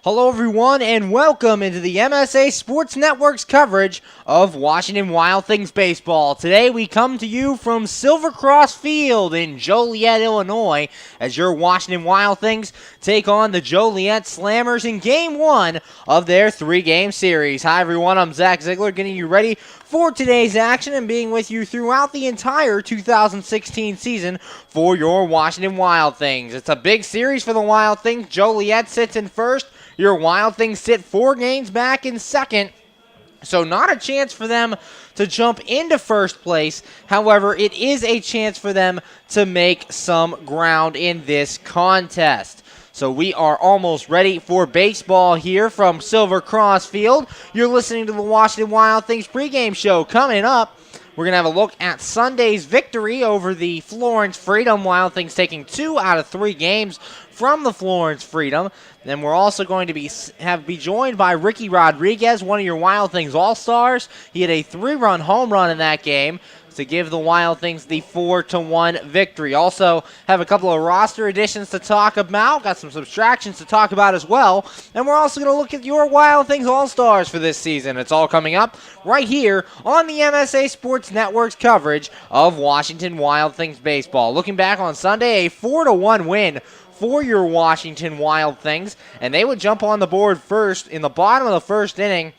Hello, everyone, and welcome into the MSA Sports Network's coverage of Washington Wild Things baseball. Today, we come to you from Silver Cross Field in Joliet, Illinois, as your Washington Wild Things take on the Joliet Slammers in Game 1 of their three-game series. Hi, everyone. I'm Zach Ziegler, getting you ready for today's action and being with you throughout the entire 2016 season for your Washington Wild Things. It's a big series for the Wild Things. Joliet sits in first. Your Wild Things sit 4 games back in second, so not a chance for them to jump into first place. However, it is a chance for them to make some ground in this contest. So we are almost ready for baseball here from Silver Cross Field. You're listening to the Washington Wild Things pregame show. Coming up, we're going to have a look at Sunday's victory over the Florence Freedom. Wild Things taking 2 out of 3 games from the Florence Freedom. Then we're also going to be joined by Ricky Rodriguez, one of your Wild Things All-Stars. He had a 3-run home run in that game to give the Wild Things the 4-1 victory. Also have a couple of roster additions to talk about. Got some subtractions to talk about as well. And we're also going to look at your Wild Things All-Stars for this season. It's all coming up right here on the MSA Sports Network's coverage of Washington Wild Things baseball. Looking back on Sunday, a 4-1 win for your Washington Wild Things, and they would jump on the board first in the bottom of the first inning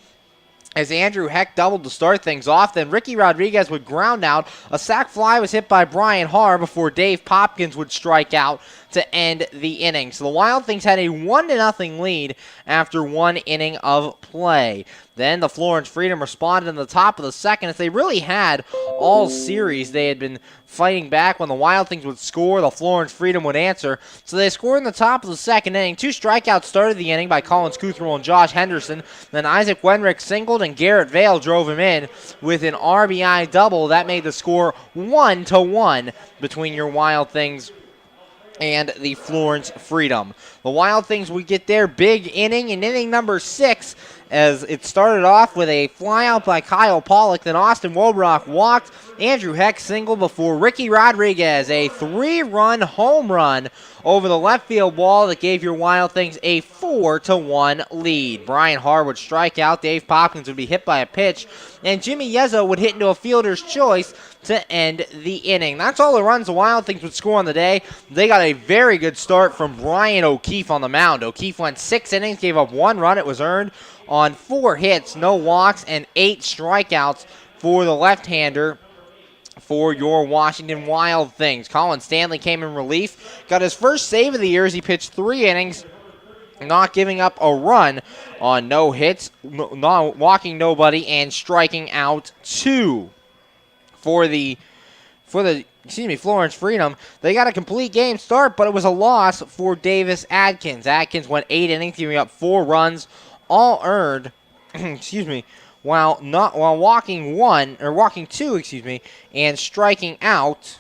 as Andrew Heck doubled to start things off. Then Ricky Rodriguez would ground out. A sac fly was hit by Brian Harr before Dave Popkins would strike out to end the inning. So the Wild Things had a 1-0 lead after 1 inning of play. Then the Florence Freedom responded in the top of the second, as they really had all series. They had been fighting back. When the Wild Things would score, the Florence Freedom would answer. So they scored in the top of the second inning. 2 strikeouts started the inning by Colin Scuthrell and Josh Henderson. Then Isaac Wenrick singled and Garrett Vale drove him in with an RBI double. That made the score 1-1 between your Wild Things and the Florence Freedom. The Wild Things would get their big inning in inning number 6, as it started off with a flyout by Kyle Pollock. Then Austin Wobrock walked. Andrew Heck singled before Ricky Rodriguez, a 3-run home run over the left field wall that gave your Wild Things a 4-1 lead. Brian Harr would strike out. Dave Popkins would be hit by a pitch, and Jimmy Yezzo would hit into a fielder's choice to end the inning. That's all the runs the Wild Things would score on the day. They got a very good start from Brian O'Keefe on the mound. O'Keefe went 6 innings, gave up 1 run. It was earned on 4 hits, no walks, and 8 strikeouts for the left-hander for your Washington Wild Things. Colin Stanley came in relief, got his first save of the year as he pitched 3 innings, not giving up a run on no hits, walking nobody, and striking out 2 for the Florence Freedom. They got a complete game start, but it was a loss for Davis Adkins. Adkins went 8 innings, giving up 4 runs, all earned, while walking 2, and striking out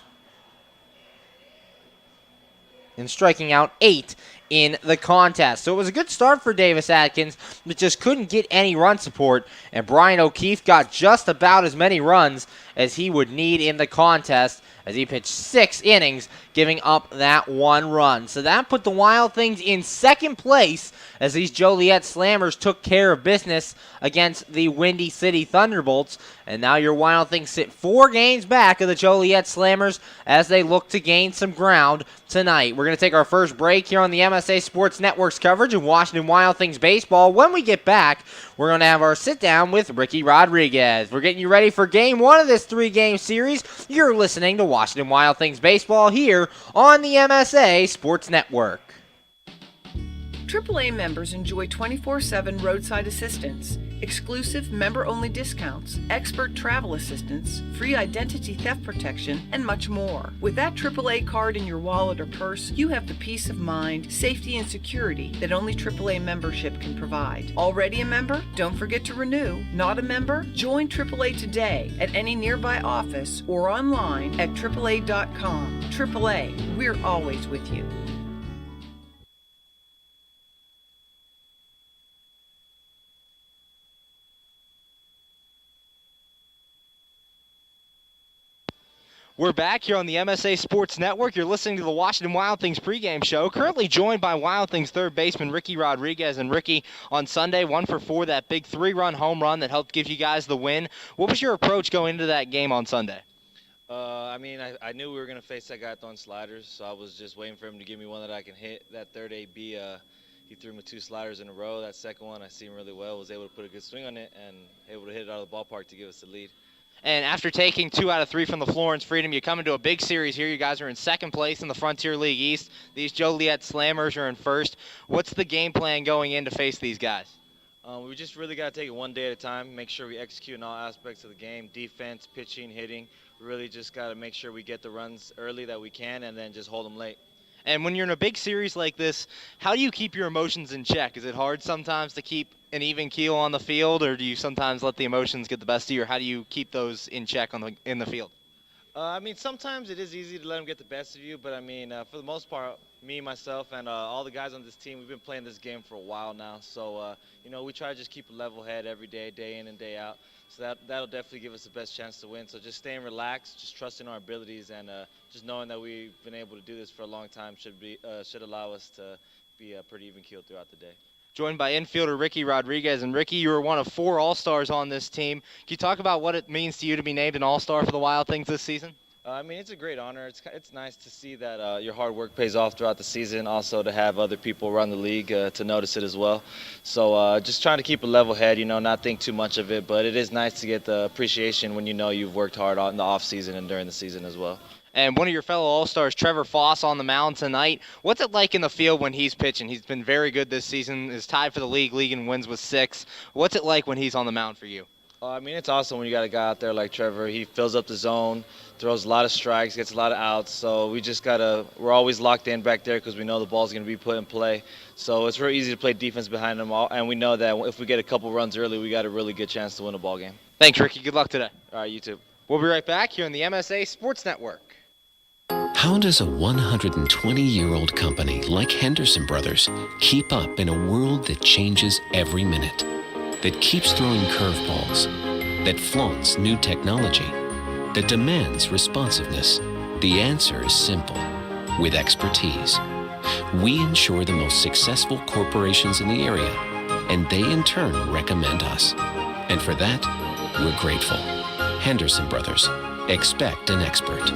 8 in the contest. So it was a good start for Davis Adkins, but just couldn't get any run support, and Brian O'Keefe got just about as many runs as he would need in the contest, as he pitched 6 innings, giving up that 1 run. So that put the Wild Things in second place, as these Joliet Slammers took care of business against the Windy City Thunderbolts. And now your Wild Things sit 4 games back of the Joliet Slammers as they look to gain some ground tonight. We're going to take our first break here on the MSA Sports Network's coverage of Washington Wild Things baseball. When we get back, we're going to have our sit-down with Ricky Rodriguez. We're getting you ready for Game 1 of this 3-game series. You're listening to Washington Wild Things baseball here on the MSA Sports Network. AAA members enjoy 24/7 roadside assistance, exclusive member-only discounts, expert travel assistance, free identity theft protection, and much more. With that AAA card in your wallet or purse, you have the peace of mind, safety, and security that only AAA membership can provide. Already a member? Don't forget to renew. Not a member? Join AAA today at any nearby office or online at AAA.com. AAA, we're always with you. We're back here on the MSA Sports Network. You're listening to the Washington Wild Things pregame show. Currently joined by Wild Things third baseman Ricky Rodriguez. And Ricky, on Sunday, 1 for 4, that big 3-run home run that helped give you guys the win. What was your approach going into that game on Sunday? I knew we were going to face that guy throwing sliders, so I was just waiting for him to give me one that I can hit. That third AB, he threw me 2 sliders in a row. That second one, I seen really well, was able to put a good swing on it and able to hit it out of the ballpark to give us the lead. And after taking 2 out of 3 from the Florence Freedom, you come into a big series here. You guys are in second place in the Frontier League East. These Joliet Slammers are in first. What's the game plan going in to face these guys? We just really got to take it one day at a time, make sure we execute in all aspects of the game, defense, pitching, hitting. We really just got to make sure we get the runs early that we can and then just hold them late. And when you're in a big series like this, how do you keep your emotions in check? Is it hard sometimes to keep an even keel on the field, or do you sometimes let the emotions get the best of you, or how do you keep those in check in the field? Sometimes it is easy to let them get the best of you, but for the most part, me, myself, and all the guys on this team, we've been playing this game for a while now. So, we try to just keep a level head every day, day in and day out. So that'll definitely give us the best chance to win. So just staying relaxed, just trusting our abilities, and just knowing that we've been able to do this for a long time should allow us to be pretty even keeled throughout the day. Joined by infielder Ricky Rodriguez. And Ricky, you were one of 4 All-Stars on this team. Can you talk about what it means to you to be named an All-Star for the Wild Things this season? It's a great honor. It's nice to see that your hard work pays off throughout the season. Also to have other people around the league to notice it as well. So just trying to keep a level head, not think too much of it. But it is nice to get the appreciation when you've worked hard in the off season and during the season as well. And one of your fellow All-Stars, Trevor Foss, on the mound tonight. What's it like in the field when he's pitching? He's been very good this season. Is tied for the league in wins with 6. What's it like when he's on the mound for you? It's awesome when you got a guy out there like Trevor. He fills up the zone, throws a lot of strikes, gets a lot of outs. So we're always locked in back there because we know the ball's going to be put in play. So it's very easy to play defense behind them all. And we know that if we get a couple runs early, we got a really good chance to win a ball game. Thanks, Ricky. Good luck today. All right, you too. We'll be right back here on the MSA Sports Network. How does a 120-year-old company like Henderson Brothers keep up in a world that changes every minute, that keeps throwing curveballs, that flaunts new technology, that demands responsiveness? The answer is simple. With expertise. We ensure the most successful corporations in the area, and they in turn recommend us. And for that, we're grateful. Henderson Brothers. Expect an expert.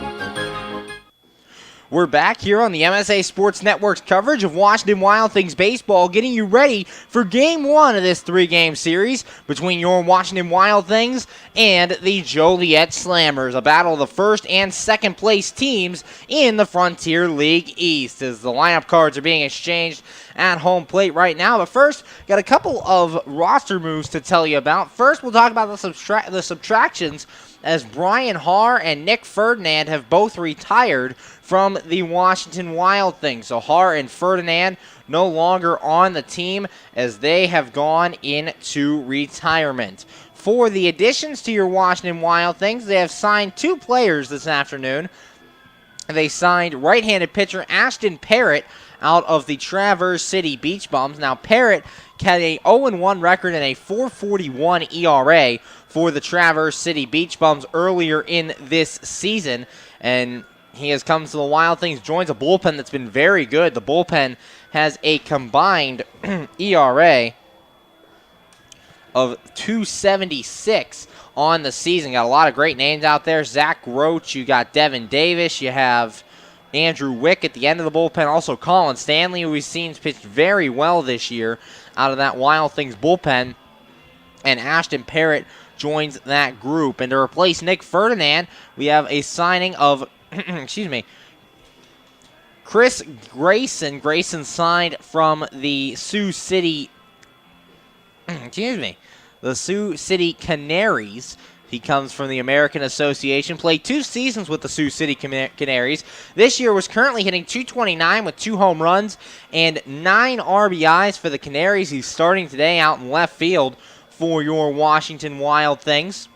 We're back here on the MSA Sports Network's coverage of Washington Wild Things baseball, getting you ready for Game 1 of this 3-game series between your Washington Wild Things and the Joliet Slammers, a battle of the first and second place teams in the Frontier League East, as the lineup cards are being exchanged at home plate right now. But first, got a couple of roster moves to tell you about. First, we'll talk about the subtractions, as Brian Haar and Nick Ferdinand have both retired from the Washington Wild Things. So Haar and Ferdinand no longer on the team as they have gone into retirement. For the additions to your Washington Wild Things, they have signed 2 players this afternoon. They signed right-handed pitcher Ashton Parrott out of the Traverse City Beach Bums. Now, Parrott had a 0-1 record and a 4.41 ERA for the Traverse City Beach Bums earlier in this season, and he has come to the Wild Things, joins a bullpen that's been very good. The bullpen has a combined ERA of 2.76 on the season. Got a lot of great names out there. Zach Roach, you got Devin Davis, you have Andrew Wick at the end of the bullpen. Also Colin Stanley, who we've seen pitched very well this year out of that Wild Things bullpen. And Ashton Parrott joins that group. And to replace Nick Ferdinand, we have a signing of, Chris Grayson. Grayson signed from the Sioux City, the Sioux City Canaries. He comes from the American Association, played 2 seasons with the Sioux City Canaries. This year was currently hitting .229 with 2 home runs and 9 RBIs for the Canaries. He's starting today out in left field for your Washington Wild Things.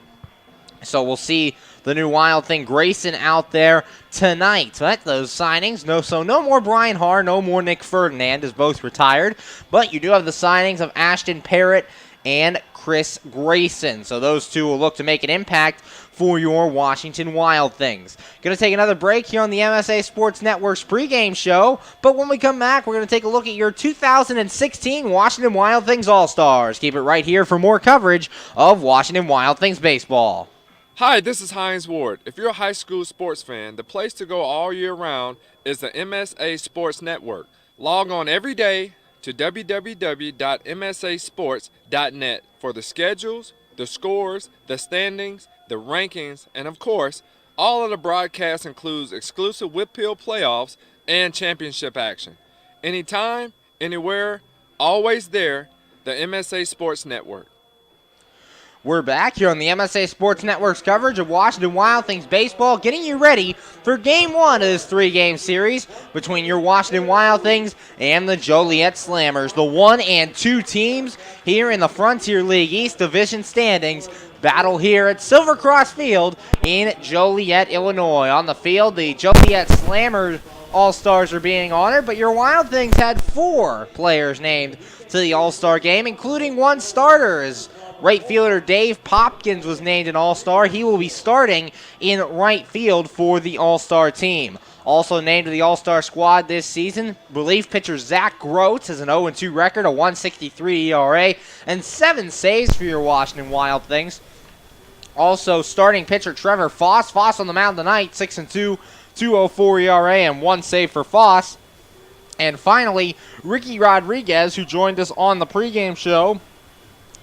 So we'll see the new Wild Thing Grayson out there tonight. So that's those signings. No more Brian Haar, no more Nick Ferdinand, as both retired. But you do have the signings of Ashton Parrott and Chris Grayson. So those 2 will look to make an impact for your Washington Wild Things. Going to take another break here on the MSA Sports Network's pregame show, but when we come back, we're going to take a look at your 2016 Washington Wild Things All-Stars. Keep it right here for more coverage of Washington Wild Things baseball. Hi, this is Hines Ward. If you're a high school sports fan, the place to go all year round is the MSA Sports Network. Log on every day to www.msasports.net for the schedules, the scores, the standings, the rankings, and of course, all of the broadcasts includes exclusive Whitfield playoffs and championship action. Anytime, anywhere, always there, the MSA Sports Network. We're back here on the MSA Sports Network's coverage of Washington Wild Things baseball, getting you ready for Game 1 of this 3-game series between your Washington Wild Things and the Joliet Slammers. The 1 and 2 teams here in the Frontier League East Division standings battle here at Silver Cross Field in Joliet, Illinois. On the field, the Joliet Slammers All-Stars are being honored, but your Wild Things had 4 players named to the All-Star game, including 1 starter, as right fielder Dave Popkins was named an All-Star. He will be starting in right field for the All-Star team. Also named to the All-Star squad this season, relief pitcher Zach Groats has an 0-2 record, a 1.63 ERA, and 7 saves for your Washington Wild Things. Also starting pitcher Trevor Foss. Foss on the mound tonight, 6-2, 2.04 ERA, and 1 save for Foss. And finally, Ricky Rodriguez, who joined us on the pregame show,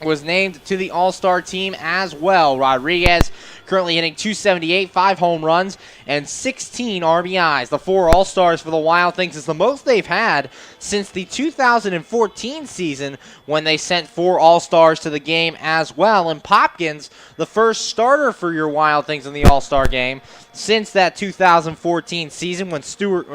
was named to the All-Star team as well. Rodriguez currently hitting .278, 5 home runs, and 16 RBIs. The 4 All-Stars for the Wild Things is the most they've had since the 2014 season, when they sent 4 All-Stars to the game as well. And Popkins, the first starter for your Wild Things in the All-Star game since that 2014 season, when Stuart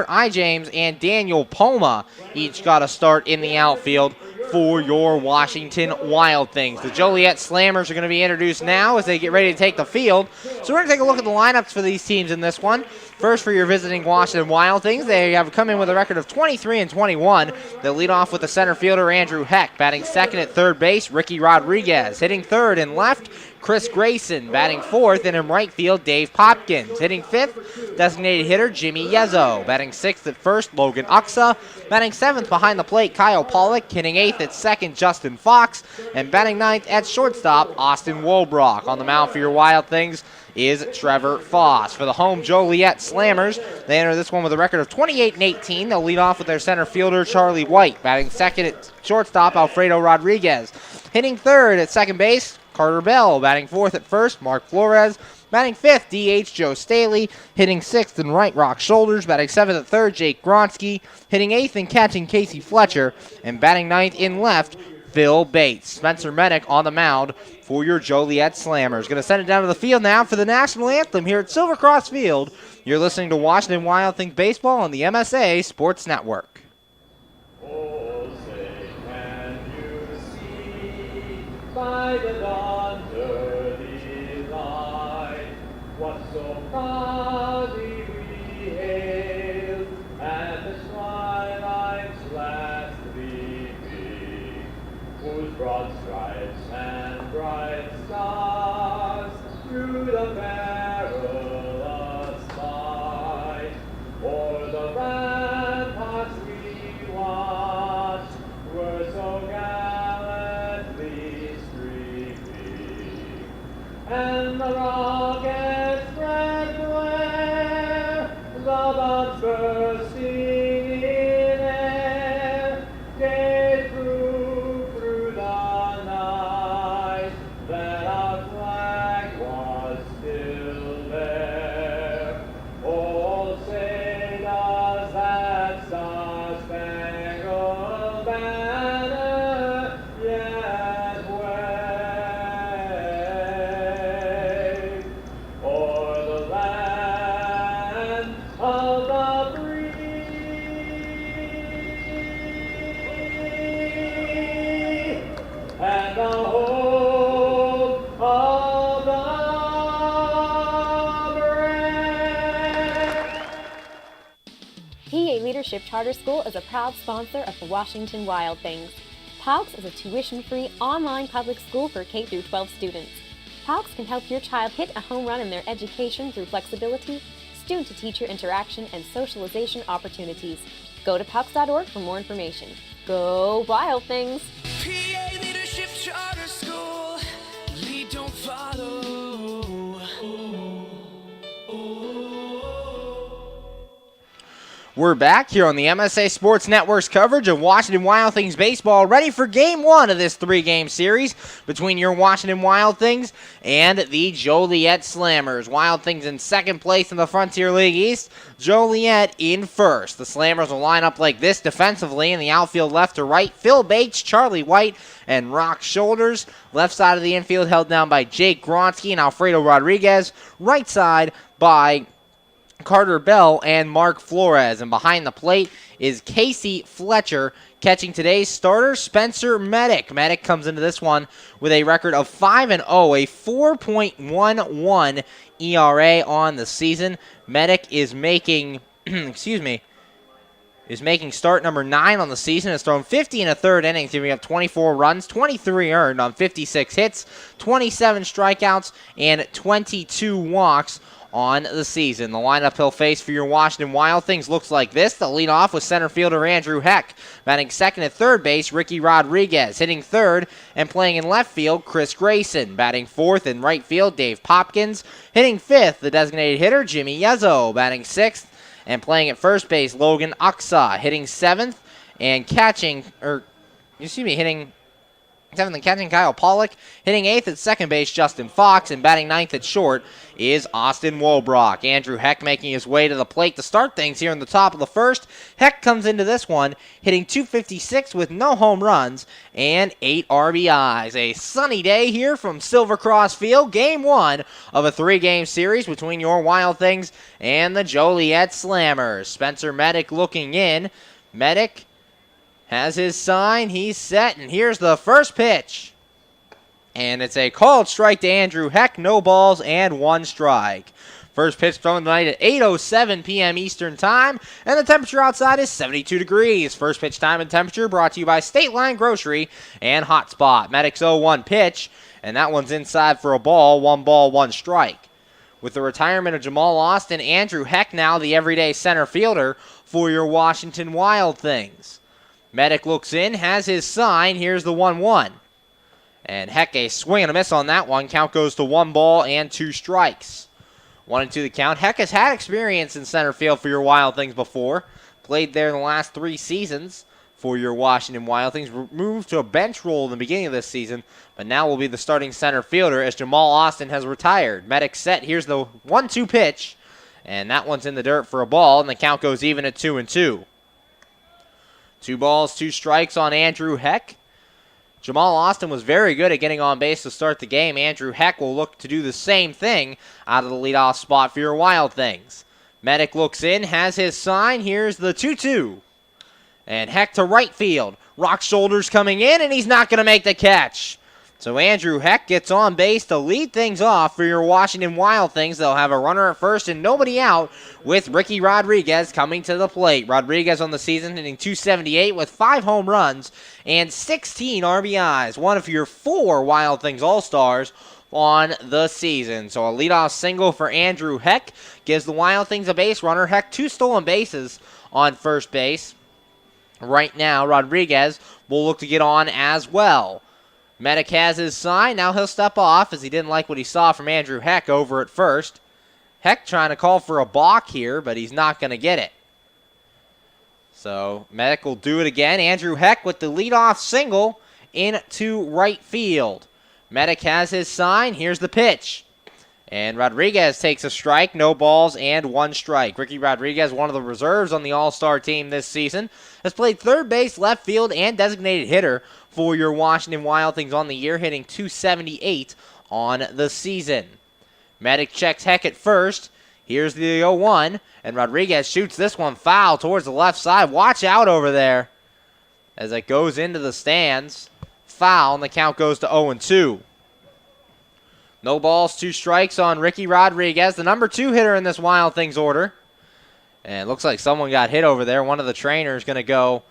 I. James and Daniel Poma each got a start in the outfield for your Washington Wild Things. The Joliet Slammers are going to be introduced now as they get ready to take the field. So we're going to take a look at the lineups for these teams in this one. First, for your visiting Washington Wild Things, they have come in with a record of 23-21. They'll lead off with the center fielder Andrew Heck. Batting second at third base, Ricky Rodriguez. Hitting third and left, Chris Grayson. Batting fourth, and in right field, Dave Popkins. Hitting fifth, designated hitter Jimmy Yezzo. Batting sixth at first, Logan Uxa. Batting seventh behind the plate, Kyle Pollock. Hitting eighth at second, Justin Fox. And batting ninth at shortstop, Austin Wolbrock. On the mound for your Wild Things is Trevor Foss. For the home Joliet Slammers, they enter this one with a record of 28-18. They'll lead off with their center fielder, Charlie White. Batting second at shortstop, Alfredo Rodriguez. Hitting third at second base, Carter Bell. Batting fourth at first, Mark Flores. Batting fifth, DH Joe Staley. Hitting sixth in right, Rock Shoulders. Batting seventh at third, Jake Gronsky. Hitting eighth and catching, Casey Fletcher. And batting ninth in left, Phil Bates. Spencer Medic on the mound for your Joliet Slammers. Going to send it down to the field now for the national anthem here at Silver Cross Field. You're listening to Washington Wild Things baseball on the MSA Sports Network. Oh, say can you see by the dawn's early light what so proudly we hailed at the twilight's last gleaming, whose broad stripes and bright stars through the perilous fight o'er the ramparts we watched were so gallantly streaming, and the rockets' red glare, the bombs bursting in air, gave proof through the night that our flag was still there. Oh, say does that star-spangled banner yet wave o'er the land of the free and the home of the brave. PA Leadership Charter School is a proud sponsor of the Washington Wild Things. PALCS is a tuition-free online public school for K-12 students. POGS can help your child hit a home run in their education through flexibility, student-to-teacher interaction, and socialization opportunities. Go to POGS.org for more information. Go Wild Things! PA Leadership Charter School, lead, don't follow. We're back here on the MSA Sports Network's coverage of Washington Wild Things baseball, ready for Game 1 of this 3-game series between your Washington Wild Things and the Joliet Slammers. Wild Things in second place in the Frontier League East, Joliet in first. The Slammers will line up like this defensively in the outfield left to right. Phil Bates, Charlie White, and Rock Shoulders. Left side of the infield held down by Jake Gronsky and Alfredo Rodriguez. Right side by Carter Bell and Mark Flores. And behind the plate is Casey Fletcher. Catching today's starter, Spencer Medic. Medic comes into this one with a record of 5-0, a 4.11 ERA on the season. Medic is making, is making start number 9 on the season. Has thrown 50 in a third innings, giving up 24 runs, 23 earned on 56 hits, 27 strikeouts, and 22 walks on the season. The lineup he'll face for your Washington Wild Things looks like this. They'll lead off with center fielder Andrew Heck. Batting second at third base, Ricky Rodriguez. Hitting third and playing in left field, Chris Grayson. Batting fourth in right field, Dave Popkins. Hitting fifth, the designated hitter, Jimmy Yezzo. Batting sixth and playing at first base, Logan Aksa. Hitting seventh and hitting seventh and catching, Kyle Pollock. Hitting eighth at second base, Justin Fox. And batting ninth at short is Austin Wobrock. Andrew Heck making his way to the plate to start things here in the top of the first. Heck comes into this one hitting .256 with no home runs and 8 RBIs. A sunny day here from Silver Cross Field. Game 1 of a 3-game series between your Wild Things and the Joliet Slammers. Spencer Medic looking in. Medic has his sign, he's set, and here's the first pitch. And it's a called strike to Andrew Heck, no balls and 1 strike. First pitch thrown tonight at 8:07 p.m. Eastern Time, and the temperature outside is 72 degrees. First pitch time and temperature brought to you by State Line Grocery and Hotspot. Medic's 0-1 pitch, and that one's inside for a ball, 1 ball, 1 strike. With the retirement of Jamal Austin, Andrew Heck now the everyday center fielder for your Washington Wild Things. Medic looks in, has his sign. Here's the 1-1. And Heck, a swing and a miss on that one. Count goes to 1 ball and 2 strikes. 1-2 the count. Heck has had experience in center field for your Wild Things before. Played there in the last 3 seasons for your Washington Wild Things. Moved to a bench role in the beginning of this season, but now will be the starting center fielder as Jamal Austin has retired. Medic set. Here's the 1-2 pitch. And that one's in the dirt for a ball, and the count goes even at 2-2. 2 balls, 2 strikes on Andrew Heck. Jamal Austin was very good at getting on base to start the game. Andrew Heck will look to do the same thing out of the leadoff spot for your Wild Things. Medic looks in, has his sign. Here's the 2-2. And Heck to right field. Rock Shoulders coming in, and he's not going to make the catch. So Andrew Heck gets on base to lead things off for your Washington Wild Things. They'll have a runner at first and nobody out with Ricky Rodriguez coming to the plate. Rodriguez on the season hitting .278 with 5 home runs and 16 RBIs. One of your 4 Wild Things All-Stars on the season. So a leadoff single for Andrew Heck gives the Wild Things a base runner. Heck 2 stolen bases on first base. Right now, Rodriguez will look to get on as well. Medic has his sign. Now he'll step off as he didn't like what he saw from Andrew Heck over at first. Heck trying to call for a balk here, but he's not going to get it. So Medic will do it again. Andrew Heck with the leadoff single into right field. Medic has his sign. Here's the pitch. And Rodriguez takes a strike, no balls, and 1 strike. Ricky Rodriguez, one of the reserves on the All-Star team this season, has played third base, left field, and designated hitter for your Washington Wild Things on the year, hitting .278 on the season. Medic checks Heck at first. Here's the 0-1, and Rodriguez shoots this one foul towards the left side. Watch out over there as it goes into the stands. Foul, and the count goes to 0-2. No balls, 2 strikes on Ricky Rodriguez, the number 2 hitter in this Wild Things order. And it looks like someone got hit over there. One of the trainers going to go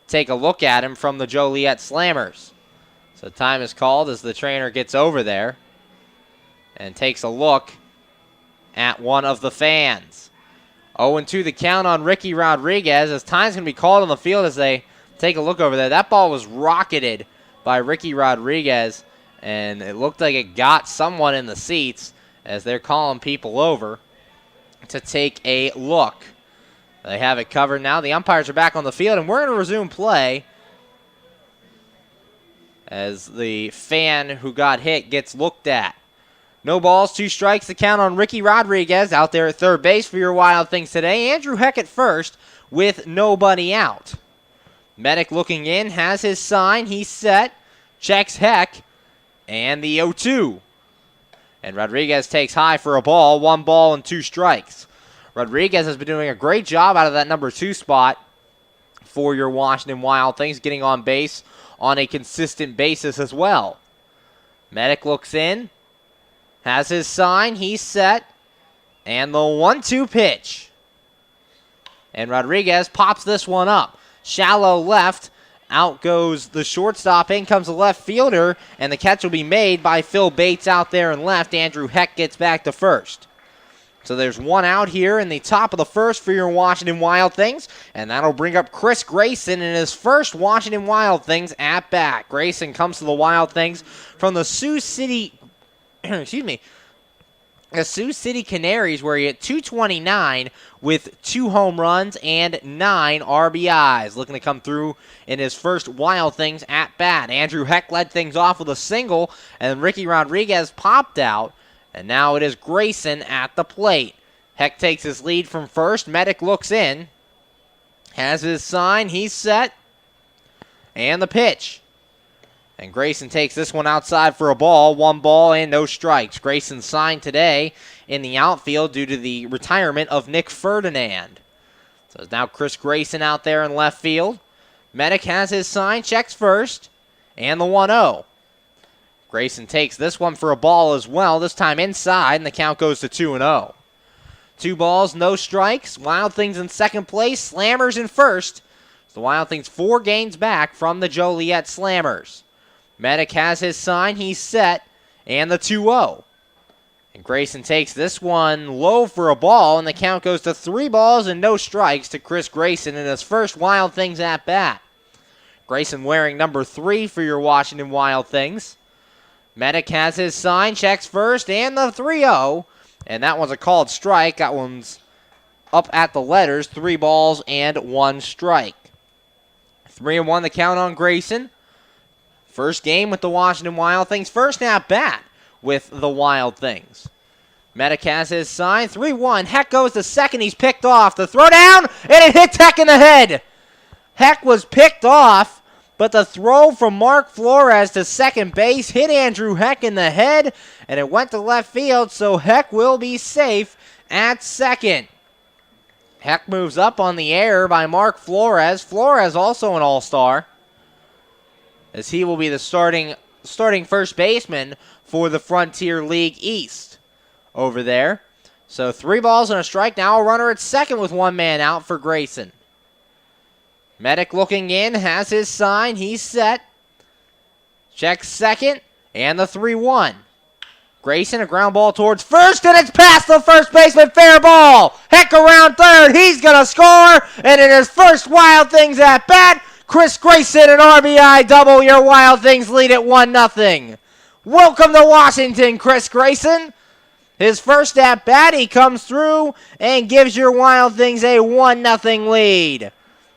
take a look at him from the Joliet Slammers. So time is called as the trainer gets over there. and takes a look at one of the fans. 0-2 the count on Ricky Rodriguez as time's going to be called on the field as they take a look over there. That ball was rocketed by Ricky Rodriguez, and it looked like it got someone in the seats as they're calling people over to take a look. They have it covered now. The umpires are back on the field, and we're going to resume play as the fan who got hit gets looked at. No balls, 2 strikes to count on Ricky Rodriguez out there at third base for your Wild Things today. Andrew Heck at first with nobody out. Medic looking in, has his sign. He's set, checks Heck, and the 0-2. And Rodriguez takes high for a ball, 1 ball and 2 strikes. Rodriguez has been doing a great job out of that number 2 spot for your Washington Wild Things, getting on base on a consistent basis as well. Medic looks in, has his sign, he's set, and the 1-2 pitch. And Rodriguez pops this one up. Shallow left, out goes the shortstop, in comes the left fielder, and the catch will be made by Phil Bates out there and left. Andrew Heck gets back to first. So there's 1 out here in the top of the first for your Washington Wild Things, and that'll bring up Chris Grayson in his first Washington Wild Things at bat. Grayson comes to the Wild Things from the Sioux City, the Sioux City Canaries, where he hit .229 with 2 home runs and 9 RBIs. Looking to come through in his first Wild Things at bat. Andrew Heck led things off with a single, and Ricky Rodriguez popped out. And now it is Grayson at the plate. Heck takes his lead from first. Medic looks in. Has his sign. He's set. And the pitch. And Grayson takes this one outside for a ball. 1 ball and no strikes. Grayson signed today in the outfield due to the retirement of Nick Ferdinand. So it's now Chris Grayson out there in left field. Medic has his sign. Checks first. And the 1-0. Grayson takes this one for a ball as well, this time inside, and the count goes to 2-0. 2 balls, no strikes. Wild Things in second place, Slammers in first. The Wild Things 4 games back from the Joliet Slammers. Medic has his sign, he's set, and the 2-0. And Grayson takes this one low for a ball, and the count goes to 3 balls and no strikes to Chris Grayson in his first Wild Things at bat. Grayson wearing number 3 for your Washington Wild Things. Medic has his sign, checks first, and the 3-0. And that one's a called strike. That one's up at the letters. 3 balls and 1 strike. 3-1 the count on Grayson. First game with the Washington Wild Things. First at bat with the Wild Things. Medic has his sign. 3-1. Heck goes to second. He's picked off. The throw down, and it hits Heck in the head. Heck was picked off. But the throw from Mark Flores to second base hit Andrew Heck in the head, and it went to left field, so Heck will be safe at second. Heck moves up on the error by Mark Flores. Flores also an all-star, as he will be the starting first baseman for the Frontier League East over there. So 3 balls and a strike. Now a runner at second with 1 man out for Grayson. Medic looking in, has his sign, he's set. Checks second, and the 3-1. Grayson, a ground ball towards first, and it's past the first baseman, fair ball. Heck around third, he's going to score, and in his first Wild Things at bat, Chris Grayson, an RBI double. Your Wild Things lead at 1-0. Welcome to Washington, Chris Grayson. His first at bat, he comes through and gives your Wild Things a 1-0 lead.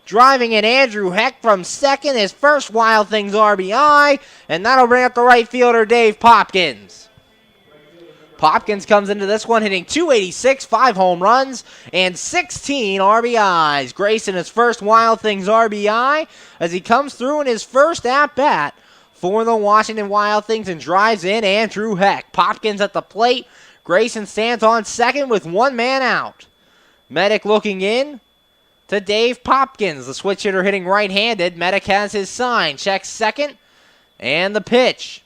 Driving in Andrew Heck from second, his first Wild Things RBI, and that'll bring up the right fielder, Dave Popkins. Popkins comes into this one hitting .286, 5 home runs, and 16 RBIs. Grayson, his first Wild Things RBI, as he comes through in his first at-bat for the Washington Wild Things and drives in Andrew Heck. Popkins at the plate. Grayson stands on second with 1 man out. Medic looking in to Dave Popkins, the switch hitter hitting right-handed. Medic has his sign, checks second, and the pitch.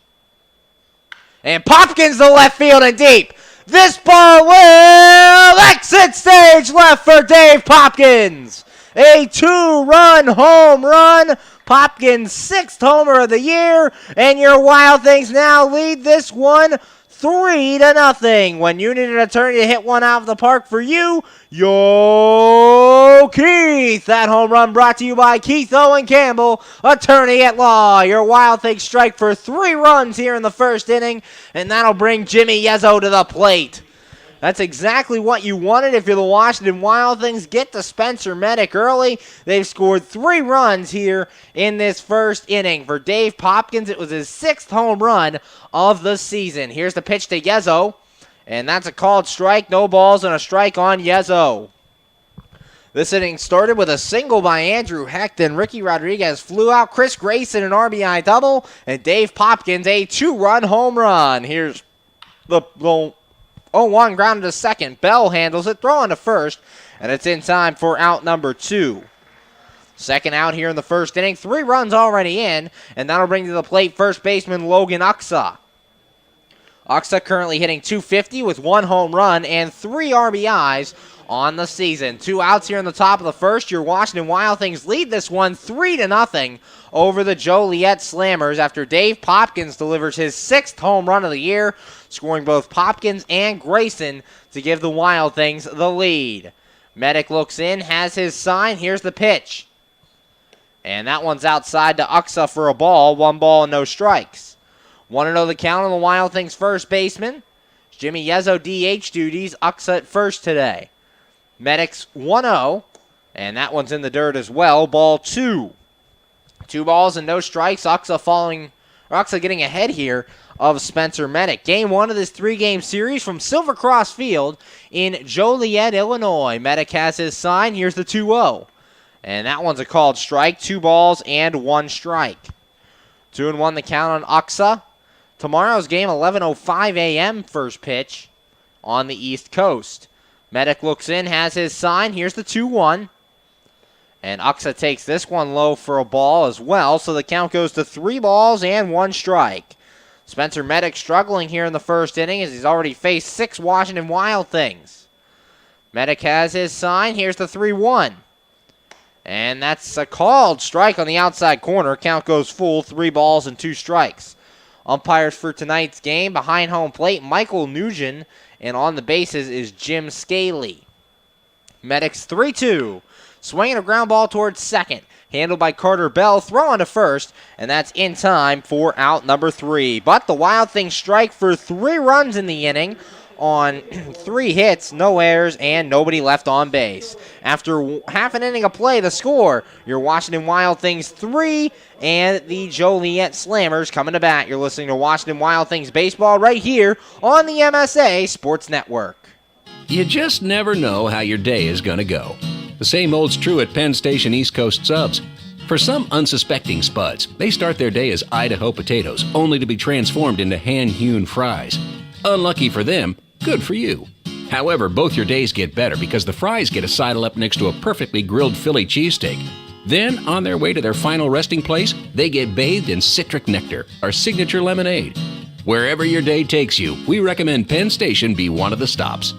And Popkins to left field and deep. This ball will exit stage left for Dave Popkins. A 2-run home run. Popkins' 6th homer of the year, and your Wild Things now lead this one 3-0. When you need an attorney to hit one out of the park for you, yo Keith. That home run brought to you by Keith Owen Campbell, attorney at law. Your Wild Things strike for 3 runs here in the first inning, and that'll bring Jimmy Yezzo to the plate. That's exactly what you wanted if you're the Washington Wild Things. Get to Spencer Medic early. They've scored 3 runs here in this first inning. For Dave Popkins, it was his 6th home run of the season. Here's the pitch to Yezzo, and that's a called strike. No balls and a strike on Yezzo. This inning started with a single by Andrew Hecht, and Ricky Rodriguez flew out. Chris Grayson an RBI double, and Dave Popkins a 2-run home run. Here's the 0-1 grounded to second. Bell handles it, throwing to first, and it's in time for out number 2. Second out here in the first inning. 3 runs already in, and that'll bring to the plate first baseman Logan Uxa. Uxa currently hitting .250 with 1 home run and 3 RBIs on the season. 2 outs here in the top of the first. Your Washington Wild Things lead this one 3-0 over the Joliet Slammers after Dave Popkins delivers his 6th home run of the year, scoring both Popkins and Grayson to give the Wild Things the lead. Medic looks in, has his sign. Here's the pitch. And that one's outside to Uxa for a ball. 1 ball and no strikes. 1-0 the count on the Wild Things first baseman. Jimmy Yezzo DH duties. Uxa at first today. Medic's 1-0, and that one's in the dirt as well. Ball 2. 2 balls and no strikes. Uxa getting ahead here of Spencer Medic. Game 1 of this 3-game series from Silver Cross Field in Joliet, Illinois. Medic has his sign. Here's the 2-0. And that one's a called strike. 2 balls and 1 strike. 2-1 the count on Uxa. Tomorrow's game, 11:05 a.m. first pitch on the East Coast. Medic looks in, has his sign. Here's the 2-1. And Uxa takes this one low for a ball as well, so the count goes to 3 balls and 1 strike. Spencer Medic struggling here in the first inning as he's already faced 6 Washington Wild Things. Medic has his sign. Here's the 3-1. And that's a called strike on the outside corner. Count goes full, 3 balls and 2 strikes. Umpires for tonight's game, behind home plate, Michael Nugent, and on the bases is Jim Scaley. Medic's 3-2. Swinging a ground ball towards second. Handled by Carter Bell, throwing to first, and that's in time for out number 3. But the Wild Things strike for 3 runs in the inning on 3 hits, no errors, and nobody left on base. After half an inning of play, the score, your Washington Wild Things 3 and the Joliet Slammers coming to bat. You're listening to Washington Wild Things baseball right here on the MSA Sports Network. You just never know how your day is going to go. The same holds true at Penn Station East Coast Subs. For some unsuspecting spuds, they start their day as Idaho potatoes, only to be transformed into hand-hewn fries. Unlucky for them, good for you. However, both your days get better because the fries get a sidle up next to a perfectly grilled Philly cheesesteak. Then, on their way to their final resting place, they get bathed in citric nectar, our signature lemonade. Wherever your day takes you, we recommend Penn Station be one of the stops.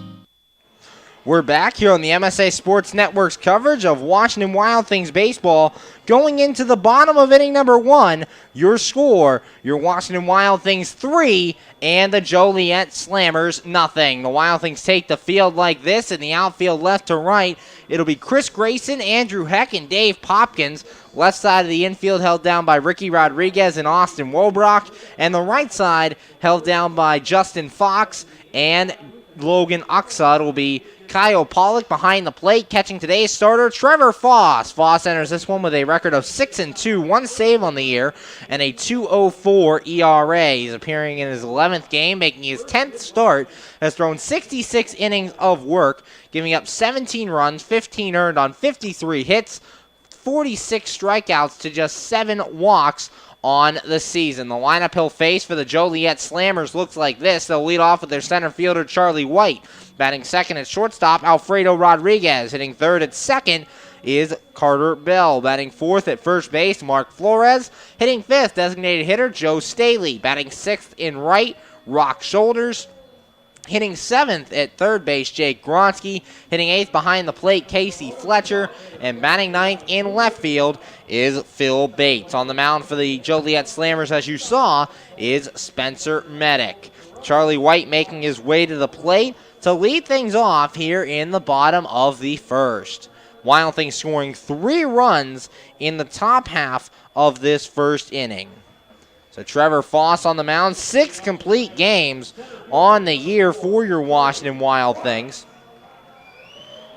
We're back here on the MSA Sports Network's coverage of Washington Wild Things baseball. Going into the bottom of inning number 1, your score, your Washington Wild Things 3 and the Joliet Slammers nothing. The Wild Things take the field like this. In the outfield left to right, it'll be Chris Grayson, Andrew Heck, and Dave Popkins. Left side of the infield held down by Ricky Rodriguez and Austin Wobrock. And the right side held down by Justin Fox and Logan Uxa. It'll be Kyle Pollock behind the plate. Catching today's starter, Trevor Foss. Foss enters this one with a record of 6-2, 1 save on the year, and a 2.04 ERA. He's appearing in his 11th game, making his 10th start. Has thrown 66 innings of work, giving up 17 runs, 15 earned on 53 hits, 46 strikeouts to just 7 walks on the season. The lineup he'll face for the Joliet Slammers looks like this. They'll lead off with their center fielder, Charlie White. Batting second at shortstop, Alfredo Rodriguez. Hitting third at second is Carter Bell. Batting fourth at first base, Mark Flores. Hitting fifth, designated hitter, Joe Staley. Batting sixth in right, Rock Shoulders. Hitting seventh at third base, Jake Gronsky. Hitting eighth behind the plate, Casey Fletcher. And batting ninth in left field is Phil Bates. On the mound for the Joliet Slammers, as you saw, is Spencer Medic. Charlie White making his way to the plate to lead things off here in the bottom of the first. Wild Things scoring 3 runs in the top half of this first inning. So Trevor Foss on the mound, 6 complete games on the year for your Washington Wild Things,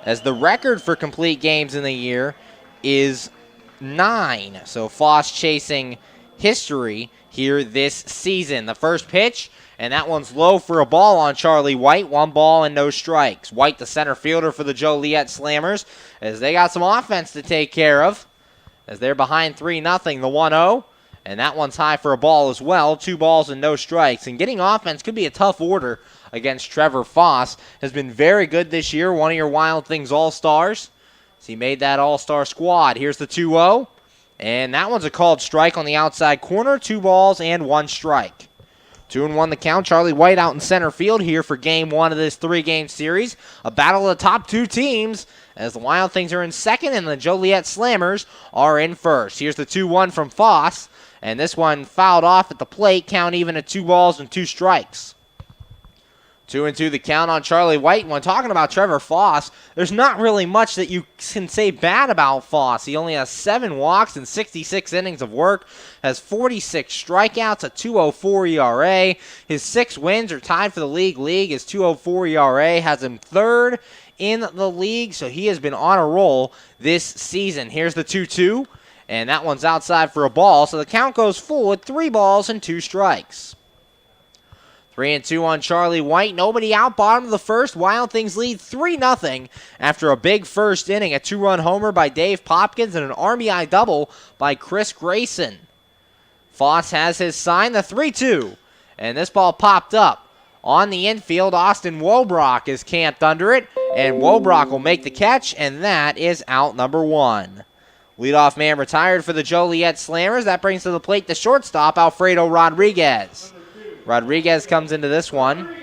as the record for complete games in the year is 9. So Foss chasing history here this season. The first pitch, and that one's low for a ball on Charlie White. 1 ball and no strikes. White, the center fielder for the Joliet Slammers, as they got some offense to take care of, as they're behind 3-0, the 1-0. And that one's high for a ball as well. 2 balls and no strikes. And getting offense could be a tough order against Trevor Foss. Has been very good this year. One of your Wild Things All-Stars. So he made that All-Star squad. Here's the 2-0. And that one's a called strike on the outside corner. 2 balls and 1 strike. 2-1 the count. Charlie White out in center field here for game 1 of this 3-game series. A battle of the top 2 teams, as the Wild Things are in second and the Joliet Slammers are in first. Here's the 2-1 from Foss. And this one fouled off at the plate. Count even at 2 balls and 2 strikes. 2-2 the count on Charlie White. When talking about Trevor Foss, there's not really much that you can say bad about Foss. He only has 7 walks and 66 innings of work, has 46 strikeouts, a 2.04 ERA. His 6 wins are tied for the league. His 2.04 ERA has him 3rd in the league, so he has been on a roll this season. Here's the 2-2. And that one's outside for a ball, so the count goes full with 3 balls and 2 strikes. 3-2 on Charlie White. Nobody out, bottom of the first. Wild Things lead 3-0 after a big first inning. A 2-run homer by Dave Popkins and an RBI double by Chris Grayson. Foss has his sign, the 3-2. And this ball popped up on the infield. Austin Wobrock is camped under it, and Wobrock will make the catch, and that is out number 1. Leadoff man retired for the Joliet Slammers. That brings to the plate the shortstop, Alfredo Rodriguez. Rodriguez comes into this one,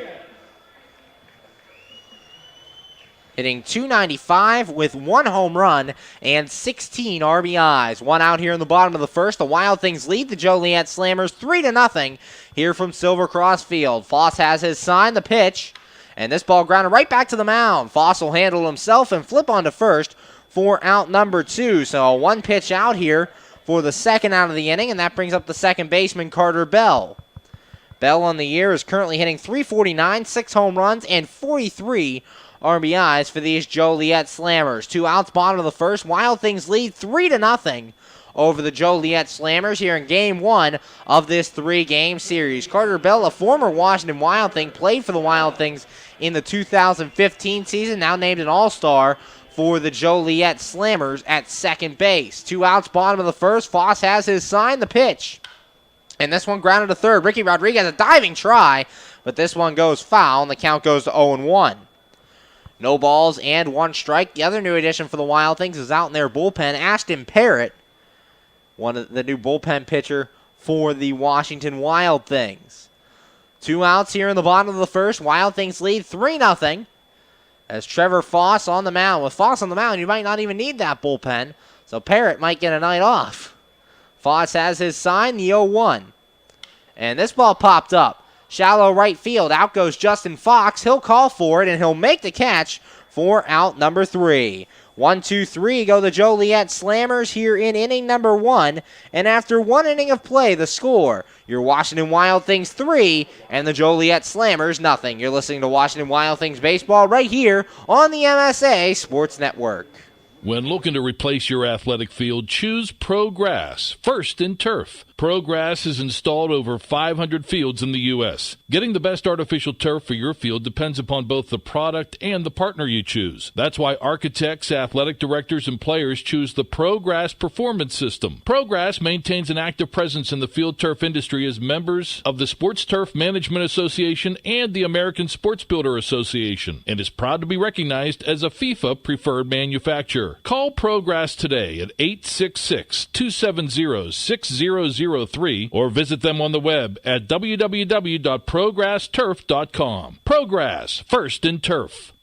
hitting .295 with 1 home run and 16 RBIs. 1 out here in the bottom of the first. The Wild Things lead the Joliet Slammers 3-0 here from Silver Cross Field. Foss has his sign, the pitch, and this ball grounded right back to the mound. Foss will handle himself and flip on to first for out number 2. So 1 pitch out here for the second out of the inning, and that brings up the second baseman, Carter Bell. Bell on the year is currently hitting .349, 6 home runs, and 43 RBIs for these Joliet Slammers. 2 outs, bottom of the first. Wild Things lead 3-0 over the Joliet Slammers here in game 1 of this 3-game series. Carter Bell, a former Washington Wild Thing, played for the Wild Things in the 2015 season, now named an All-Star for the Joliet Slammers at second base. 2 outs, bottom of the first. Foss has his sign, the pitch. And this one grounded to third. Ricky Rodriguez, a diving try, but this one goes foul, and the count goes to 0-1. No balls and 1 strike. The other new addition for the Wild Things is out in their bullpen, Ashton Parrott, one of the new bullpen pitcher for the Washington Wild Things. 2 outs here in the bottom of the first. Wild Things lead 3-0 as Trevor Foss on the mound. With Foss on the mound, you might not even need that bullpen, so Parrott might get a night off. Foss has his sign, the 0-1. And this ball popped up. Shallow right field. Out goes Justin Fox. He'll call for it, and he'll make the catch for out number 3. 1-2-3 go the Joliet Slammers here in inning number 1. And after 1 inning of play, the score, your Washington Wild Things 3 and the Joliet Slammers nothing. You're listening to Washington Wild Things Baseball right here on the MSA Sports Network. When looking to replace your athletic field, choose ProGrass, first in turf. ProGrass has installed over 500 fields in the U.S. Getting the best artificial turf for your field depends upon both the product and the partner you choose. That's why architects, athletic directors, and players choose the ProGrass Performance System. ProGrass maintains an active presence in the field turf industry as members of the Sports Turf Management Association and the American Sports Builder Association, and is proud to be recognized as a FIFA preferred manufacturer. Call ProGrass today at 866-270-6003 or visit them on the web at www.progressturf.com. ProGrass, first in turf.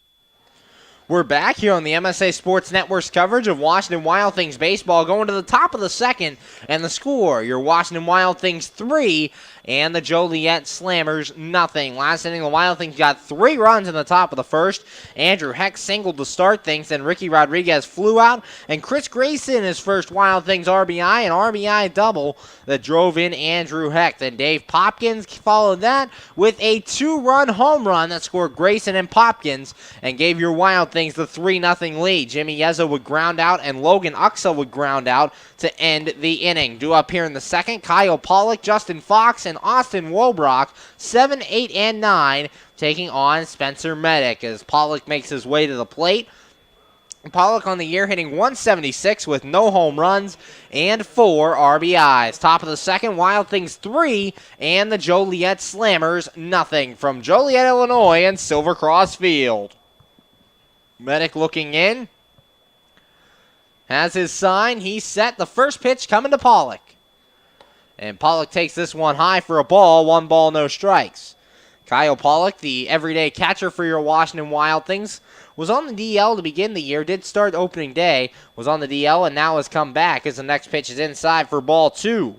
We're back here on the MSA Sports Network's coverage of Washington Wild Things baseball, going to the top of the second, and the score, your Washington Wild Things 3 and the Joliet Slammers, nothing. Last inning, the Wild Things got 3 runs in the top of the first. Andrew Heck singled to start things, then Ricky Rodriguez flew out, and Chris Grayson, his first Wild Things RBI, an RBI double that drove in Andrew Heck. Then Dave Popkins followed that with a 2-run home run that scored Grayson and Popkins and gave your Wild Things the 3-0 lead. Jimmy Yeza would ground out, and Logan Uxa would ground out to end the inning. Due up here in the second, Kyle Pollock, Justin Fox, and Austin Wobrock, 7, 8, and 9, taking on Spencer Medic as Pollock makes his way to the plate. Pollock on the year hitting 176 with no home runs and 4 RBIs. Top of the second, Wild Things 3 and the Joliet Slammers nothing from Joliet, Illinois and Silver Cross Field. Medic looking in. Has his sign. He's set. The first pitch coming to Pollock. And Pollock takes this one high for a ball. 1 ball, no strikes. Kyle Pollock, the everyday catcher for your Washington Wild Things, was on the DL to begin the year, did start opening day, was on the DL, and now has come back as the next pitch is inside for ball 2.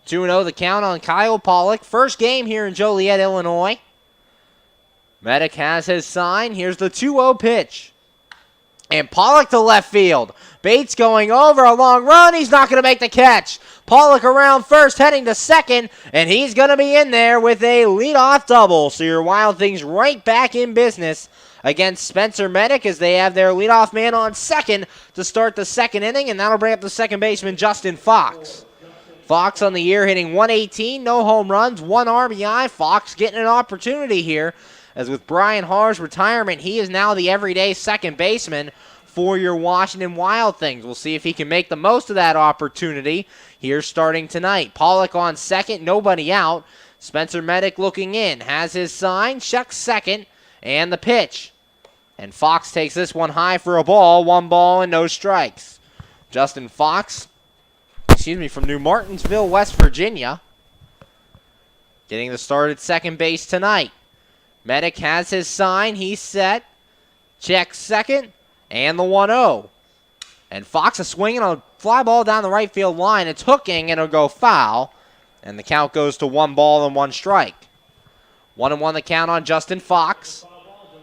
2-0 the count on Kyle Pollock. First game here in Joliet, Illinois. Medic has his sign. Here's the 2-0 pitch. And Pollock to left field. Bates going over a long run. He's not going to make the catch. Pollock around first, heading to second, and he's going to be in there with a leadoff double. So your Wild Things right back in business against Spencer Medic as they have their leadoff man on second to start the second inning, and that'll bring up the second baseman, Justin Fox. Fox on the year hitting 118, no home runs, 1 RBI. Fox getting an opportunity here, as with Brian Haar's retirement, he is now the everyday second baseman for your Washington Wild Things. We'll see if he can make the most of that opportunity here starting tonight. Pollock on second, nobody out. Spencer Medic looking in, has his sign, checks second, and the pitch. And Fox takes this one high for a ball, 1 ball and no strikes. Justin Fox, from New Martinsville, West Virginia, getting the start at second base tonight. Medic has his sign. He's set. Checks second. And the 1-0. And Fox is swinging a fly ball down the right field line. It's hooking, and it'll go foul. And the count goes to 1 ball and 1 strike. 1-1 the count on Justin Fox,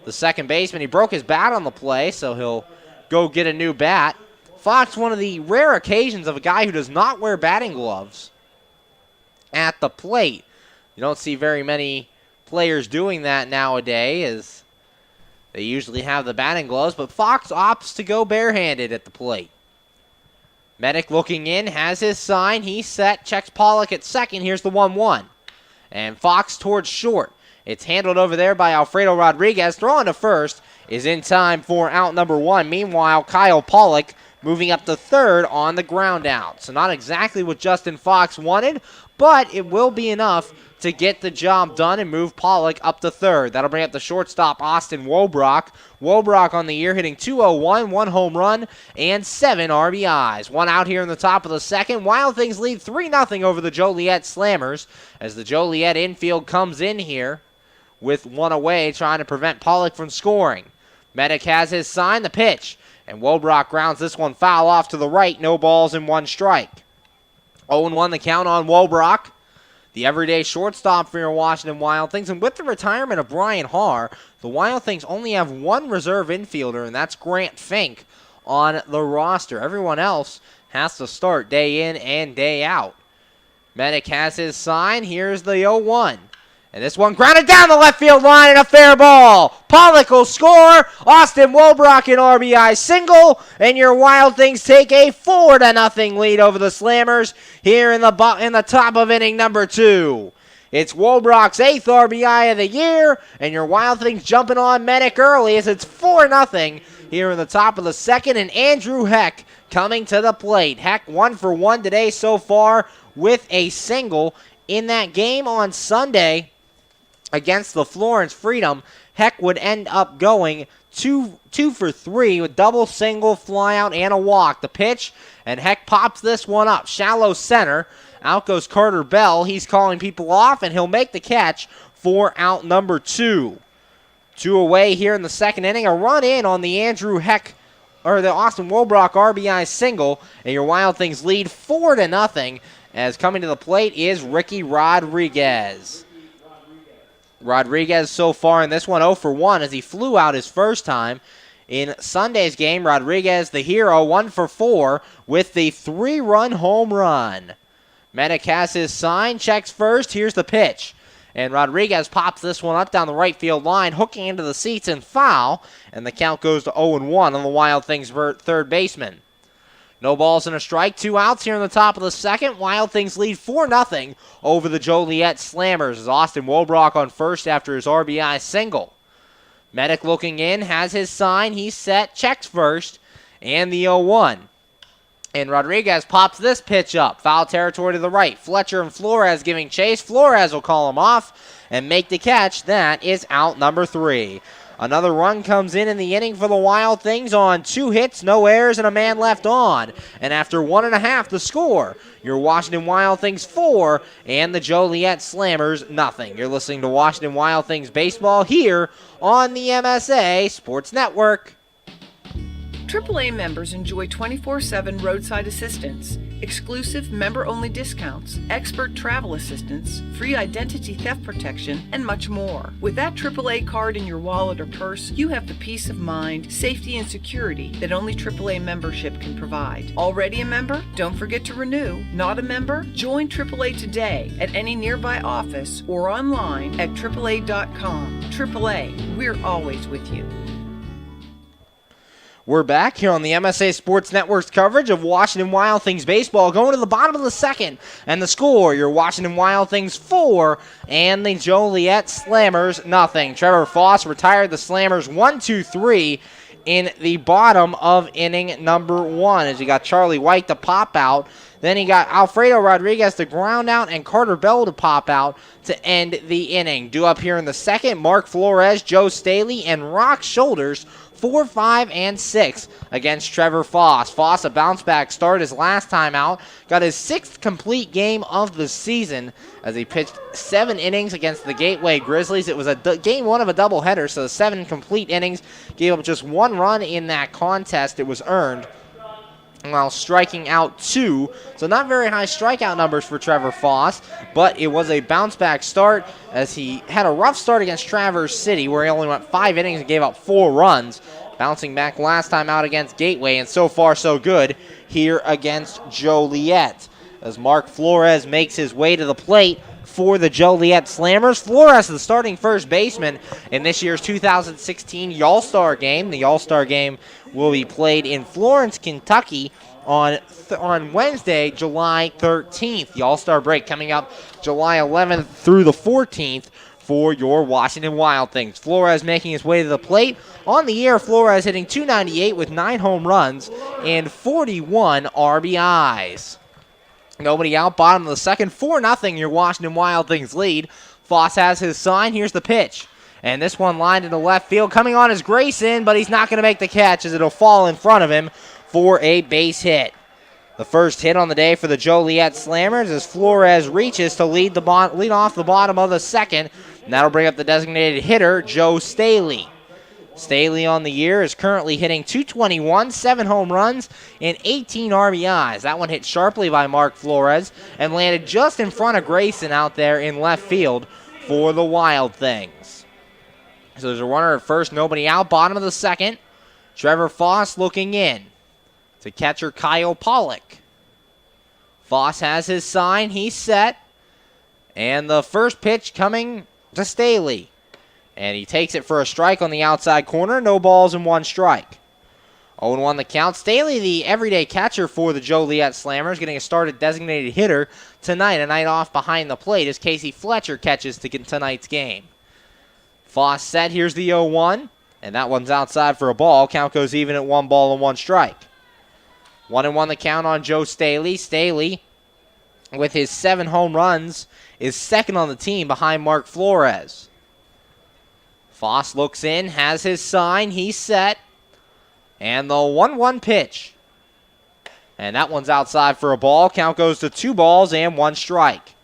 the second baseman. He broke his bat on the play, so he'll go get a new bat. Fox, one of the rare occasions of a guy who does not wear batting gloves at the plate. You don't see very many players doing that nowadays, as they usually have the batting gloves, but Fox opts to go barehanded at the plate. Medic looking in, has his sign, he's set, checks Pollock at second, here's the 1-1. And Fox towards short. It's handled over there by Alfredo Rodriguez, throwing to first, is in time for out number 1. Meanwhile, Kyle Pollock moving up to third on the ground out. So not exactly what Justin Fox wanted, but it will be enough to get the job done and move Pollock up to third. That'll bring up the shortstop, Austin Wobrock. Wobrock on the year hitting .201, 1 home run, and 7 RBIs. 1 out here in the top of the second. Wild Things lead 3-0 over the Joliet Slammers as the Joliet infield comes in here with 1 away, trying to prevent Pollock from scoring. Medic has his sign, the pitch, and Wobrock grounds this one foul off to the right. No balls and 1 strike. 0-1 the count on Wobrock, the everyday shortstop for your Washington Wild Things. And with the retirement of Brian Haar, the Wild Things only have 1 reserve infielder, and that's Grant Fink on the roster. Everyone else has to start day in and day out. Medic has his sign. Here's the 0-1. And this one grounded down the left field line and a fair ball. Pollock will score. Austin Wobrock an RBI single. And your Wild Things take a 4-0 lead over the Slammers here in the top of inning number 2. It's Wobrock's 8th RBI of the year. And your Wild Things jumping on Medic early as it's 4-0 here in the top of the second. And Andrew Heck coming to the plate. Heck 1 for 1 today so far with a single. In that game on Sunday against the Florence Freedom, Heck would end up going 2 for 3 with double, single, flyout, and a walk. The pitch, and Heck pops this one up. Shallow center. Out goes Carter Bell. He's calling people off, and he'll make the catch for out number 2. 2 away here in the second inning. A run in on the Andrew Heck, or the Austin Wobrock RBI single, and your Wild Things lead 4-0 as coming to the plate is Ricky Rodriguez. Rodriguez so far in this one 0 for 1 as he flew out his first time. In Sunday's game, Rodriguez, the hero, 1 for 4 with the 3-run home run. Medic has his sign, checks first, here's the pitch. And Rodriguez pops this one up down the right field line, hooking into the seats and foul. And the count goes to 0-1 on the Wild Things third baseman. No balls and a strike, 2 outs here in the top of the second. Wild Things lead 4-0 over the Joliet Slammers as Austin Wobrock on first after his RBI single. Medic looking in, has his sign, he's set, checks first, and the 0-1. And Rodriguez pops this pitch up, foul territory to the right. Fletcher and Flores giving chase. Flores will call him off and make the catch. That is out number 3. Another run comes in the inning for the Wild Things on 2 hits, no errors, and a man left on. And after 1.5, the score, your Washington Wild Things 4 and the Joliet Slammers nothing. You're listening to Washington Wild Things baseball here on the MSA Sports Network. AAA members enjoy 24/7 roadside assistance, exclusive member-only discounts, expert travel assistance, free identity theft protection, and much more. With that AAA card in your wallet or purse, you have the peace of mind, safety, and security that only AAA membership can provide. Already a member? Don't forget to renew. Not a member? Join AAA today at any nearby office or online at AAA.com. AAA, we're always with you. We're back here on the MSA Sports Network's coverage of Washington Wild Things baseball, going to the bottom of the second, and the score, your Washington Wild Things 4 and the Joliet Slammers nothing. Trevor Foss retired the Slammers 1-2-3 in the bottom of inning number 1 as you got Charlie White to pop out. Then he got Alfredo Rodriguez to ground out and Carter Bell to pop out to end the inning. Due up here in the second, Mark Flores, Joe Staley, and Rock Shoulders 4, 5, and 6 against Trevor Foss. Foss, a bounce-back start his last time out, got his 6th complete game of the season as he pitched 7 innings against the Gateway Grizzlies. It was a game 1 of a doubleheader, so 7 complete innings, gave up just 1 run in that contest. It was earned while striking out 2. So not very high strikeout numbers for Trevor Foss, but it was a bounce-back start as he had a rough start against Traverse City where he only went 5 innings and gave up 4 runs. Bouncing back last time out against Gateway, and so far so good here against Joliet. As Mark Flores makes his way to the plate for the Joliet Slammers. Flores, the starting first baseman in this year's 2016 All-Star game. The All-Star game will be played in Florence, Kentucky on Wednesday, July 13th. The All-Star break coming up July 11th through the 14th for your Washington Wild Things. Flores making his way to the plate. On the year, Flores hitting .298 with 9 home runs and 41 RBIs. Nobody out, bottom of the second, 4-0 your Washington Wild Things lead. Foss has his sign, here's the pitch. And this one lined into left field, coming on is Grayson, but he's not going to make the catch as it'll fall in front of him for a base hit. The first hit on the day for the Joliet Slammers as Flores reaches to lead off the bottom of the second. And that'll bring up the designated hitter, Joe Staley. Staley on the year is currently hitting .221, 7 home runs, and 18 RBIs. That one hit sharply by Mark Flores and landed just in front of Grayson out there in left field for the Wild Things. So there's a runner at first, nobody out, bottom of the second. Trevor Foss looking in to catcher Kyle Pollock. Foss has his sign, he's set, and the first pitch coming to Staley. And he takes it for a strike on the outside corner. No balls and 1 strike. 0-1 the count. Staley, the everyday catcher for the Joliet Slammers, getting a start at designated hitter tonight. A night off behind the plate as Casey Fletcher catches to get tonight's game. Foss set. Here's the 0-1. And that one's outside for a ball. Count goes even at 1 ball and 1 strike. 1-1 the count on Joe Staley. Staley, with his 7 home runs, is second on the team behind Mark Flores. Foss looks in, has his sign, he's set, and the 1-1 pitch. And that one's outside for a ball. Count goes to 2 balls and 1 strike.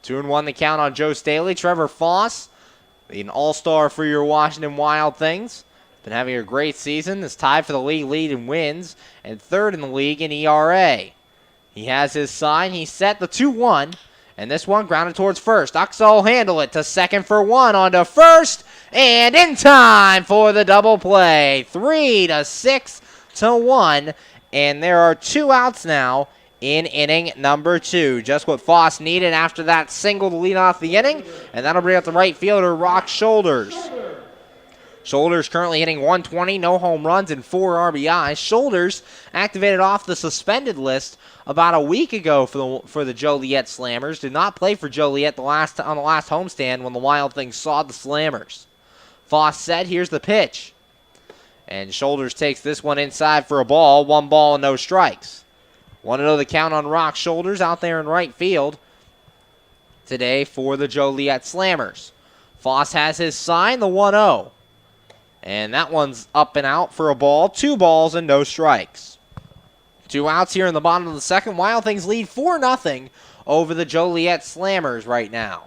2-1 the count on Joe Staley. Trevor Foss, an all-star for your Washington Wild Things. Been having a great season. Is tied for the league lead in wins and 3rd in the league in ERA. He has his sign. He's set the 2-1. And this one grounded towards first. Uxall will handle it to second for one. On to first. And in time for the double play. 3-6-1. And there are 2 outs now in inning number 2. Just what Foss needed after that single to lead off the inning. And that'll bring up the right fielder, Rock Shoulders. Shoulders currently hitting 120, no home runs, and 4 RBIs. Shoulders activated off the suspended list about a week ago for the Joliet Slammers. Did not play for Joliet on the last homestand when the Wild Things saw the Slammers. Foss said, here's the pitch. And Shoulders takes this one inside for a ball. 1 ball and no strikes. 1-0 the count on Rock Shoulders out there in right field today for the Joliet Slammers. Foss has his sign, the 1-0. And that one's up and out for a ball. 2 balls and no strikes. 2 outs here in the bottom of the second. Wild Things lead 4-0 over the Joliet Slammers right now.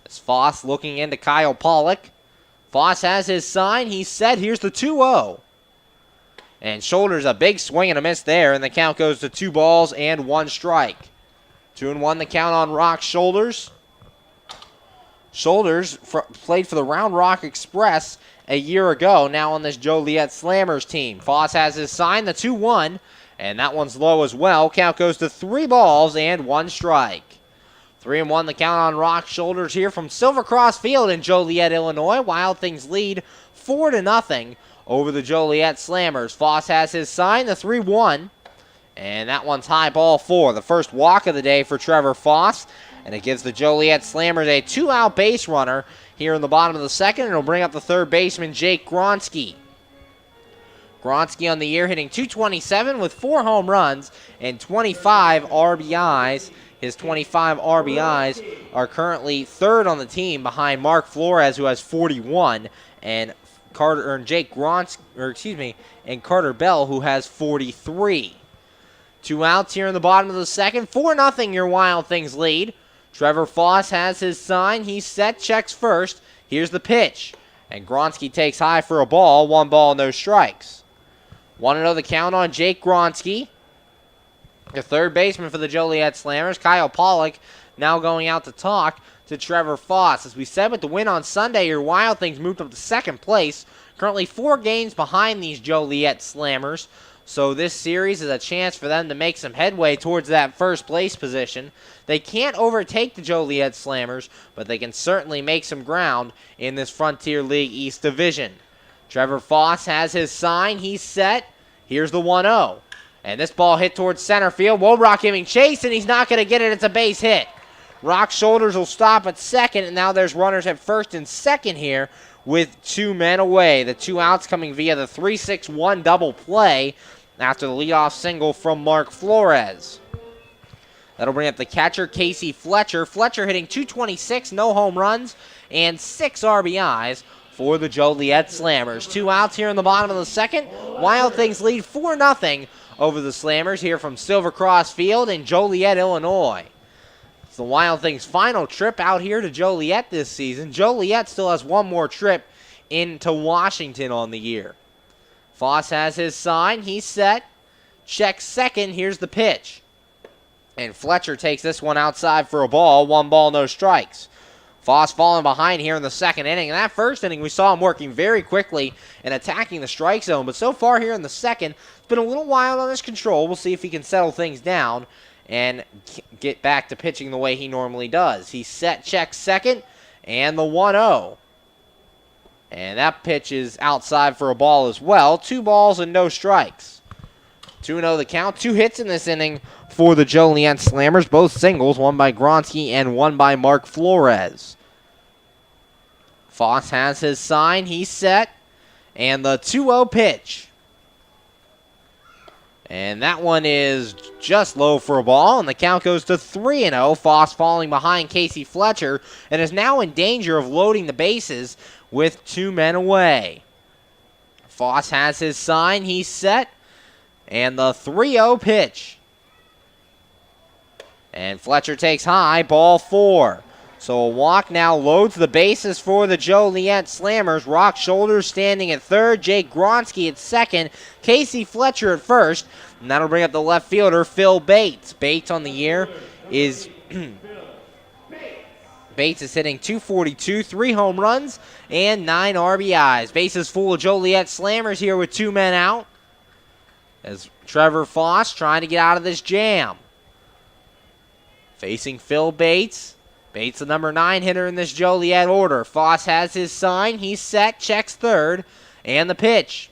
It's Foss looking into Kyle Pollock. Foss has his sign. He's set. Here's the 2-0. And Shoulders a big swing and a miss there. And the count goes to 2 balls and 1 strike. 2-1 the count on Rock Shoulders. Shoulders played for the Round Rock Express a year ago, now on this Joliet Slammers team. Foss has his sign, the 2-1, and that one's low as well. Count goes to 3 balls and 1 strike. 3-1 the count on Rock Shoulders here from Silver Cross Field in Joliet, Illinois. Wild Things lead 4-0 over the Joliet Slammers. Foss has his sign, the 3-1, and that one's high, ball 4. The first walk of the day for Trevor Foss. And it gives the Joliet Slammers a 2-out base runner here in the bottom of the second. And it'll bring up the third baseman, Jake Gronsky. Gronsky on the year hitting .227 with 4 home runs and 25 RBIs. His 25 RBIs are currently third on the team behind Mark Flores, who has 41, and Carter Bell, who has 43. 2 outs here in the bottom of the second. 4-0 your Wild Things lead. Trevor Foss has his sign. He's set, checks first. Here's the pitch. And Gronsky takes high for a ball. 1 ball, no strikes. 1-0 the count on Jake Gronsky. The third baseman for the Joliet Slammers, Kyle Pollock, now going out to talk to Trevor Foss. As we said with the win on Sunday, your Wild Things moved up to second place. Currently 4 games behind these Joliet Slammers. So this series is a chance for them to make some headway towards that first place position. They can't overtake the Joliet Slammers, but they can certainly make some ground in this Frontier League East Division. Trevor Foss has his sign. He's set. Here's the 1-0. And this ball hit towards center field. Wobrock giving chase, and he's not going to get it. It's a base hit. Rock Shoulders will stop at second, and now there's runners at first and second here with 2 men away. The 2 outs coming via the 3-6-1 double play after the leadoff single from Mark Flores. That'll bring up the catcher, Casey Fletcher. Fletcher hitting .226, no home runs, and 6 RBIs for the Joliet Slammers. 2 outs here in the bottom of the second. Wild Things lead 4-0 over the Slammers here from Silver Cross Field in Joliet, Illinois. It's the Wild Things' final trip out here to Joliet this season. Joliet still has 1 more trip into Washington on the year. Foss has his sign. He's set. Checks second. Here's the pitch. And Fletcher takes this one outside for a ball. 1 ball, no strikes. Foss falling behind here in the second inning. In that first inning, we saw him working very quickly and attacking the strike zone. But so far here in the second, it's been a little wild on his control. We'll see if he can settle things down and get back to pitching the way he normally does. He's set, checks second, and the 1-0. And that pitch is outside for a ball as well. 2 balls and no strikes. 2-0 the count. 2 hits in this inning for the Joliet Slammers. Both singles, one by Gronsky and one by Mark Flores. Foss has his sign. He's set. And the 2-0 pitch. And that one is just low for a ball, and the count goes to 3-0. Foss falling behind Casey Fletcher and is now in danger of loading the bases with 2 men away. Foss has his sign. He's set. And the 3-0 pitch. And Fletcher takes high, ball 4. So a walk now loads the bases for the Joliet Slammers. Rock Shoulders standing at third, Jake Gronsky at second, Casey Fletcher at first, and that'll bring up the left fielder, Phil Bates. Bates on the year is Bates is hitting .242, 3 home runs, and 9 RBIs. Bases full of Joliet Slammers here with 2 men out, as Trevor Foss trying to get out of this jam. Facing Phil Bates. Bates, the number 9 hitter in this Joliet order. Foss has his sign. He's set, checks third, and the pitch.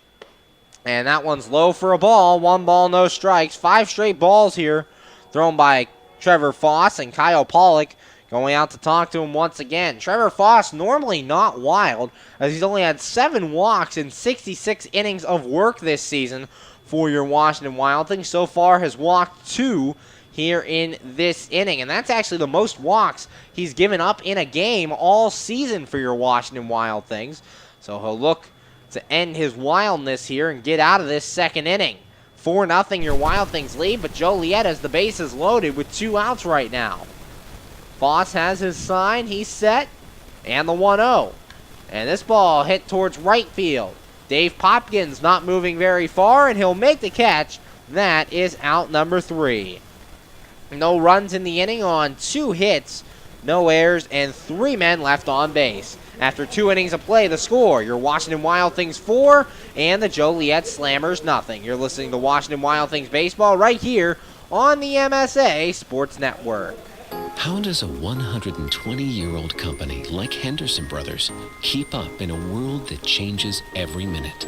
And that one's low for a ball. 1 ball, no strikes. 5 straight balls here thrown by Trevor Foss, and Kyle Pollock going out to talk to him once again. Trevor Foss, normally not wild, as he's only had 7 walks in 66 innings of work this season for your Washington Wild Things. So far has walked 2 here in this inning, and that's actually the most walks he's given up in a game all season for your Washington Wild Things. So he'll look to end his wildness here and get out of this second inning. 4-0 your Wild Things lead, but Joliet has the bases loaded with 2 outs right now. Foss has his sign, he's set, and the 1-0. And this ball hit towards right field. Dave Popkins not moving very far, and he'll make the catch. That is out number 3. No runs in the inning on 2 hits, no errors, and 3 men left on base. After 2 innings of play, the score, your Washington Wild Things 4 and the Joliet Slammers nothing. You're listening to Washington Wild Things Baseball right here on the MSA Sports Network. How does a 120-year-old company like Henderson Brothers keep up in a world that changes every minute,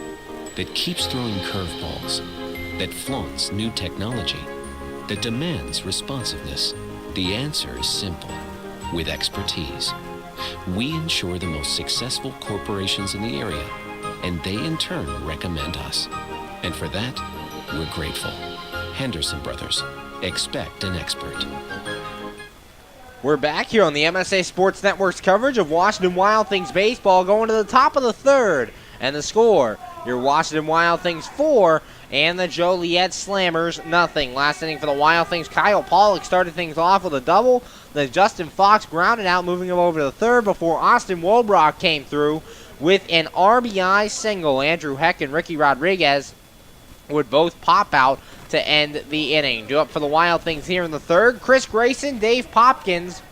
that keeps throwing curveballs, that flaunts new technology, that demands responsiveness? The answer is simple. With expertise. We insure the most successful corporations in the area, and they in turn recommend us. And for that, we're grateful. Henderson Brothers. Expect an expert. We're back here on the MSA Sports Network's coverage of Washington Wild Things baseball, going to the top of the third. And the score, your Washington Wild Things 4 and the Joliet Slammers nothing. Last inning for the Wild Things, Kyle Pollock started things off with a double. Then Justin Fox grounded out, moving him over to the third before Austin Wobrock came through with an RBI single. Andrew Heck and Ricky Rodriguez would both pop out to end the inning. Due up for the Wild Things here in the third, Chris Grayson, Dave Popkins,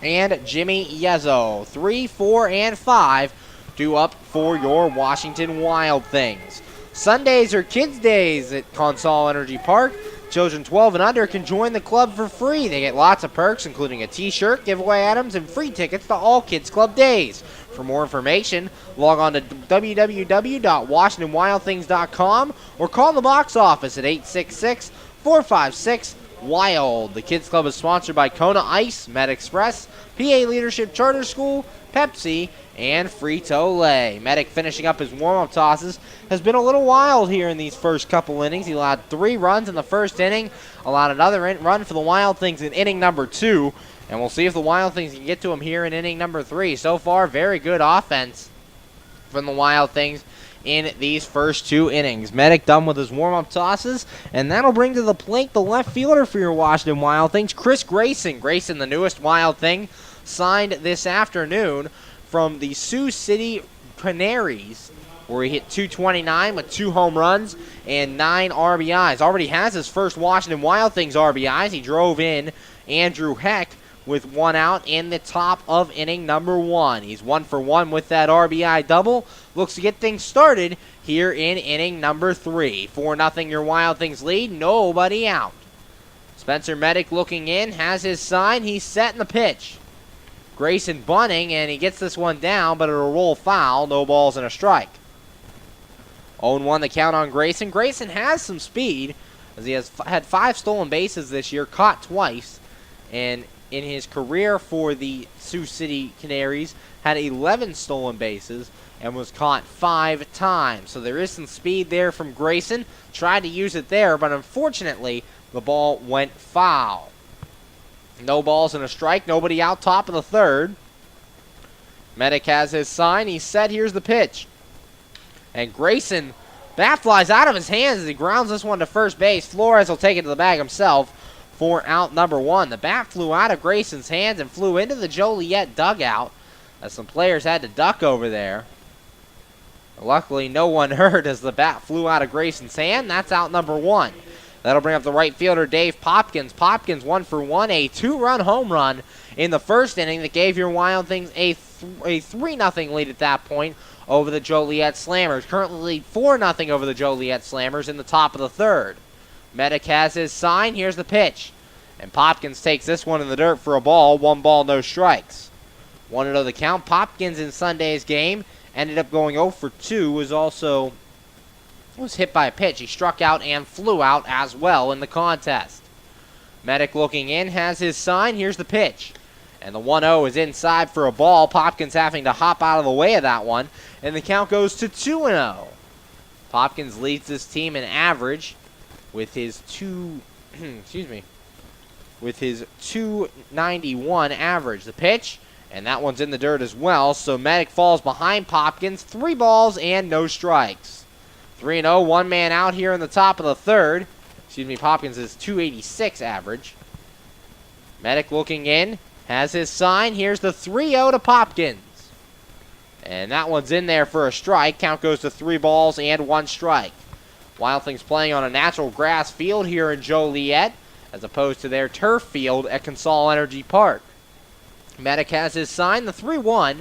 and Jimmy Yezzo. 3, 4, and 5 due up for your Washington Wild Things. Sundays are kids' days at Consol Energy Park. Children 12 and under can join the club for free. They get lots of perks, including a t-shirt, giveaway items, and free tickets to all Kids Club days. For more information, log on to www.washingtonwildthings.com or call the box office at 866-456-WILD. The Kids Club is sponsored by Kona Ice, Med Express, PA Leadership Charter School, Pepsi, and Frito-Lay. Medic, finishing up his warm-up tosses, has been a little wild here in these first couple innings. He allowed 3 runs in the first inning, allowed another run for the Wild Things in inning number 2, and we'll see if the Wild Things can get to him here in inning number 3. So far, very good offense from the Wild Things in these first 2 innings. Medic done with his warm-up tosses, and that'll bring to the plate the left fielder for your Washington Wild Things, Chris Grayson. Grayson, the newest Wild Thing, signed this afternoon from the Sioux City Canaries, where he hit .229 with 2 home runs and 9 RBIs. Already has his first Washington Wild Things RBIs. He drove in Andrew Heck with 1 out in the top of inning number 1. He's 1 for 1 with that RBI double. Looks to get things started here in inning number 3. 4-0 your Wild Things lead. Nobody out. Spencer Medic looking in, has his sign. He's setting the pitch. Grayson bunting, and he gets this one down, but it'll roll foul. No balls and a strike. 0-1 the count on Grayson. Grayson has some speed, as he has had 5 stolen bases this year, caught twice, and in his career for the Sioux City Canaries, had 11 stolen bases and was caught 5 times. So there is some speed there from Grayson. Tried to use it there, but unfortunately, the ball went foul. No balls and a strike. Nobody out, top of the third. Medic has his sign. He's set. Here's the pitch. And Grayson, bat flies out of his hands as he grounds this one to first base. Flores will take it to the bag himself for out number 1. The bat flew out of Grayson's hands and flew into the Joliet dugout as some players had to duck over there. Luckily, no one hurt as the bat flew out of Grayson's hand. That's out number 1. That'll bring up the right fielder, Dave Popkins. Popkins 1 for 1, a 2-run home run in the first inning that gave your Wild Things a 3-0 lead at that point over the Joliet Slammers. Currently lead 4-0 over the Joliet Slammers in the top of the third. Medic has his sign. Here's the pitch. And Popkins takes this one in the dirt for a ball. 1 ball, no strikes. 1-0 the count. Popkins in Sunday's game ended up going 0 for 2. Was hit by a pitch. He struck out and flew out as well in the contest. Medic looking in, has his sign. Here's the pitch. And the 1-0 is inside for a ball. Popkins having to hop out of the way of that one. And the count goes to 2-0. Popkins leads this team in average with his with his 291 average. The pitch, and that one's in the dirt as well. So Medic falls behind Popkins. 3 balls and no strikes. 3-0, 1 man out here in the top of the third. Popkins is 286 average. Medic looking in, has his sign. Here's the 3-0 to Popkins. And that one's in there for a strike. Count goes to 3 balls and 1 strike. Wild Things playing on a natural grass field here in Joliet, as opposed to their turf field at Consol Energy Park. Medic has his sign, the 3-1.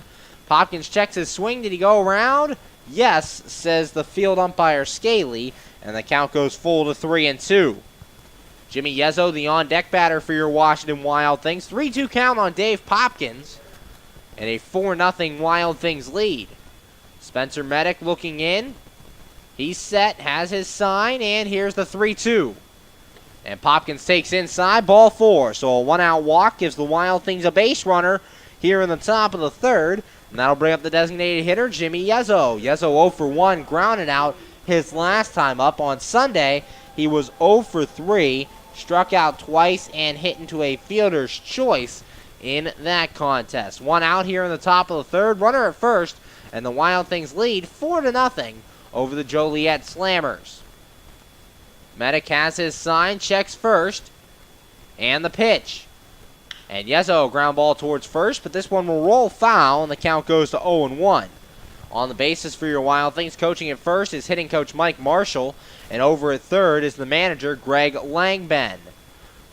Popkins checks his swing. Did he go around? Yes, says the field umpire Scaly, and the count goes full to 3-2. Jimmy Yezzo, the on-deck batter for your Washington Wild Things. 3-2 count on Dave Popkins, and a 4-0 Wild Things lead. Spencer Medic looking in. He's set, has his sign, and here's the 3-2. And Popkins takes inside, ball 4. So a 1-out walk gives the Wild Things a base runner here in the top of the third. And that'll bring up the designated hitter, Jimmy Yezzo. Yezzo 0 for 1, grounded out his last time up on Sunday. He was 0 for 3, struck out twice, and hit into a fielder's choice in that contest. 1 out here in the top of the third, runner at first, and the Wild Things lead 4-0 over the Joliet Slammers. Medic has his sign, checks first, and the pitch. And Yezzo, ground ball towards first, but this one will roll foul, and the count goes to 0-1. On the bases for your Wild Things, coaching at first is hitting coach Mike Marshall, and over at third is the manager, Greg Langben.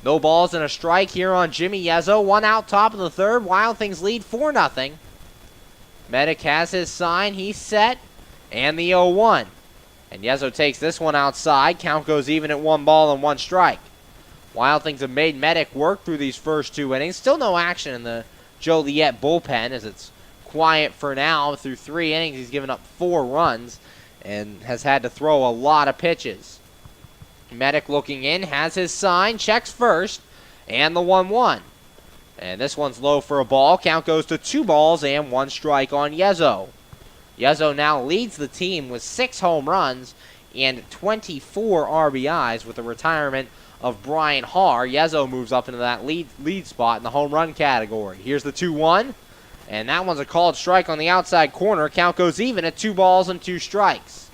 No balls and a strike here on Jimmy Yezzo. 1 out, top of the third. Wild Things lead 4-0. Medic has his sign. He's set. And the 0-1. And Yezzo takes this one outside. Count goes even at 1 ball and 1 strike. Wild Things have made Medic work through these first 2 innings. Still no action in the Joliet bullpen as it's quiet for now. Through 3 innings, he's given up 4 runs and has had to throw a lot of pitches. Medic looking in, has his sign, checks first, and the 1-1. And this one's low for a ball. Count goes to 2 balls and 1 strike on Yezzo. Yezzo now leads the team with 6 home runs and 24 RBIs with the retirement of Brian Haar. Yezzo moves up into that lead spot in the home run category. Here's the 2-1, and that one's a called strike on the outside corner. Count goes even at 2 balls and 2 strikes.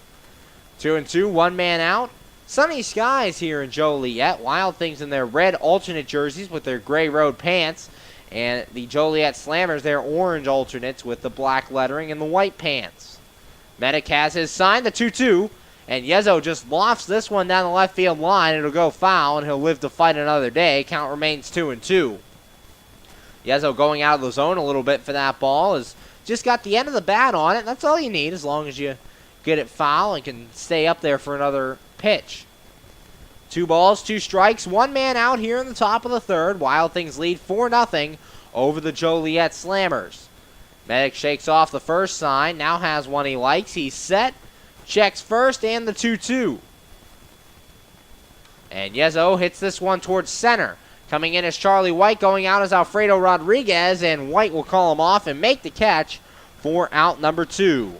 2-2, 1 man out. Sunny skies here in Joliet. Wild Things in their red alternate jerseys with their gray road pants. And the Joliet Slammers, their orange alternates with the black lettering and the white pants. Medic has his sign, the 2-2. And Yezzo just lofts this one down the left field line. It'll go foul, and he'll live to fight another day. Count remains 2-2. Yezzo going out of the zone a little bit for that ball. Has just got the end of the bat on it. That's all you need as long as you get it foul and can stay up there for another pitch. 2 balls, 2 strikes, 1 man out here in the top of the third. Wild Things lead 4-0 over the Joliet Slammers. Medic shakes off the first sign, now has one he likes. He's set, checks first, and the 2-2. And Yezzo hits this one towards center. Coming in is Charlie White, going out is Alfredo Rodriguez, and White will call him off and make the catch for out number 2.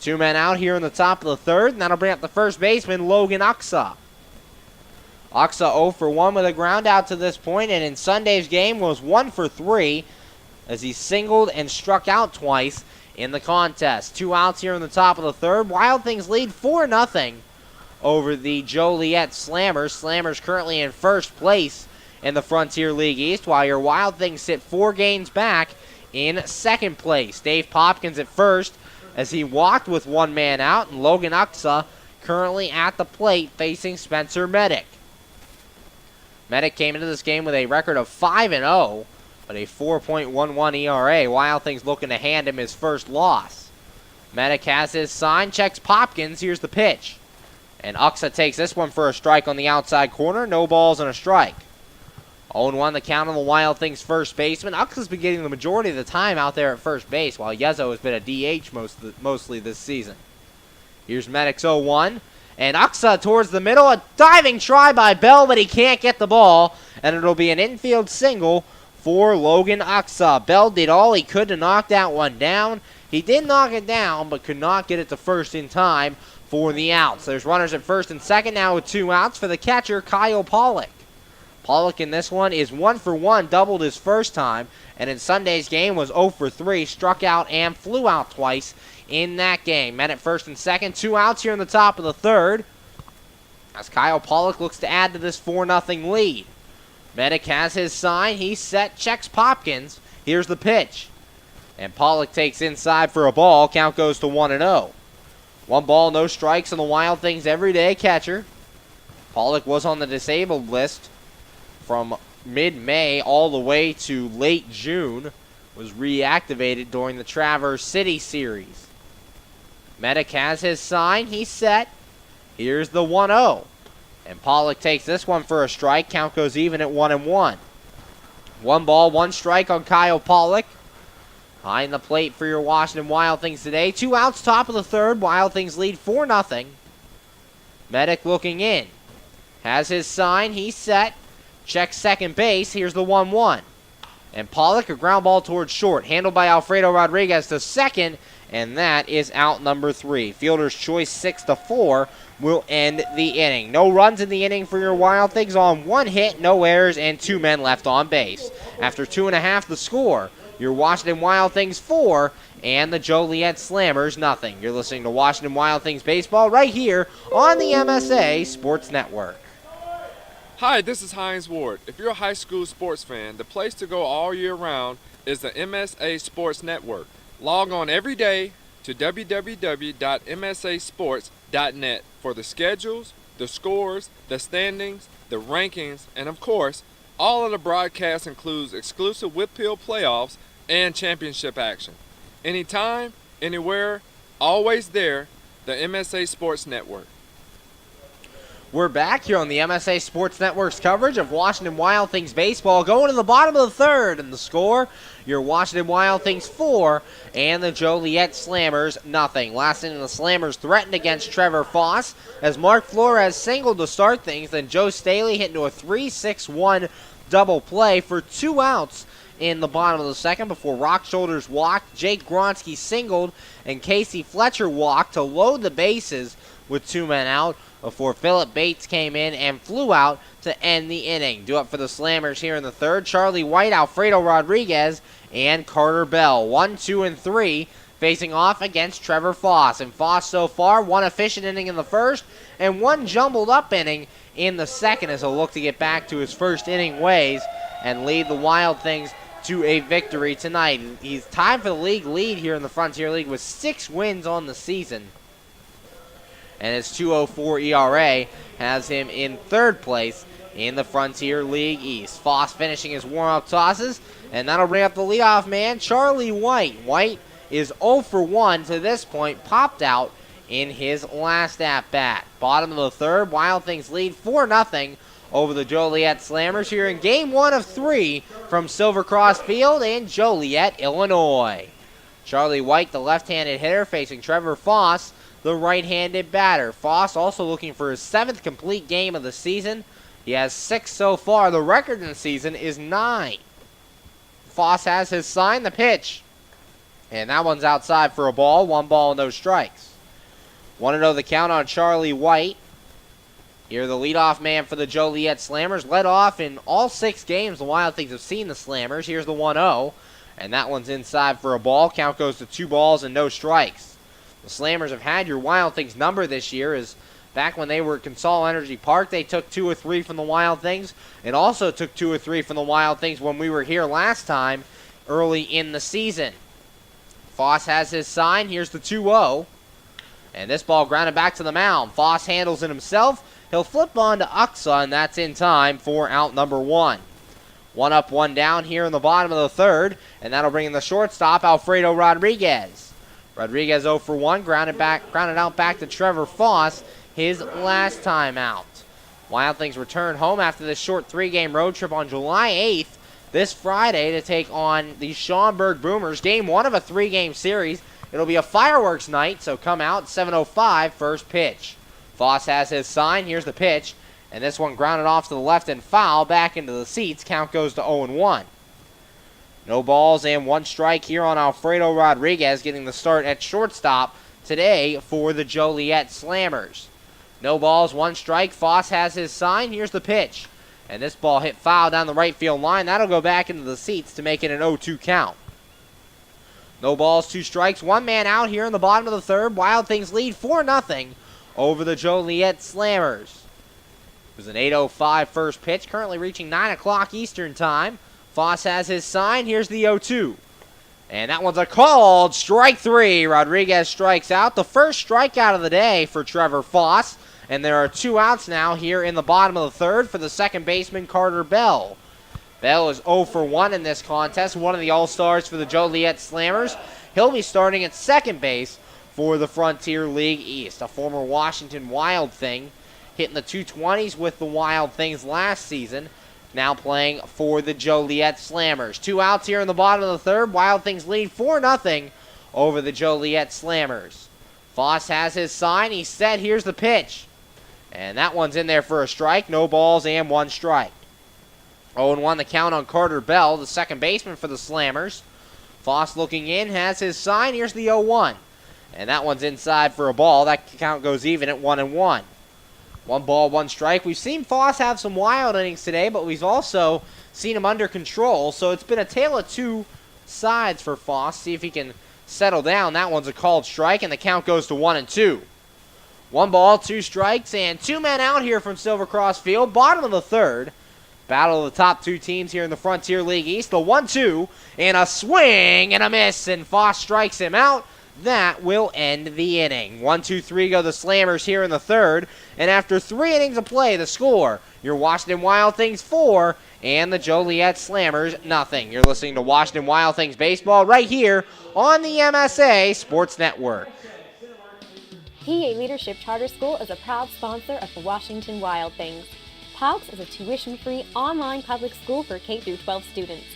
2 men out here in the top of the third, and that'll bring up the first baseman, Logan Uxa. Uxa 0 for 1 with a ground out to this point, and in Sunday's game was 1 for 3 as he singled and struck out twice in the contest. 2 outs here in the top of the third. Wild Things lead 4-0 over the Joliet Slammers. Slammers currently in first place in the Frontier League East, while your Wild Things sit 4 games back in second place. Dave Popkins at first as he walked with one man out, and Logan Uxa currently at the plate facing Spencer Medic. Medic came into this game with a record of 5-0, but a 4.11 ERA. Wild Things looking to hand him his first loss. Medic has his sign, checks Popkins. Here's the pitch. And Uxa takes this one for a strike on the outside corner. No balls and a strike. 0-1 the count on the Wild Things first baseman. Uxa's been getting the majority of the time out there at first base, while Yezo has been a DH mostly this season. Here's Medic's 0-1. And Uxa towards the middle. A diving try by Bell, but he can't get the ball. And it'll be an infield single for Logan Uxa. Bell did all he could to knock that one down. He did knock it down, but could not get it to first in time for the outs. There's runners at first and second now with 2 outs for the catcher, Kyle Pollock. Pollock in this one is 1 for 1, doubled his first time, and in Sunday's game was 0 for 3, struck out and flew out twice in that game. Men at first and second, 2 outs here in the top of the third, as Kyle Pollock looks to add to this 4-0 lead. Medic has his sign, he's set, checks Popkins. Here's the pitch. And Pollock takes inside for a ball, count goes to 1-0. 1 ball, no strikes on the Wild Things everyday catcher. Pollock was on the disabled list from mid-May all the way to late June, was reactivated during the Traverse City series. Medic has his sign, he's set. Here's the 1-0. And Pollock takes this one for a strike, count goes even at 1-1. 1 ball, 1 strike on Kyle Pollock. Behind the plate for your Washington Wild Things today. 2 outs, top of the third. Wild Things lead 4-0. Medic looking in. Has his sign, he's set. Checks second base, here's the 1-1. And Pollock, a ground ball towards short, handled by Alfredo Rodriguez to second, and that is out number 3. Fielder's choice 6-4 will end the inning. No runs in the inning for your Wild Things on 1 hit, no errors, and 2 men left on base. After 2.5 the score, your Washington Wild Things 4 and the Joliet Slammers nothing. You're listening to Washington Wild Things baseball right here on the MSA Sports Network. Hi, this is Hines Ward. If you're a high school sports fan, the place to go all year round is the MSA Sports Network. Log on every day to www.msasports.net for the schedules, the scores, the standings, the rankings, and of course, all of the broadcasts includes exclusive whip peel playoffs and championship action. Anytime, anywhere, always there, the MSA Sports Network. We're back here on the MSA Sports Network's coverage of Washington Wild Things baseball, going to the bottom of the third, and the score, your Washington Wild Things 4 and the Joliet Slammers nothing. Last inning, the Slammers threatened against Trevor Foss as Mark Flores singled to start things, then Joe Staley hit into a 3-6-1 double play for 2 outs in the bottom of the second before Rock Shoulders walked, Jake Gronsky singled, and Casey Fletcher walked to load the bases with 2 men out before Philip Bates came in and flew out to end the inning. Due up for the Slammers here in the third, Charlie White, Alfredo Rodriguez, and Carter Bell. 1, 2, and 3 facing off against Trevor Foss. And Foss so far, 1 efficient inning in the first and 1 jumbled up inning in the second as he'll look to get back to his first inning ways and lead the Wild Things to a victory tonight. He's tied for the league lead here in the Frontier League with 6 wins on the season. And his 2.04 ERA has him in third place in the Frontier League East. Foss finishing his warm-up tosses, and that'll bring up the leadoff man, Charlie White. White is 0 for 1 to this point, popped out in his last at-bat. Bottom of the third, Wild Things lead 4-0 over the Joliet Slammers here in Game 1 of 3 from Silver Cross Field in Joliet, Illinois. Charlie White, the left-handed hitter, facing Trevor Foss, the right-handed batter. Foss also looking for his 7th complete game of the season. He has 6 so far. The record in the season is 9. Foss has his sign, the pitch. And that one's outside for a ball. 1 ball, no strikes. 1-0 the count on Charlie White. Here the leadoff man for the Joliet Slammers. Led off in all 6 games the Wild Things have seen the Slammers. Here's the 1-0. And that one's inside for a ball. Count goes to 2 balls and no strikes. The Slammers have had your Wild Things number this year as Back when they were at Consol Energy Park, they took 2 or 3 from the Wild Things, and also took 2 or 3 from the Wild Things when we were here last time early in the season. Foss has his sign. Here's the 2-0. And this ball grounded back to the mound. Foss handles it himself. He'll flip on to Uxa, and that's in time for out number 1. 1 up, 1 down here in the bottom of the third, and that'll bring in the shortstop, Alfredo Rodriguez. Rodriguez 0 for 1, grounded out back to Trevor Foss, his last time out. Wild Things return home after this short 3-game road trip on July 8th, this Friday, to take on the Schaumburg Boomers. Game 1 of a 3-game series. It'll be a fireworks night, so come out, 7:05, first pitch. Foss has his sign. Here's the pitch. And this one grounded off to the left and foul, back into the seats. Count goes to 0-1. No balls and 1 strike here on Alfredo Rodriguez, getting the start at shortstop today for the Joliet Slammers. No balls, 1 strike. Foss has his sign. Here's the pitch. And this ball hit foul down the right field line. That'll go back into the seats to make it an 0-2 count. No balls, 2 strikes. 1 man out here in the bottom of the third. Wild Things lead 4-0 over the Joliet Slammers. It was an 8:05 first pitch, currently reaching 9 o'clock Eastern time. Foss has his sign. Here's the 0-2. And that one's a called strike 3. Rodriguez strikes out. The first strikeout of the day for Trevor Foss. And there are 2 outs now here in the bottom of the third for the second baseman, Carter Bell. Bell is 0 for 1 in this contest, one of the All-Stars for the Joliet Slammers. He'll be starting at second base for the Frontier League East, a former Washington Wild Thing, hitting the 220s with the Wild Things last season, now playing for the Joliet Slammers. 2 outs here in the bottom of the third. Wild Things lead 4-0 over the Joliet Slammers. Foss has his sign. He's set. Here's the pitch. And that one's in there for a strike. No balls and 1 strike. 0-1 the count on Carter Bell, the second baseman for the Slammers. Foss looking in, has his sign. Here's the 0-1. And that one's inside for a ball. That count goes even at 1-1. 1 ball, 1 strike. We've seen Foss have some wild innings today, but we've also seen him under control. So it's been a tale of 2 sides for Foss. See if he can settle down. That one's a called strike, and the count goes to 1-2. 1 ball, 2 strikes, and 2 men out here from Silver Cross Field. Bottom of the third. Battle of the top 2 teams here in the Frontier League East. The 1-2, and a swing and a miss, and Foss strikes him out. That will end the inning. 1-2-3 go the Slammers here in the third. And after 3 innings of play, the score, your Washington Wild Things 4 and the Joliet Slammers nothing. You're listening to Washington Wild Things Baseball right here on the MSA Sports Network. PA Leadership Charter School is a proud sponsor of the Washington Wild Things. PALCS is a tuition-free online public school for K-12 students.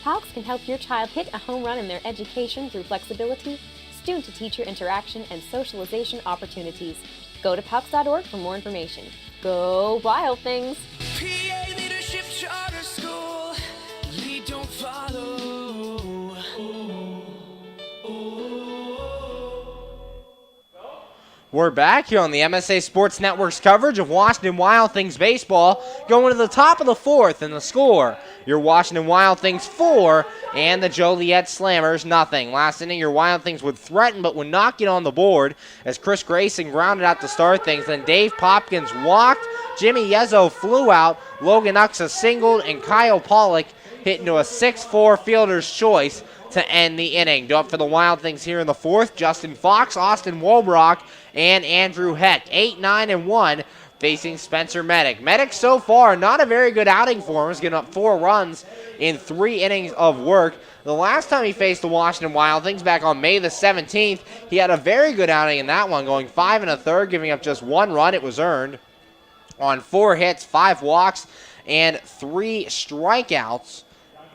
PALCS can help your child hit a home run in their education through flexibility, student-to-teacher interaction, and socialization opportunities. Go to PALCS.org for more information. Go Wild Things! PA Leadership Charter School. Lead, don't follow. We're back here on the MSA Sports Network's coverage of Washington Wild Things baseball, going to the top of the fourth, and the score, your Washington Wild Things 4 and the Joliet Slammers nothing. Last inning, your Wild Things would threaten but would not get on the board as Chris Grayson grounded out to start things. Then Dave Popkins walked, Jimmy Yezzo flew out, Logan Uxa singled, and Kyle Pollock hit into a 6-4 fielder's choice to end the inning. Up for the Wild Things here in the fourth, Justin Fox, Austin Wolbrock, and Andrew Heck. 8-9-1 facing Spencer Medic. Medic so far not a very good outing for him. He's getting up 4 runs in 3 innings of work. The last time he faced the Washington Wild Things back on May the 17th, he had a very good outing in that one, going 5 1/3, giving up just 1 run. It was earned on 4 hits, 5 walks, and 3 strikeouts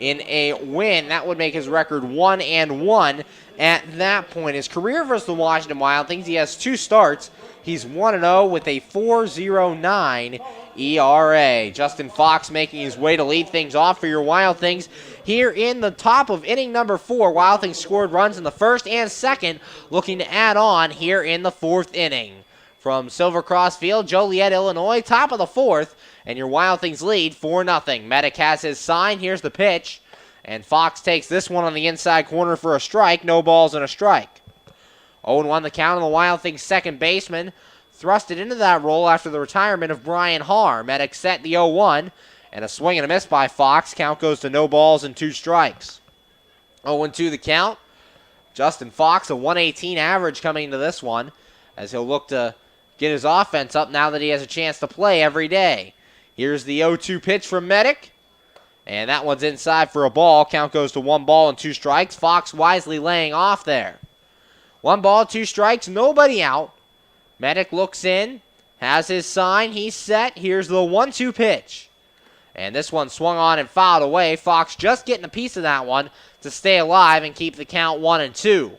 in a win. That would make his record 1-1 at that point. His career versus the Washington Wild Things, he has 2 starts. He's 1-0 with a 4.09 ERA. Justin Fox making his way to lead things off for your Wild Things. Here in the top of inning number 4, Wild Things scored runs in the first and second, looking to add on here in the 4th inning. From Silver Cross Field, Joliet, Illinois, top of the 4th, and your Wild Things lead 4-0. Medic has his sign. Here's the pitch. And Fox takes this one on the inside corner for a strike. No balls and a strike. 0-1 the count on the Wild Things second baseman. thrust it into that role after the retirement of Brian Harr. Medic set the 0-1, and a swing and a miss by Fox. Count goes to no balls and 2 strikes. 0-2 the count. Justin Fox, a 118 average coming into this one, as he'll look to get his offense up now that he has a chance to play every day. Here's the 0-2 pitch from Medic, and that one's inside for a ball. Count goes to 1 ball and 2 strikes. Fox wisely laying off there. 1 ball, 2 strikes, nobody out. Medic looks in, has his sign, he's set. Here's the 1-2 pitch. And this one swung on and fouled away. Fox just getting a piece of that one to stay alive and keep the count 1-2.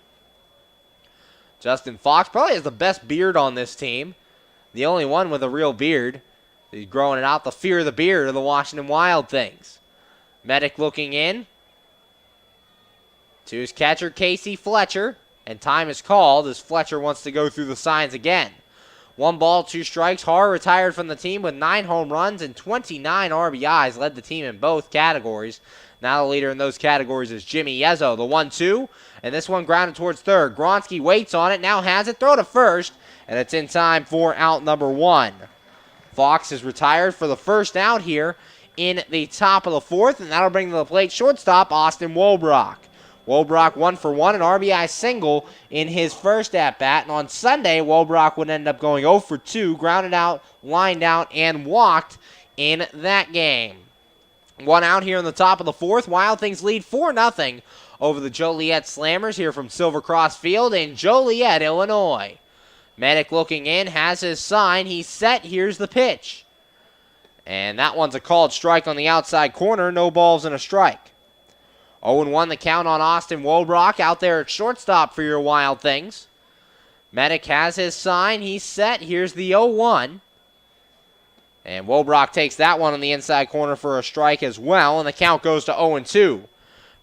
Justin Fox probably has the best beard on this team. The only one with a real beard. He's growing it out, the fear of the beard of the Washington Wild Things. Medic looking in to his catcher, Casey Fletcher. And time is called as Fletcher wants to go through the signs again. 1 ball, 2 strikes. Harr retired from the team with 9 home runs and 29 RBIs. Led the team in both categories. Now the leader in those categories is Jimmy Yezzo. The 1-2, and this one grounded towards third. Gronsky waits on it, now has it, throw to first, and it's in time for out number 1. Fox is retired for the first out here in the top of the 4th, and that'll bring to the plate shortstop Austin Wolbrock. Wolbrock 1 for 1, an RBI single in his first at-bat, and on Sunday, Wolbrock would end up going 0 for 2, grounded out, lined out, and walked in that game. 1 out here in the top of the 4th. Wild Things lead 4-0 over the Joliet Slammers here from Silver Cross Field in Joliet, Illinois. Medic looking in, has his sign, he's set, here's the pitch. And that one's a called strike on the outside corner, no balls and a strike. 0-1 the count on Austin Wolbrock out there at shortstop for your Wild Things. Medic has his sign, he's set, here's the 0-1. And Wolbrock takes that one on the inside corner for a strike as well, and the count goes to 0-2.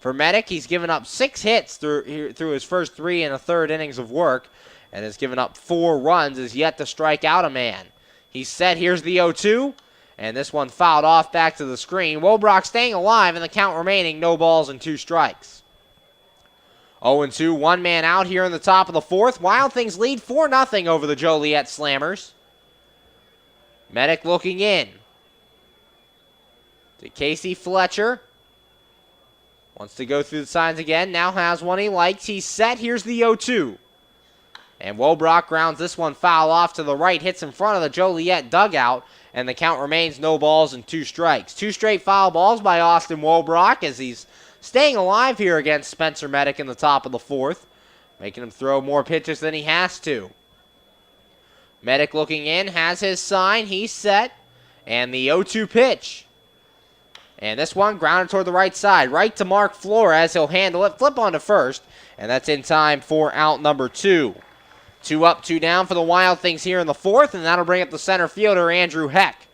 For Medic, he's given up 6 hits through his first 3 and a third innings of work, and has given up 4 runs, is yet to strike out a man. He's set, here's the 0-2, and this one fouled off back to the screen. Wolbrock staying alive, and the count remaining, no balls and 2 strikes. 0-2, 1 man out here in the top of the 4th. Wild Things lead 4-0 over the Joliet Slammers. Medic looking in to Casey Fletcher. Wants to go through the signs again. Now has one he likes. He's set. Here's the 0-2. And Wolbrock grounds this one foul off to the right. Hits in front of the Joliet dugout. And the count remains no balls and 2 strikes. 2 straight foul balls by Austin Wolbrock as he's staying alive here against Spencer Medic in the top of the 4th. Making him throw more pitches than he has to. Medic looking in, has his sign, he's set, and the 0-2 pitch. And this one grounded toward the right side, right to Mark Flores. He'll handle it, flip on to first, and that's in time for out number 2. 2 up, 2 down for the Wild Things here in the 4th, and that'll bring up the center fielder, Andrew Heck.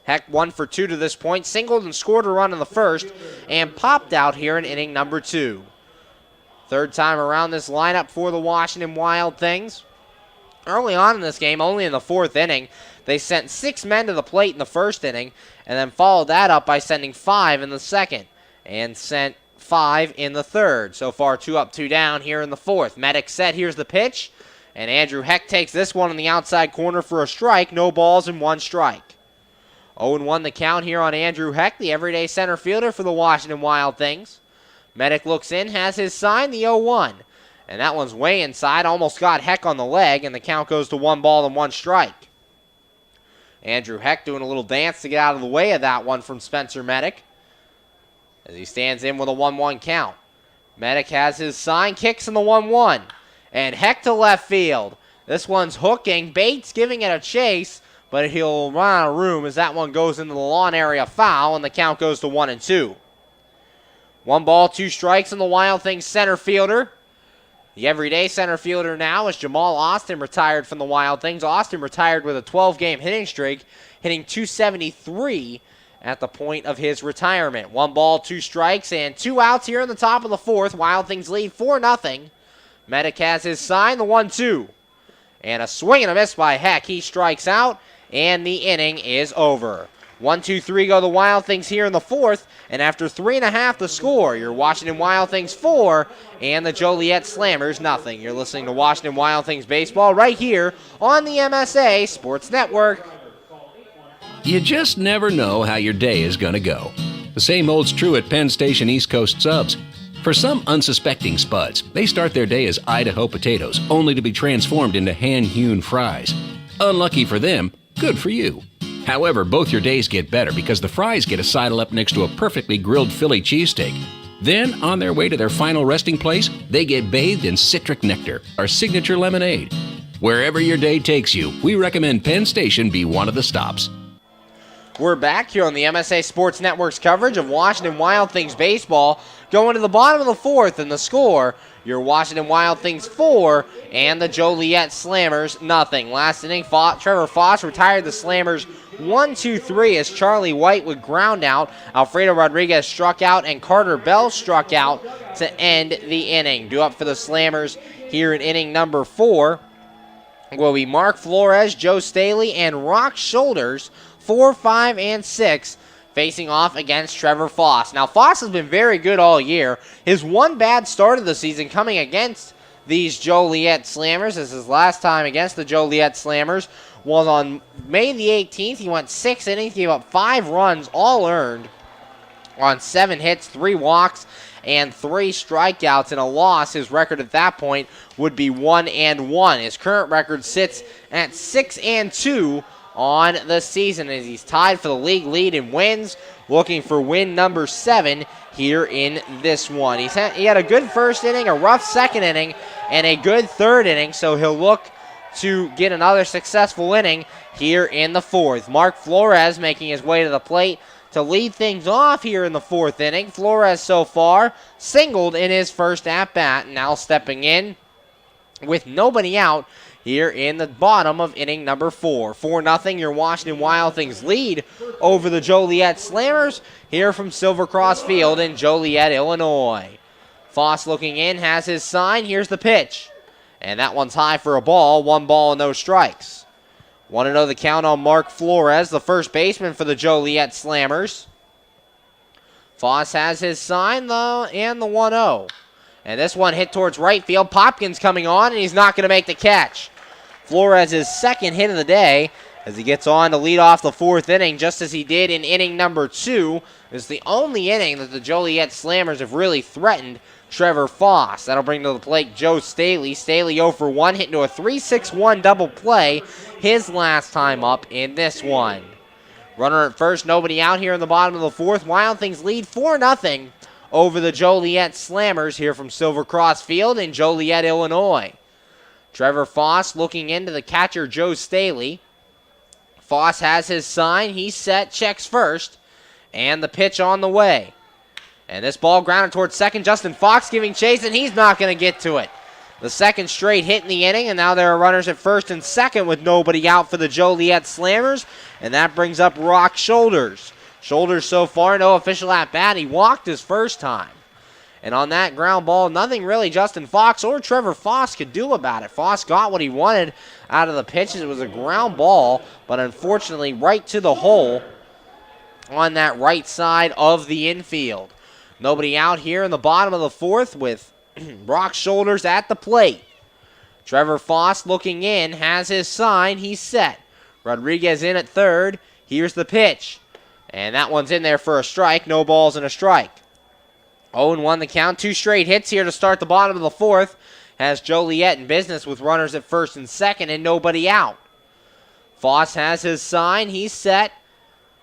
Heck 1 for 2 to this point, singled and scored a run in the first, and popped out here in inning number 2. Third time around this lineup for the Washington Wild Things. Early on in this game, only in the 4th inning, they sent 6 men to the plate in the first inning, and then followed that up by sending 5 in the second, and sent 5 in the third. So far, 2 up, 2 down here in the 4th. Medic set, here's the pitch, and Andrew Heck takes this one in the outside corner for a strike, no balls and 1 strike. 0-1 the count here on Andrew Heck, the everyday center fielder for the Washington Wild Things. Medic looks in, has his sign, the 0-1. And that one's way inside, almost got Heck on the leg, and the count goes to 1 ball and 1 strike. Andrew Heck doing a little dance to get out of the way of that one from Spencer Medic, as he stands in with a 1-1 count. Medic has his sign, kicks in the 1-1, and Heck to left field. This one's hooking, Bates giving it a chase, but he'll run out of room as that one goes into the lawn area foul, and the count goes to 1-2. 1 ball, 2 strikes on the Wild Things center fielder. The everyday center fielder now is Jamal Austin, retired from the Wild Things. Austin retired with a 12-game hitting streak, hitting .273 at the point of his retirement. 1 ball, 2 strikes, and 2 outs here in the top of the 4th. Wild Things lead 4-0. Medic has his sign, the 1-2. And a swing and a miss by Heck. He strikes out, and the inning is over. 1-2-3 go the Wild Things here in the fourth, and after 3.5 the score, your Washington Wild Things 4 and the Joliet Slammers nothing. You're listening to Washington Wild Things baseball right here on the MSA Sports Network. You just never know how your day is going to go. The same holds true at Penn Station East Coast Subs. For some unsuspecting spuds, they start their day as Idaho potatoes, only to be transformed into hand-hewn fries. Unlucky for them, good for you. However, both your days get better because the fries get to sidle up next to a perfectly grilled Philly cheesesteak. Then, on their way to their final resting place, they get bathed in citric nectar, our signature lemonade. Wherever your day takes you, we recommend Penn Station be one of the stops. We're back here on the MSA Sports Network's coverage of Washington Wild Things baseball. Going to the bottom of the fourth, and the score, your Washington Wild Things 4 and the Joliet Slammers nothing. Last inning, Trevor Foss retired the Slammers 1-2-3 as Charlie White would ground out. Alfredo Rodriguez struck out, and Carter Bell struck out to end the inning. Due up for the Slammers here in inning number 4 will be Mark Flores, Joe Staley, and Rock Shoulders, 4, 5, and 6, facing off against Trevor Foss. Now, Foss has been very good all year. His one bad start of the season coming against these Joliet Slammers, as his last time against the Joliet Slammers was on May the 18th. He went 6 innings, gave up 5 runs, all earned, on 7 hits, 3 walks, and 3 strikeouts. In a loss, his record at that point would be 1-1. His current record sits at 6-2 on the season as he's tied for the league lead in wins, looking for win number 7 here in this one. He had a good first inning, a rough second inning, and a good third inning, so he'll look to get another successful inning here in the fourth. Mark Flores making his way to the plate to lead things off here in the fourth inning. Flores so far singled in his first at-bat, now stepping in with nobody out here in the bottom of inning number 4. 4-0, your Washington Wild Things lead over the Joliet Slammers here from Silver Cross Field in Joliet, Illinois. Foss looking in, has his sign. Here's the pitch. And that one's high for a ball. 1 ball and no strikes. 1-0 the count on Mark Flores, the first baseman for the Joliet Slammers. Foss has his sign, though, and the 1-0. And this one hit towards right field. Popkins coming on, and he's not going to make the catch. Flores' second hit of the day as he gets on to lead off the fourth inning, just as he did in inning number 2. It's the only inning that the Joliet Slammers have really threatened Trevor Foss. That'll bring to the plate Joe Staley. Staley 0 for 1, hit into a 3-6-1 double play his last time up in this one. Runner at first, nobody out here in the bottom of the fourth. Wild Things lead 4-0 over the Joliet Slammers here from Silver Cross Field in Joliet, Illinois. Trevor Foss looking into the catcher Joe Staley. Foss has his sign. He's set, checks first, and the pitch on the way. And this ball grounded towards second. Justin Fox giving chase, and he's not going to get to it. The second straight hit in the inning, and now there are runners at first and second with nobody out for the Joliet Slammers, and that brings up Rock Shoulders. Shoulders so far, no official at-bat. He walked his first time. And on that ground ball, nothing really Justin Fox or Trevor Foss could do about it. Foss got what he wanted out of the pitches. It was a ground ball, but unfortunately right to the hole on that right side of the infield. Nobody out here in the bottom of the fourth with Rock Shoulders at the plate. Trevor Foss looking in, has his sign, he's set. Rodriguez in at third. Here's the pitch. And that one's in there for a strike. No balls and a strike. 0-1 the count. 2 straight hits here to start the bottom of the fourth. Has Joliet in business with runners at first and second and nobody out. Foss has his sign. He's set.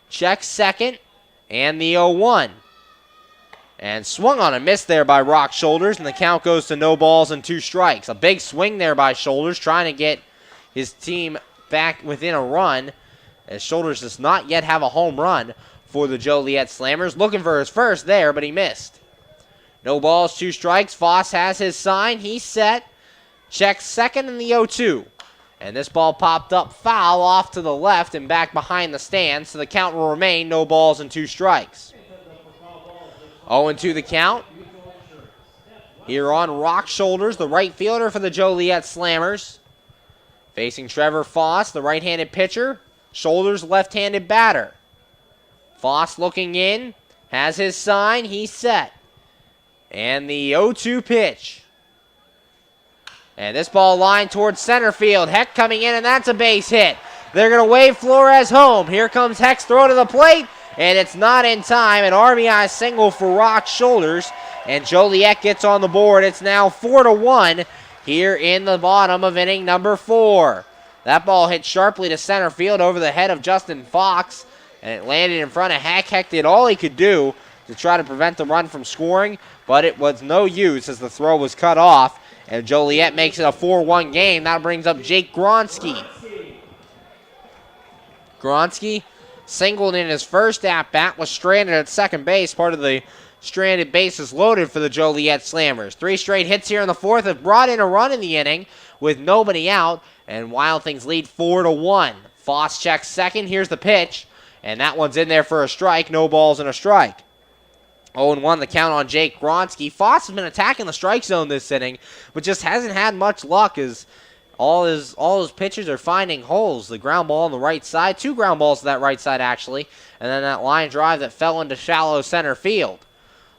Checks second. And the 0-1. And swung on a miss there by Rock Shoulders, and the count goes to no balls and 2 strikes. A big swing there by Shoulders, trying to get his team back within a run, as Shoulders does not yet have a home run for the Joliet Slammers. Looking for his first there, but he missed. No balls, 2 strikes. Foss has his sign. He's set. Checks second in the 0-2. And this ball popped up foul off to the left and back behind the stand, so the count will remain no balls and 2 strikes. 0-2 the count. Here on Rock Shoulders, the right fielder for the Joliet Slammers. Facing Trevor Foss, the right-handed pitcher. Shoulders, left-handed batter. Foss looking in, has his sign, he's set. And the 0-2 pitch. And this ball lined towards center field. Heck coming in, and that's a base hit. They're going to wave Flores home. Here comes Heck's throw to the plate, and it's not in time. An RBI single for Rock Shoulders, and Joliet gets on the board. It's now 4-1 here in the bottom of inning number 4. That ball hit sharply to center field over the head of Justin Fox, and it landed in front of Heck. Heck did all he could do to try to prevent the run from scoring, but it was no use as the throw was cut off, and Joliet makes it a 4-1 game. That brings up Jake Gronsky. Gronsky singled in his first at-bat, was stranded at second base, part of the stranded bases loaded for the Joliet Slammers. 3 straight hits here in the 4th have brought in a run in the inning with nobody out, and Wild Things lead 4-1. Foss checks second. Here's the pitch, and that one's in there for a strike. No balls and a strike. 0-1 the count on Jake Gronsky. Foss has been attacking the strike zone this inning, but just hasn't had much luck as all his pitchers are finding holes. The ground ball on the right side, 2 ground balls to that right side actually, and then that line drive that fell into shallow center field.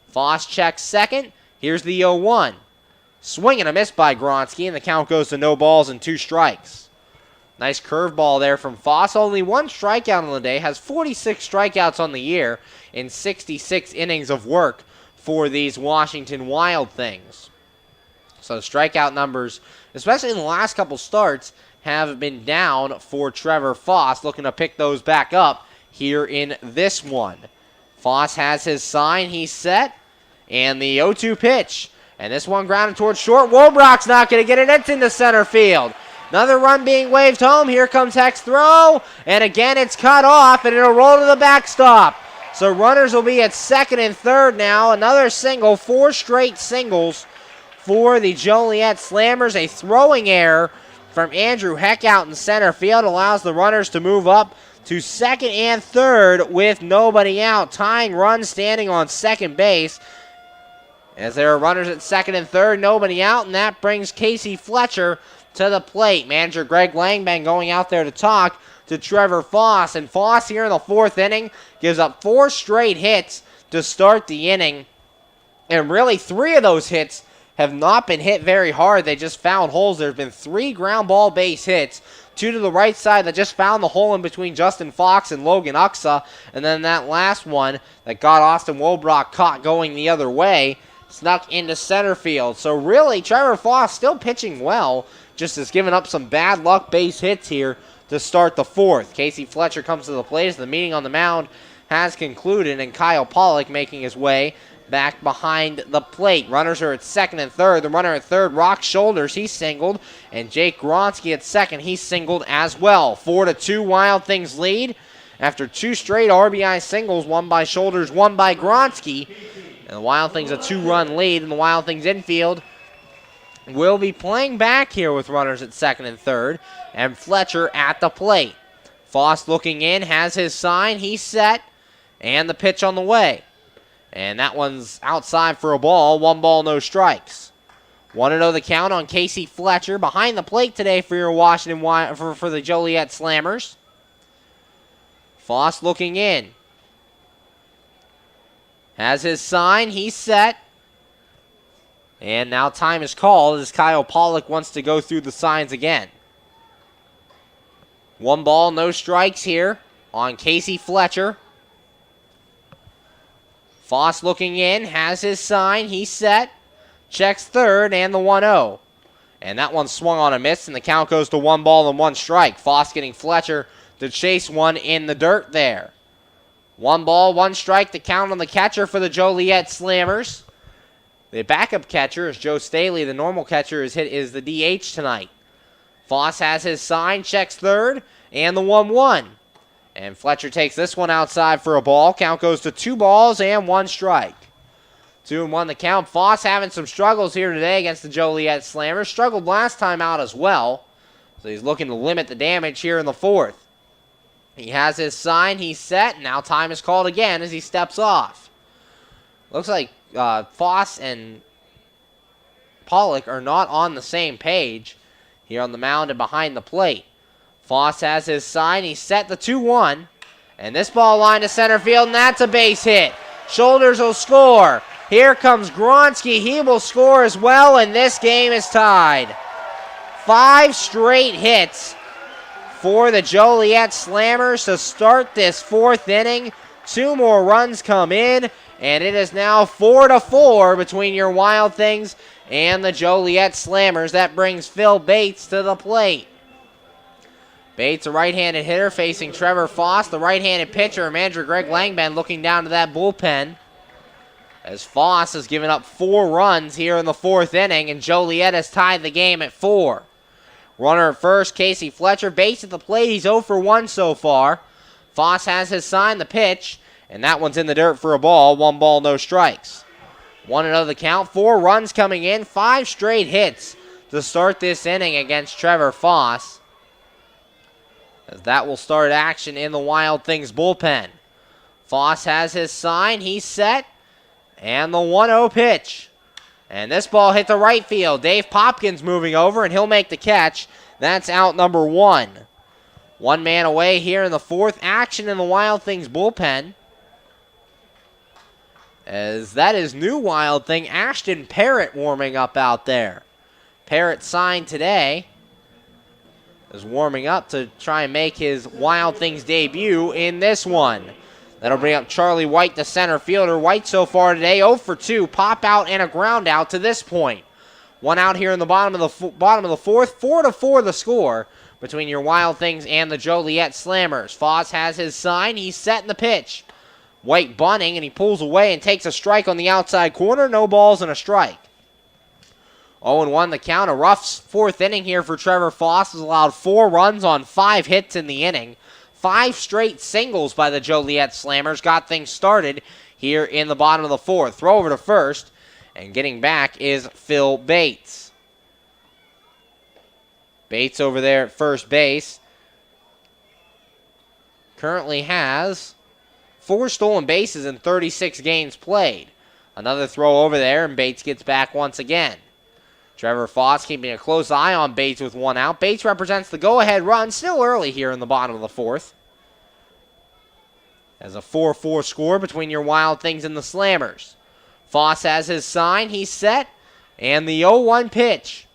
Foss checks second. Here's the 0-1. Swing and a miss by Gronsky, and the count goes to no balls and 2 strikes. Nice curveball there from Foss. Only 1 strikeout on the day. Has 46 strikeouts on the year in 66 innings of work for these Washington Wild Things. So strikeout numbers, especially in the last couple starts, have been down for Trevor Foss. Looking to pick those back up here in this one. Foss has his sign. He's set. And the 0-2 pitch. And this one grounded towards short. Wobrock's not going to get it. It's into center field. Another run being waved home. Here comes Heck's throw. And again, it's cut off, and it'll roll to the backstop. So runners will be at second and third now. Another single. 4 straight singles for the Joliet Slammers. A throwing error from Andrew Heck out in center field allows the runners to move up to second and third with nobody out. Tying run standing on second base. As there are runners at second and third, nobody out, and that brings Casey Fletcher to the plate. Manager Greg Langbang going out there to talk to Trevor Foss. And Foss here in the 4th inning gives up 4 straight hits to start the inning. And really 3 of those hits have not been hit very hard. They just found holes. There have been 3 ground ball base hits. 2 to the right side that just found the hole in between Justin Fox and Logan Uxa. And then that last one that got Austin Wobrock caught going the other way snuck into center field. So really, Trevor Foss still pitching well, just has given up some bad luck base hits here to start the 4th. Casey Fletcher comes to the plate as the meeting on the mound has concluded, and Kyle Pollock making his way back behind the plate. Runners are at second and third. The runner at third, Rock Shoulders, he singled, and Jake Gronsky at second, he singled as well. 4-2 Wild Things lead after 2 straight RBI singles, one by Shoulders, one by Gronsky. And the Wild Things a 2-run lead, and the Wild Things infield will be playing back here with runners at second and third, and Fletcher at the plate. Foss looking in, has his sign, he's set, and the pitch on the way. And that one's outside for a ball, 1 ball, no strikes. 1-0 the count on Casey Fletcher behind the plate today for your Washington for the Joliet Slammers. Foss looking in. Has his sign, he's set. And now time is called as Kyle Pollock wants to go through the signs again. 1 ball, no strikes here on Casey Fletcher. Foss looking in, has his sign, he's set. Checks third and the 1-0. And that one swung on a miss, and the count goes to 1 ball and 1 strike. Foss getting Fletcher to chase one in the dirt there. 1 ball, 1 strike, the count on the catcher for the Joliet Slammers. The backup catcher is Joe Staley. The normal catcher is the DH tonight. Foss has his sign, checks third, and the 1-1. And Fletcher takes this one outside for a ball. Count goes to 2 balls and 1 strike. 2-1 the count. Foss having some struggles here today against the Joliet Slammers. Struggled last time out as well. So he's looking to limit the damage here in the 4th. He has his sign, he's set. Now time is called again as he steps off. Looks like Foss and Pollock are not on the same page here on the mound and behind the plate. Foss has his sign, he's set the 2-1. And this ball line to center field, and that's a base hit. Shoulders will score. Here comes Gronsky. He will score as well, and this game is tied. 5 straight hits for the Joliet Slammers to start this 4th inning. 2 more runs come in, and it is now 4-4 between your Wild Things and the Joliet Slammers. That brings Phil Bates to the plate. Bates, a right-handed hitter, facing Trevor Foss, the right-handed pitcher, manager Greg Langben, looking down to that bullpen. As Foss has given up 4 runs here in the 4th inning, and Joliet has tied the game at 4. Runner at first, Casey Fletcher. Bates at the plate. He's 0 for 1 so far. Foss has his sign, the pitch, and that one's in the dirt for a ball. 1 ball, no strikes. 1-0 the count. 4 runs coming in. 5 straight hits to start this inning against Trevor Foss. As that will start action in the Wild Things bullpen. Foss has his sign. He's set. And the 1-0 pitch. And this ball hit the right field. Dave Popkins moving over, and he'll make the catch. That's out number 1. 1 man away here in the 4th. Action in the Wild Things bullpen. As that is new Wild Thing, Ashton Parrott warming up out there. Parrott signed today. Is warming up to try and make his Wild Things debut in this one. That'll bring up Charlie White, the center fielder. White so far today, 0 for 2. Pop out and a ground out to this point. 1 out here in the bottom of the 4th. 4-4 the score between your Wild Things and the Joliet Slammers. Foss has his sign. He's set in the pitch. White bunting, and he pulls away and takes a strike on the outside corner. No balls and a strike. 0-1 the count. A rough 4th inning here for Trevor Foss. Has allowed 4 runs on 5 hits in the inning. 5 straight singles by the Joliet Slammers got things started here in the bottom of the 4th. Throw over to first, and getting back is Phil Bates. Bates over there at first base currently has 4 stolen bases in 36 games played. Another throw over there, and Bates gets back once again. Trevor Foss keeping a close eye on Bates with 1 out. Bates represents the go-ahead run, still early here in the bottom of the 4th. As a 4-4 score between your Wild Things and the Slammers. Foss has his sign, he's set, and the 0-1 pitch.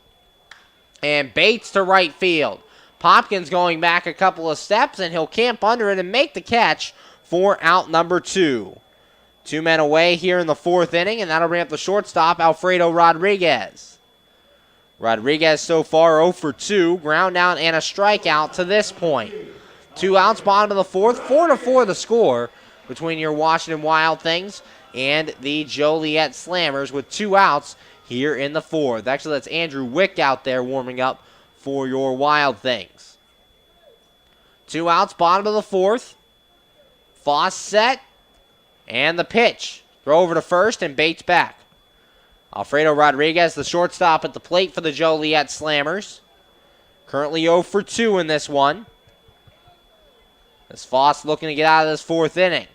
And Bates to right field. Popkins going back a couple of steps, and he'll camp under it and make the catch for out number 2. 2 men away here in the 4th inning, and that'll bring up the shortstop, Alfredo Rodriguez. Rodriguez so far 0 for 2, ground out and a strikeout to this point. 2 outs, bottom of the 4th, 4-4 the score between your Washington Wild Things and the Joliet Slammers with 2 outs here in the 4th. Actually, that's Andrew Wick out there warming up for your Wild Things. 2 outs, bottom of the 4th. Foss set, and the pitch. Throw over to first, and Bates back. Alfredo Rodriguez, the shortstop at the plate for the Joliet Slammers. Currently 0 for 2 in this one. As Foss looking to get out of this 4th inning.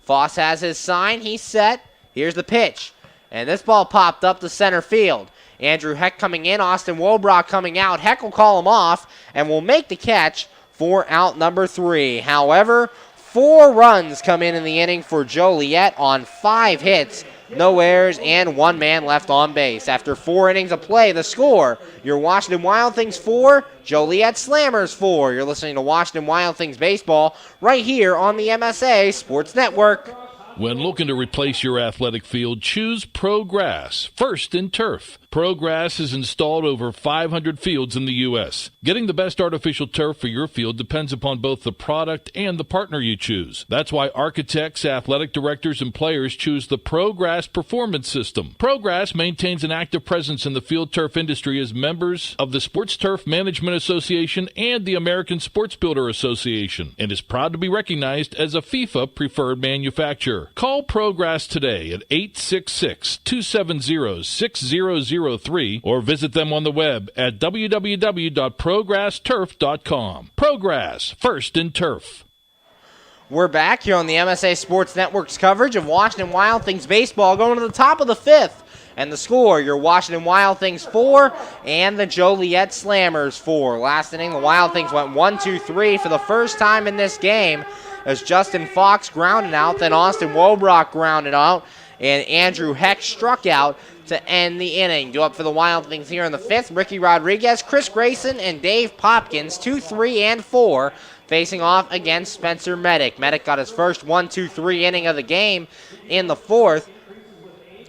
Foss has his sign. He's set. Here's the pitch. And this ball popped up to center field. Andrew Heck coming in. Austin Wobrock coming out. Heck will call him off and will make the catch for out number 3. However, 4 runs come in the inning for Joliet on 5 hits. No errors, and 1 man left on base. After 4 innings of play, the score, your Washington Wild Things 4, Joliet Slammers 4. You're listening to Washington Wild Things Baseball right here on the MSA Sports Network. When looking to replace your athletic field, choose ProGrass, first in turf. ProGrass has installed over 500 fields in the U.S. Getting the best artificial turf for your field depends upon both the product and the partner you choose. That's why architects, athletic directors, and players choose the ProGrass Performance System. ProGrass maintains an active presence in the field turf industry as members of the Sports Turf Management Association and the American Sports Builder Association, and is proud to be recognized as a FIFA preferred manufacturer. Call ProGrass today at 866-270-6003 or visit them on the web at www.progressturf.com. ProGrass, first in turf. We're back here on the MSA Sports Network's coverage of Washington Wild Things baseball, going to the top of the 5th. And the score, your Washington Wild Things 4 and the Joliet Slammers 4. Last inning, the Wild Things went 1-2-3 for the first time in this game as Justin Fox grounded out, then Austin Wobrock grounded out, and Andrew Heck struck out to end the inning. Due up for the Wild Things here in the 5th, Ricky Rodriguez, Chris Grayson, and Dave Popkins, 2, 3, and 4, facing off against Spencer Medic. Medic got his first 1-2-3 inning of the game in the 4th,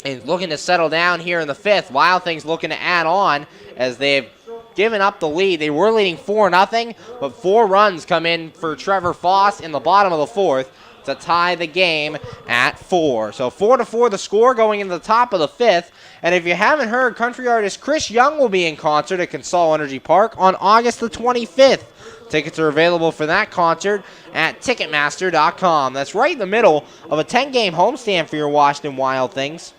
and looking to settle down here in the 5th. Wild Things looking to add on as they've given up the lead. They were leading 4-0, but 4 runs come in for Trevor Foss in the bottom of the 4th to tie the game at 4. So 4-4 the score going into the top of the 5th. And if you haven't heard, country artist Chris Young will be in concert at Consol Energy Park on August the 25th. Tickets are available for that concert at Ticketmaster.com. That's right in the middle of a 10-game homestand for your Washington Wild Things.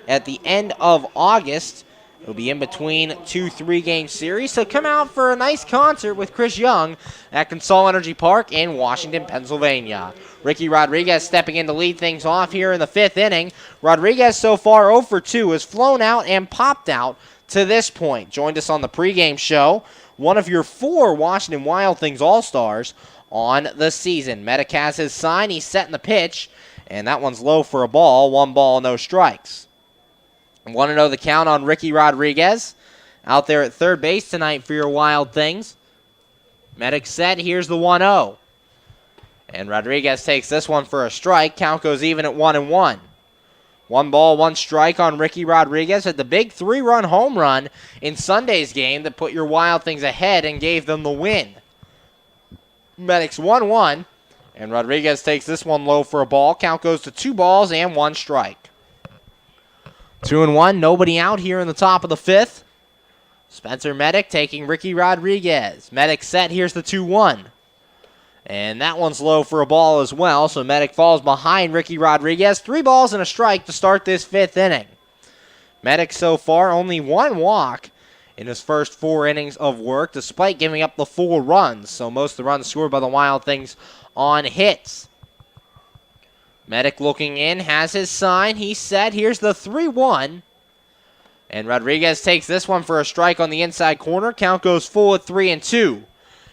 At the end of August, it'll be in between 2 3-game series. So come out for a nice concert with Chris Young at Consol Energy Park in Washington, Pennsylvania. Ricky Rodriguez stepping in to lead things off here in the 5th inning. Rodriguez so far 0 for 2 has flown out and popped out to this point. Joined us on the pregame show, one of your 4 Washington Wild Things All-Stars on the season. Medic has his sign. He's setting the pitch, and that one's low for a ball. 1 ball, no strikes. 1-0 the count on Ricky Rodriguez. Out there at third base tonight for your Wild Things. Medic set. Here's the 1-0. And Rodriguez takes this one for a strike. Count goes even at 1-1. 1 ball, 1 strike on Ricky Rodriguez at the big 3-run home run in Sunday's game that put your Wild Things ahead and gave them the win. Medic's 1-1. And Rodriguez takes this one low for a ball. Count goes to 2 balls and 1 strike. 2-1, nobody out here in the top of the 5th. Spencer Medic taking Ricky Rodriguez. Medic set, here's the 2-1. And that one's low for a ball as well, so Medic falls behind Ricky Rodriguez. 3 balls and a strike to start this 5th inning. Medic so far only 1 walk in his first 4 innings of work, despite giving up the 4 runs. So most of the runs scored by the Wild Things on hits. Medic looking in, has his sign. He's set. Here's the 3-1. And Rodriguez takes this one for a strike on the inside corner. Count goes full at 3-2.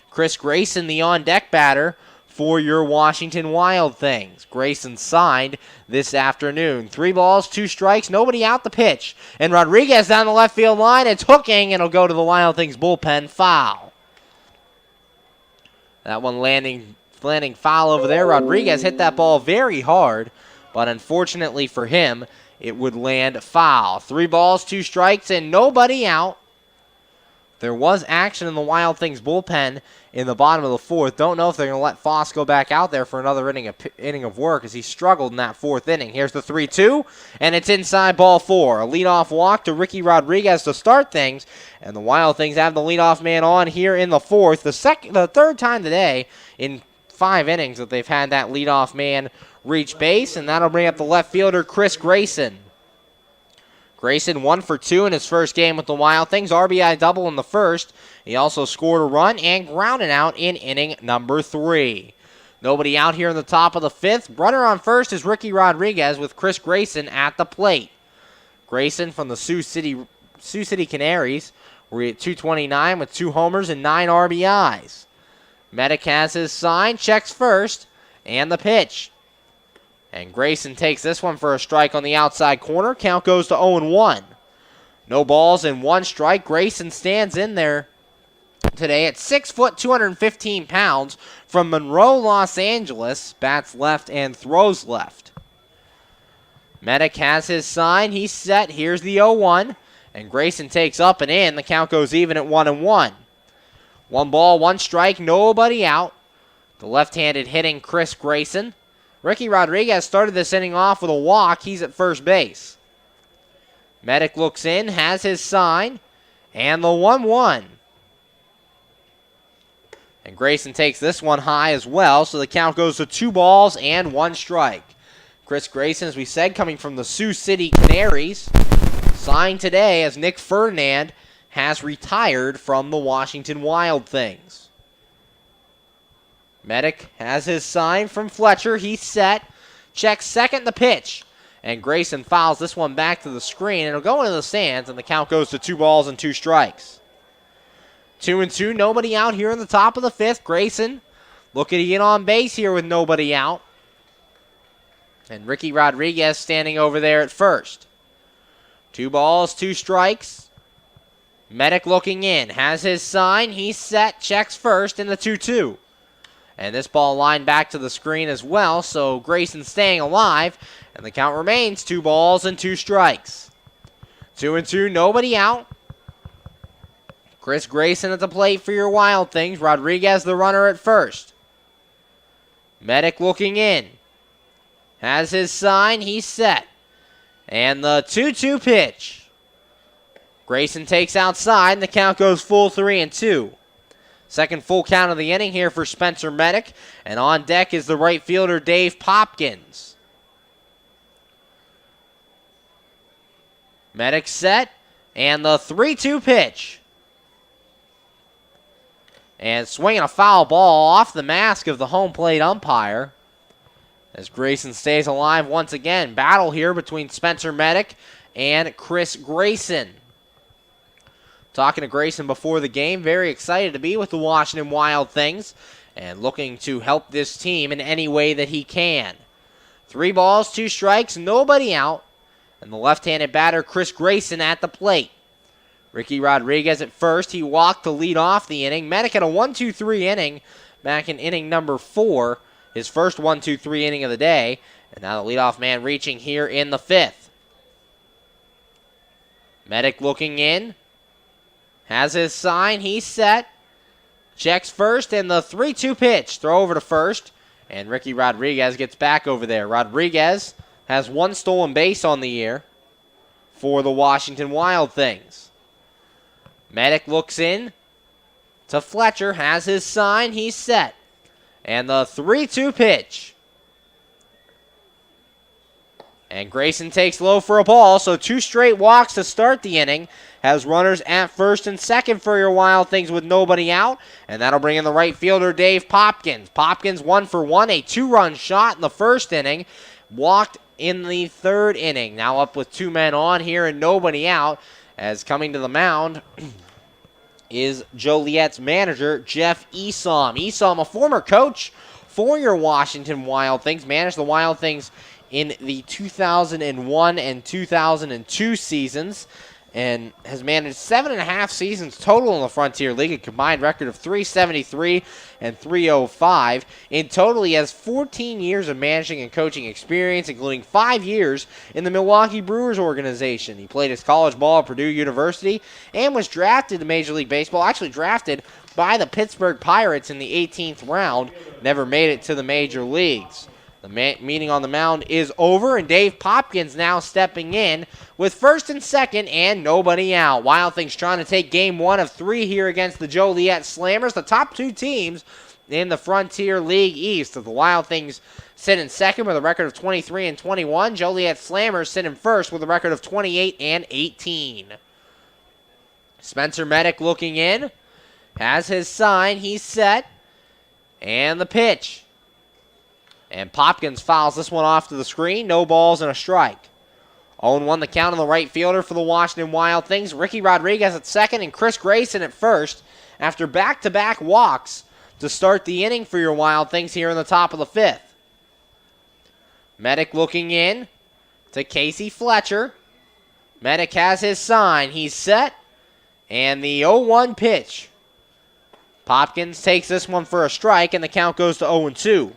Chris Grayson, the on-deck batter for your Washington Wild Things. Grayson signed this afternoon. 3 balls, 2 strikes, nobody out the pitch. And Rodriguez down the left field line. It's hooking, and it'll go to the Wild Things bullpen. Foul. That one landing foul over there. Rodriguez hit that ball very hard, but unfortunately for him, it would land foul. 3 balls, 2 strikes, and nobody out. There was action in the Wild Things bullpen in the bottom of the 4th. Don't know if they're going to let Foss go back out there for another inning of work as he struggled in that 4th inning. Here's the 3-2, and it's inside ball 4. A leadoff walk to Ricky Rodriguez to start things, and the Wild Things have the leadoff man on here in the 4th. The 3rd time today in 5 innings that they've had that leadoff man reach base, and that'll bring up the left fielder, Chris Grayson. Grayson 1 for 2 in his first game with the Wild Things. RBI double in the 1st. He also scored a run and grounded out in inning number 3. Nobody out here in the top of the 5th. Runner on first is Ricky Rodriguez with Chris Grayson at the plate. Grayson from the Sioux City Canaries. We're at 229 with 2 homers and 9 RBIs. Medic has his sign, checks first, and the pitch. And Grayson takes this one for a strike on the outside corner. Count goes to 0-1. No balls and 1 strike. Grayson stands in there today at 6 foot, 215 pounds from Monroe, Los Angeles. Bats left and throws left. Medic has his sign. He's set. Here's the 0-1. And Grayson takes up and in. The count goes even at 1-1. 1 ball, 1 strike, nobody out. The left-handed hitting Chris Grayson. Ricky Rodriguez started this inning off with a walk. He's at first base. Medic looks in, has his sign, and the 1-1. And Grayson takes this one high as well, so the count goes to 2 balls and 1 strike. Chris Grayson, as we said, coming from the Sioux City Canaries, signed today as Nick Ferdinand has retired from the Washington Wild Things. Medic has his sign from Fletcher. He's set. Checks second, the pitch. And Grayson fouls this one back to the screen. It'll go into the stands, and the count goes to 2 balls and 2 strikes. 2-2, nobody out here in the top of the 5th. Grayson looking to get on base here with nobody out. And Ricky Rodriguez standing over there at first. 2 balls, 2 strikes. Medic looking in, has his sign, he's set, checks first in the 2-2. And this ball lined back to the screen as well, so Grayson staying alive. And the count remains 2 balls and 2 strikes. 2-2, nobody out. Chris Grayson at the plate for your Wild Things. Rodriguez the runner at first. Medic looking in. Has his sign, he's set. And the 2-2 pitch. Grayson takes outside, and the count goes full 3-2. Second full count of the inning here for Spencer Medic. And on deck is the right fielder, Dave Popkins. Medic set, and the 3-2 pitch. And swinging a foul ball off the mask of the home plate umpire. As Grayson stays alive once again. Battle here between Spencer Medic and Chris Grayson. Talking to Grayson before the game. Very excited to be with the Washington Wild Things. And looking to help this team in any way that he can. 3 balls, 2 strikes, nobody out. And the left-handed batter, Chris Grayson, at the plate. Ricky Rodriguez at first. He walked to lead off the inning. Medic had a 1-2-3 inning back in inning number 4. His first 1-2-3 inning of the day. And now the leadoff man reaching here in the 5th. Medic looking in. Has his sign. He's set. Checks first. And the 3-2 pitch. Throw over to first. And Ricky Rodriguez gets back over there. Rodriguez has 1 stolen base on the year for the Washington Wild Things. Medic looks in to Fletcher. Has his sign. He's set. And the 3-2 pitch. And Grayson takes low for a ball, so 2 straight walks to start the inning. Has runners at first and second for your Wild Things with nobody out. And that'll bring in the right fielder, Dave Popkins. Popkins 1 for 1, a 2-run shot in the first inning. Walked in the 3rd inning. Now up with 2 men on here and nobody out. As coming to the mound is Joliet's manager, Jeff Esom. Esom, a former coach for your Washington Wild Things, managed the Wild Things in the 2001 and 2002 seasons, and has managed 7.5 seasons total in the Frontier League, a combined record of .373 and .305. In total, he has 14 years of managing and coaching experience, including 5 years in the Milwaukee Brewers organization. He played his college ball at Purdue University and was drafted to Major League Baseball, actually drafted by the Pittsburgh Pirates in the 18th round, never made it to the major leagues. The meeting on the mound is over, and Dave Popkins now stepping in with first and second and nobody out. Wild Things trying to take game 1 of 3 here against the Joliet Slammers, the top 2 teams in the Frontier League East. The Wild Things sit in second with a record of 23 and 21. Joliet Slammers sit in first with a record of 28 and 18. Spencer Medic looking in, has his sign, he's set, and the pitch. And Popkins fouls this one off to the screen. No balls and a strike. 0-1 the count on the right fielder for the Washington Wild Things. Ricky Rodriguez at second and Chris Grayson at first after back-to-back walks to start the inning for your Wild Things here in the top of the 5th. Medic looking in to Casey Fletcher. Medic has his sign. He's set. And the 0-1 pitch. Popkins takes this one for a strike, and the count goes to 0-2.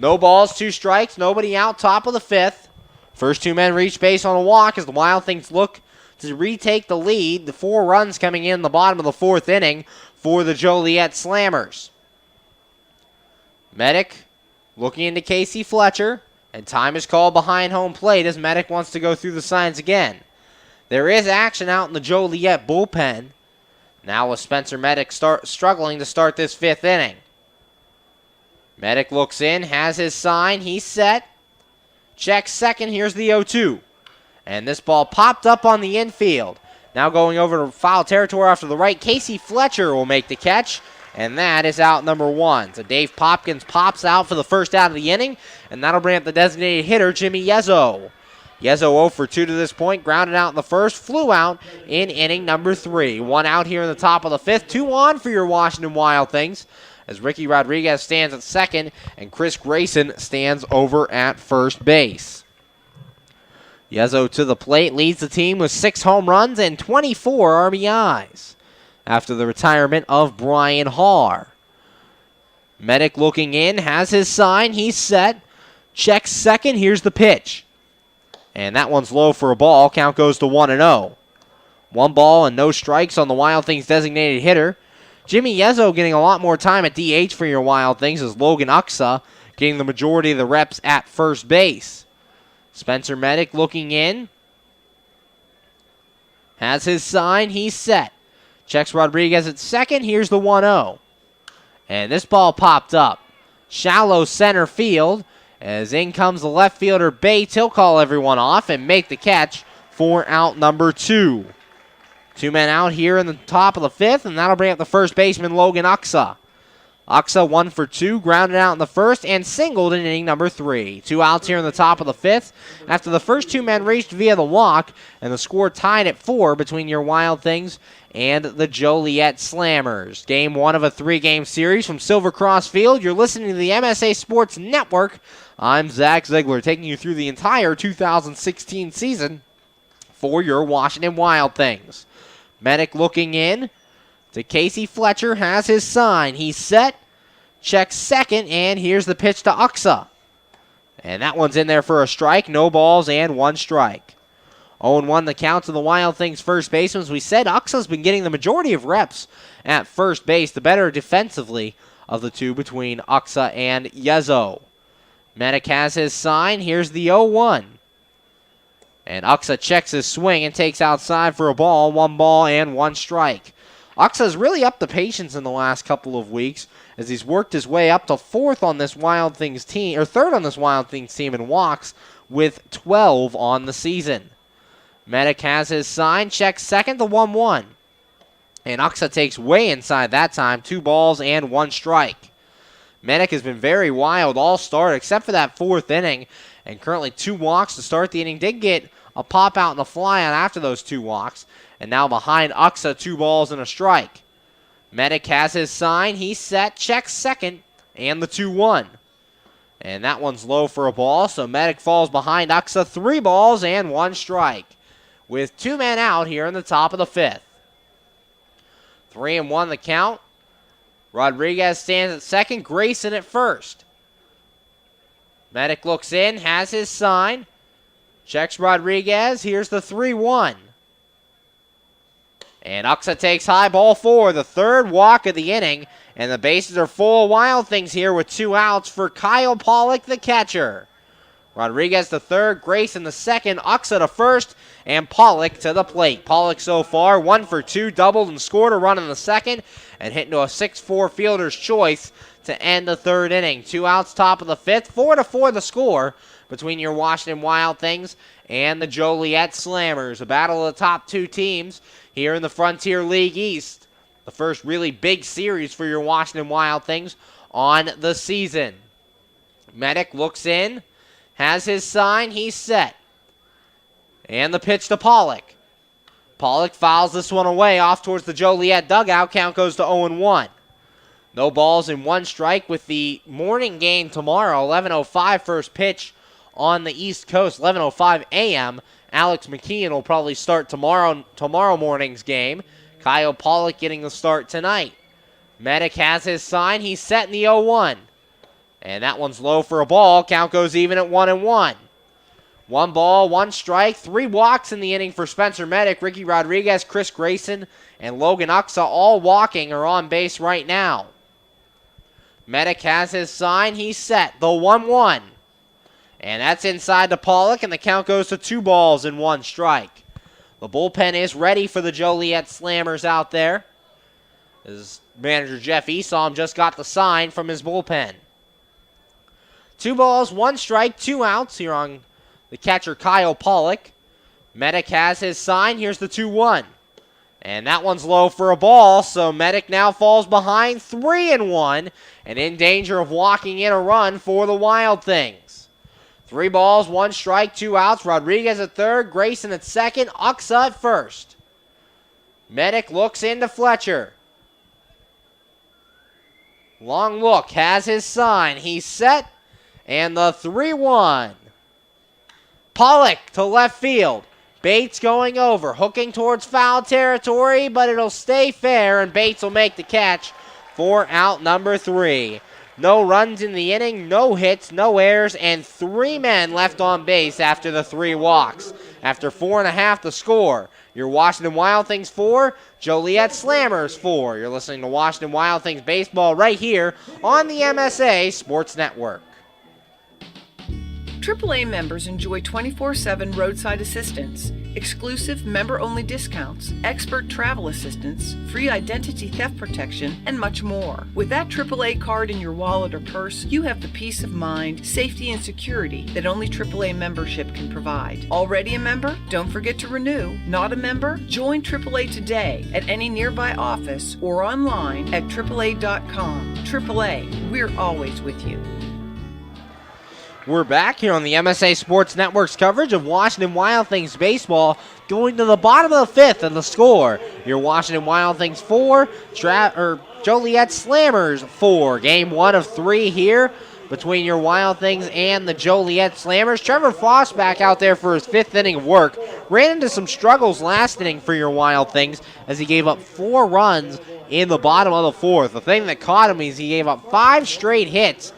No balls, 2 strikes, nobody out, top of the 5th. First 2 men reach base on a walk as the Wild Things look to retake the lead. The 4 runs coming in the bottom of the 4th inning for the Joliet Slammers. Medic looking into Casey Fletcher, and time is called behind home plate as Medic wants to go through the signs again. There is action out in the Joliet bullpen. Now with Spencer Medic struggling to start this 5th inning. Medic looks in, has his sign, he's set. Checks second, here's the 0-2. And this ball popped up on the infield. Now going over to foul territory off to the right, Casey Fletcher will make the catch. And that is out number 1. So Dave Popkins pops out for the first out of the inning. And that'll bring up the designated hitter, Jimmy Yezzo. Yezzo 0 for 2 to this point, grounded out in the first, flew out in inning number 3. 1 out here in the top of the 5th, 2 on for your Washington Wild Things. as Ricky Rodriguez stands at second and Chris Grayson stands over at first base. Yezzo to the plate, leads the team with 6 home runs and 24 RBIs after the retirement of Brian Harr. Medic looking in, has his sign, he's set, checks second, here's the pitch. And that one's low for a ball, count goes to 1-0. 1 ball and no strikes on the Wild Things designated hitter. Jimmy Yezzo getting a lot more time at DH for your Wild Things as Logan Uxa getting the majority of the reps at first base. Spencer Medic looking in. Has his sign. He's set. Checks Rodriguez at second. Here's the 1-0. And this ball popped up. Shallow center field. As in comes the left fielder Bates. He'll call everyone off and make the catch for out number 2. 2 men out here in the top of the 5th, and that'll bring up the first baseman Logan Uxa. Uxa 1 for 2, grounded out in the first and singled in inning number 3. 2 outs here in the top of the 5th after the first 2 men reached via the walk, and the score tied at 4 between your Wild Things and the Joliet Slammers. Game 1 of a 3-game series from Silver Cross Field. You're listening to the MSA Sports Network. I'm Zach Ziegler, taking you through the entire 2016 season for your Washington Wild Things. Medic looking in to Casey Fletcher, has his sign. He's set, checks second, and here's the pitch to Uxa. And that one's in there for a strike. No balls and 1 strike. 0-1 the count to the Wild Things first baseman. As we said, Uxa's been getting the majority of reps at first base, the better defensively of the two between Uxa and Yezzo. Medic has his sign. Here's the 0-1. And Uxa checks his swing and takes outside for a ball. 1 ball and 1 strike. Uxa's really upped the patience in the last couple of weeks as he's worked his way up to 4th on this Wild Things team, or 3rd on this Wild Things team in walks with 12 on the season. Medic has his sign, checks second, the 1-1. And Uxa takes way inside that time, 2 balls and 1 strike. Medic has been very wild all start except for that 4th inning, and currently 2 walks to start the inning. Did get a pop out and a fly out after those 2 walks. And now behind Uxa, 2 balls and a strike. Medic has his sign. He's set, checks second, and the 2-1. And that one's low for a ball, so Medic falls behind Uxa, 3 balls and 1 strike. With 2 men out here in the top of the 5th. 3-1 the count. Rodriguez stands at second, Grayson at first. Medic looks in, has his sign. Checks Rodriguez. Here's the 3-1. And Uxa takes high, ball 4, the 3rd walk of the inning. And the bases are full of Wild Things here with 2 outs for Kyle Pollock, the catcher. Rodriguez the 3rd, Grayson the 2nd, Uxa the 1st, and Pollock to the plate. Pollock so far 1 for 2, doubled and scored a run in the 2nd, and hit into a 6-4 fielder's choice to end the 3rd inning. 2 outs, top of the 5th, 4-4 the score between your Washington Wild Things and the Joliet Slammers. A battle of the top 2 teams here in the Frontier League East. The first really big series for your Washington Wild Things on the season. Medic looks in, has his sign, he's set. And the pitch to Pollock. Pollock fouls this one away off towards the Joliet dugout. Count goes to 0-1. No balls and 1 strike with the morning game tomorrow. 11:05 first pitch on the East Coast. 11:05 a.m. Alex McKeon will probably start tomorrow morning's game. Kyle Pollock getting the start tonight. Medic has his sign. He's set in the 0-1. And that one's low for a ball. Count goes even at 1-1. 1 ball, 1 strike, 3 walks in the inning for Spencer Medic. Ricky Rodriguez, Chris Grayson, and Logan Uxa all walking or on base right now. Medic has his sign. He's set. The 1-1. And that's inside to Pollock, and the count goes to 2 balls and 1 strike. The bullpen is ready for the Joliet Slammers out there. As manager Jeff Esom just got the sign from his bullpen. 2 balls, 1 strike, 2 outs here on the catcher Kyle Pollock. Medic has his sign. Here's the 2-1. And that one's low for a ball, so Medic now falls behind 3-1 and in danger of walking in a run for the Wild Things. 3 balls, 1 strike, 2 outs. Rodriguez at 3rd, Grayson at 2nd, Uxa at 1st. Medic looks into Fletcher. Long look, has his sign. He's set, and the 3-1. Pollock to left field. Bates going over, hooking towards foul territory, but it'll stay fair, and Bates will make the catch for out number 3. No runs in the inning, no hits, no errors, and 3 men left on base after the 3 walks. After 4.5 to score, your Washington Wild Things 4, Joliet Slammers 4. You're listening to Washington Wild Things baseball right here on the MSA Sports Network. AAA members enjoy 24/7 roadside assistance, exclusive member-only discounts, expert travel assistance, free identity theft protection, and much more. With that AAA card in your wallet or purse, you have the peace of mind, safety, and security that only AAA membership can provide. Already a member? Don't forget to renew. Not a member? Join AAA today at any nearby office or online at AAA.com. AAA, we're always with you. We're back here on the MSA Sports Network's coverage of Washington Wild Things baseball, going to the bottom of the 5th and the score. Your Washington Wild Things 4, Joliet Slammers 4. Game 1 of 3 here between your Wild Things and the Joliet Slammers. Trevor Foss back out there for his 5th inning of work. Ran into some struggles last inning for your Wild Things as he gave up 4 runs in the bottom of the 4th. The thing that caught him is he gave up 5 straight hits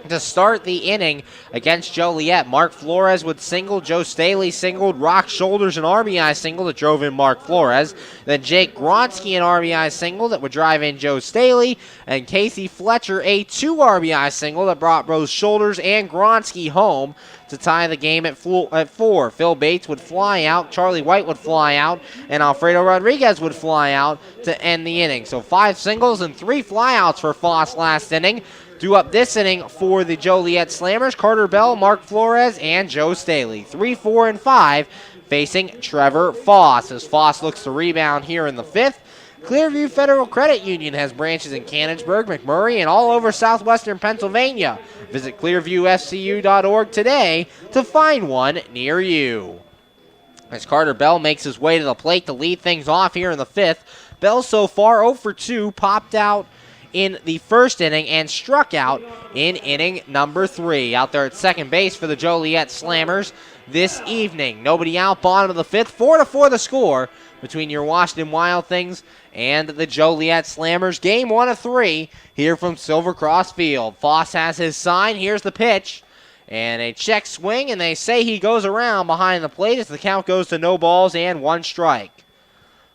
to start the inning against Joliet. Mark Flores would single, Joe Staley singled, Rock Shoulders an RBI single that drove in Mark Flores. Then Jake Gronsky an RBI single that would drive in Joe Staley, and Casey Fletcher a 2 RBI single that brought both Shoulders and Gronsky home to tie the game at 4. Phil Bates would fly out, Charlie White would fly out, and Alfredo Rodriguez would fly out to end the inning. So 5 singles and 3 flyouts for Foss last inning. Due up this inning for the Joliet Slammers, Carter Bell, Mark Flores, and Joe Staley. 3, 4, and 5 facing Trevor Foss as Foss looks to rebound here in the 5th. Clearview Federal Credit Union has branches in Canonsburg, McMurray, and all over southwestern Pennsylvania. Visit clearviewfcu.org today to find one near you. As Carter Bell makes his way to the plate to lead things off here in the 5th, Bell so far 0 for 2, popped out in the 1st inning and struck out in inning number 3. Out there at second base for the Joliet Slammers this evening. Nobody out, bottom of the 5th. 4-4 the score between your Washington Wild Things and the Joliet Slammers. Game 1 of 3 here from Silver Cross Field. Foss has his sign. Here's the pitch. And a check swing, and they say he goes around behind the plate as the count goes to no balls and 1 strike.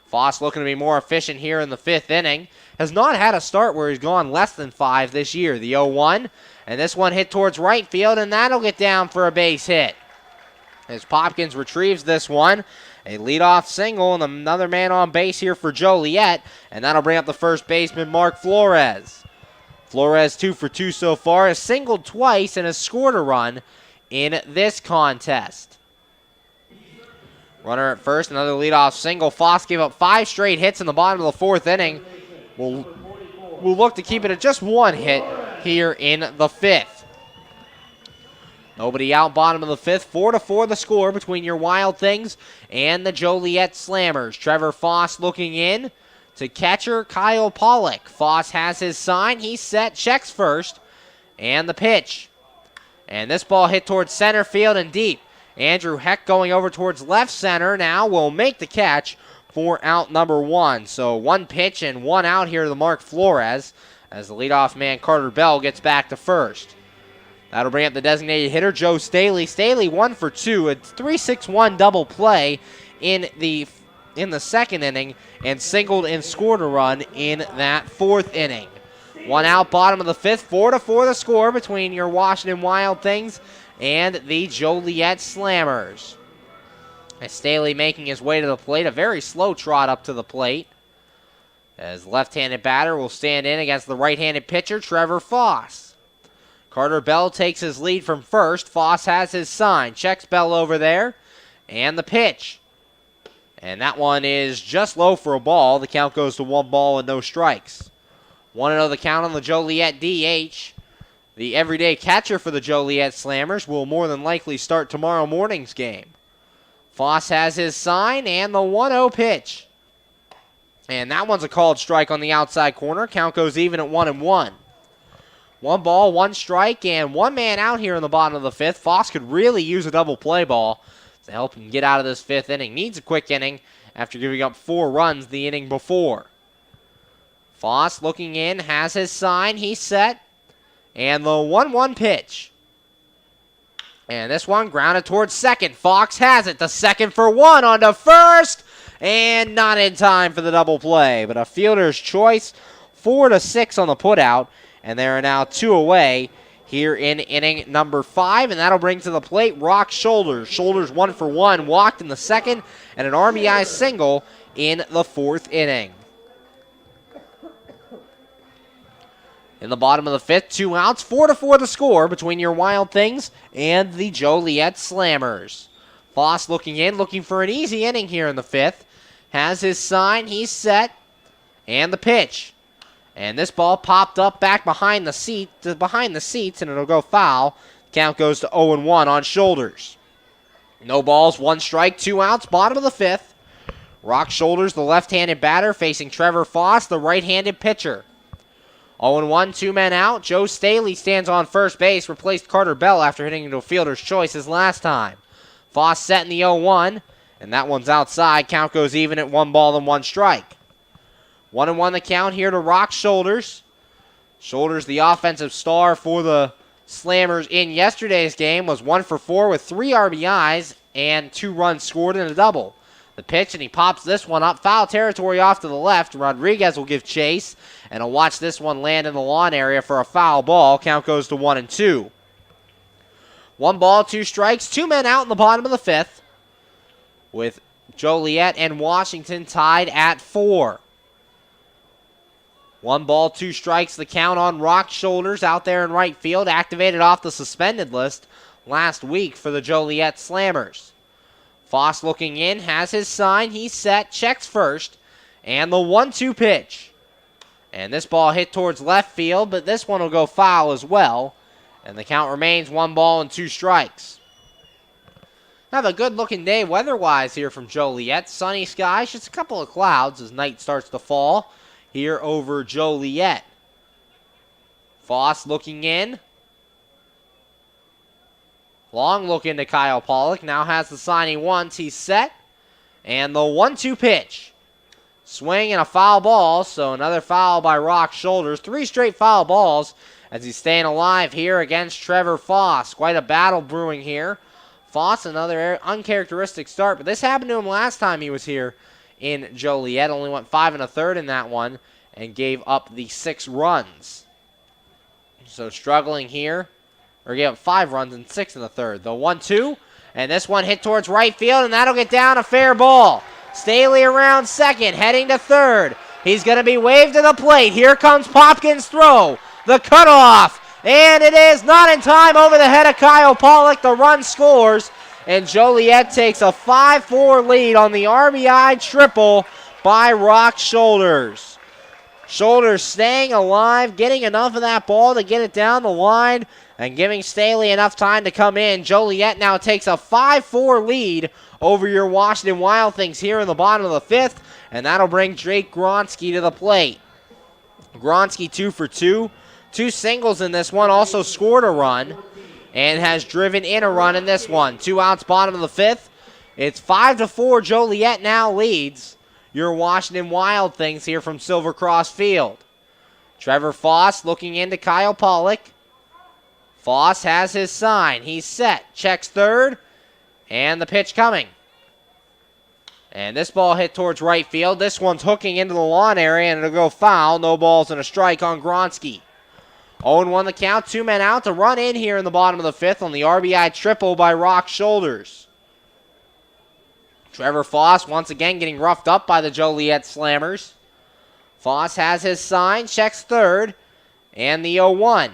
Foss looking to be more efficient here in the 5th inning. Has not had a start where he's gone less than 5 this year. The 0-1, and this one hit towards right field, and that'll get down for a base hit. As Popkins retrieves this one, a leadoff single, and another man on base here for Joliet, and that'll bring up the first baseman, Mark Flores. Flores 2 for 2 so far, has singled twice, and has scored a run in this contest. Runner at first, another leadoff single. Foss gave up 5 straight hits in the bottom of the 4th inning. We'll look to keep it at just 1 hit here in the 5th. Nobody out, bottom of the 5th. 4-4 the score between your Wild Things and the Joliet Slammers. Trevor Foss looking in to catcher Kyle Pollock. Foss has his sign. He's set, checks first, and the pitch. And this ball hit towards center field and deep. Andrew Heck going over towards left center now will make the catch for out number 1. So 1 pitch and 1 out here to Mark Flores as the leadoff man Carter Bell gets back to first. That'll bring up the designated hitter Joe Staley. Staley 1 for 2, a 3-6-1 double play in the 2nd inning and singled and scored a run in that 4th inning. 1 out, bottom of the 5th. 4-4 the score between your Washington Wild Things and the Joliet Slammers. As Staley making his way to the plate, a very slow trot up to the plate. As left-handed batter will stand in against the right-handed pitcher, Trevor Foss. Carter Bell takes his lead from first. Foss has his sign. Checks Bell over there. And the pitch. And that one is just low for a ball. The count goes to 1 ball and no strikes. 1-0 the count on the Joliet DH. The everyday catcher for the Joliet Slammers will more than likely start tomorrow morning's game. Foss has his sign and the 1-0 pitch. And that one's a called strike on the outside corner. Count goes even at 1-1. 1 ball, 1 strike, and 1 man out here in the bottom of the 5th. Foss could really use a double play ball to help him get out of this 5th inning. Needs a quick inning after giving up 4 runs the inning before. Foss looking in, has his sign, he's set. And the 1-1 pitch. And this one grounded towards second. Fox has it. The second for 1 on to first. And not in time for the double play. But a fielder's choice. 4-6 on the putout. And there are now 2 away here in inning number 5. And that'll bring to the plate Rock Shoulders. Shoulders 1 for 1. Walked in the 2nd. And an RBI single in the 4th inning. In the bottom of the 5th, 2 outs, 4-4 the score between your Wild Things and the Joliet Slammers. Foss looking in, looking for an easy inning here in the 5th. Has his sign, he's set, and the pitch. And this ball popped up back behind the seats, and it'll go foul. Count goes to 0-1 on Shoulders. No balls, 1 strike, 2 outs, bottom of the 5th. Rock Shoulders, the left-handed batter, facing Trevor Foss, the right-handed pitcher. 0-1, 2 men out. Joe Staley stands on first base, replaced Carter Bell after hitting into a fielder's choice his last time. Foss set in the 0-1, and that one's outside. Count goes even at 1 ball and 1 strike. 1-1 the count here to Rock Shoulders. Shoulders, the offensive star for the Slammers in yesterday's game, was 1 for 4 with 3 RBIs and 2 runs scored and a double. The pitch, and he pops this one up. Foul territory off to the left. Rodriguez will give chase, and he'll watch this one land in the lawn area for a foul ball. Count goes to 1-2. 1 ball, 2 strikes, 2 men out in the bottom of the 5th, with Joliet and Washington tied at 4. 1 ball, 2 strikes, the count on Rock Shoulders out there in right field, activated off the suspended list last week for the Joliet Slammers. Foss looking in, has his sign, he's set, checks first, and the 1-2 pitch. And this ball hit towards left field, but this one will go foul as well. And the count remains 1 ball and 2 strikes. Have a good-looking day weather-wise here from Joliet. Sunny skies, just a couple of clouds as night starts to fall here over Joliet. Foss looking in. Long look into Kyle Pollock. Now has the sign he wants. He's set. And the 1-2 pitch. Swing and a foul ball. So another foul by Rock Shoulders. 3 straight foul balls as he's staying alive here against Trevor Foss. Quite a battle brewing here. Foss, another uncharacteristic start. But this happened to him last time he was here in Joliet. Only went 5 1/3 in that one and gave up the 6 runs. So struggling here. Or gave up 5 runs in 6 1/3. The 1-2, and this one hit towards right field, and that'll get down a fair ball. Staley around second, heading to third. He's going to be waved to the plate. Here comes Popkins' throw. The cutoff, and it is not in time over the head of Kyle Pollock. The run scores, and Joliet takes a 5-4 lead on the RBI triple by Rock Shoulders. Shoulders staying alive, getting enough of that ball to get it down the line, and giving Staley enough time to come in. Joliet now takes a 5-4 lead over your Washington Wild Things here in the bottom of the 5th, and that'll bring Jake Gronsky to the plate. Gronsky 2 for 2. 2 singles in this one, also scored a run, and has driven in a run in this one. 2 outs, bottom of the 5th. It's 5-4. Joliet now leads your Washington Wild Things here from Silver Cross Field. Trevor Foss looking into Kyle Pollock. Foss has his sign. He's set. Checks third. And the pitch coming. And this ball hit towards right field. This one's hooking into the lawn area, and it'll go foul. No balls and a strike on Gronsky. 0-1 the count. 2 men out to run in here in the bottom of the 5th on the RBI triple by Rock Shoulders. Trevor Foss once again getting roughed up by the Joliet Slammers. Foss has his sign. Checks third. And the 0-1.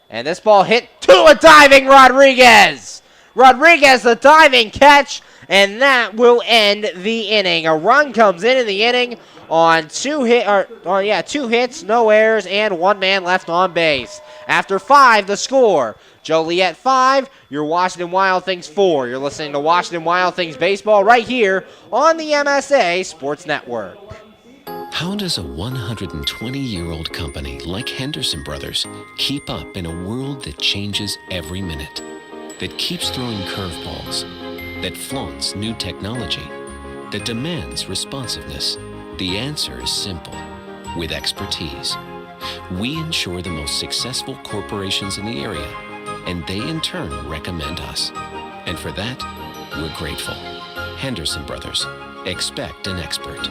And this ball hit to a diving Rodriguez. Rodriguez, the diving catch, and that will end the inning. A run comes in the inning on 2 hits, no errors, and 1 man left on base. After 5, the score. Joliet 5, your Washington Wild Things 4. You're listening to Washington Wild Things Baseball right here on the MSA Sports Network. How does a 120-year-old company like Henderson Brothers keep up in a world that changes every minute, that keeps throwing curveballs, that flaunts new technology, that demands responsiveness? The answer is simple. With expertise. We insure the most successful corporations in the area, and they in turn recommend us. And for that, we're grateful. Henderson Brothers. Expect an expert.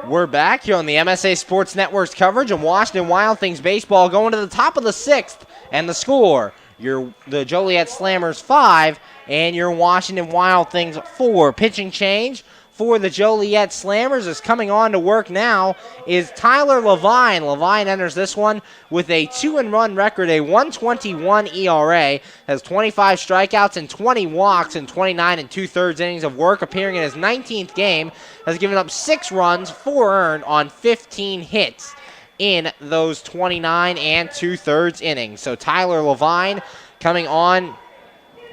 We're back here on the MSA Sports Network's coverage of Washington Wild Things baseball, going to the top of the 6th, and the score, the Joliet Slammers 5 and your Washington Wild Things 4. Pitching change for the Joliet Slammers is coming on to work now is Tyler Levine. Levine enters this one with a 2-run record, a 1.21 ERA, has 25 strikeouts and 20 walks in 29 2/3 innings of work, appearing in his 19th game, has given up 6 runs, 4 earned on 15 hits in those 29 2/3 innings. So Tyler Levine coming on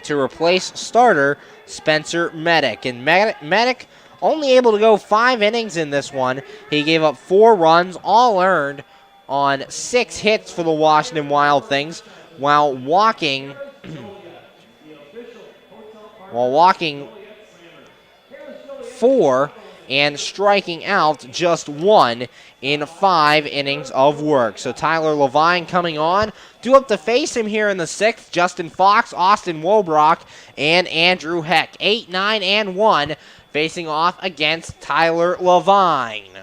to replace starter Spencer Medic. And Medic only able to go 5 innings in this one. He gave up 4 runs, all earned on 6 hits for the Washington Wild Things, while walking 4 and striking out just 1 in 5 innings of work. So Tyler Levine coming on. Due up to face him here in the 6th, Justin Fox, Austin Wobrock, and Andrew Heck. 8, 9, and 1 facing off against Tyler Levine.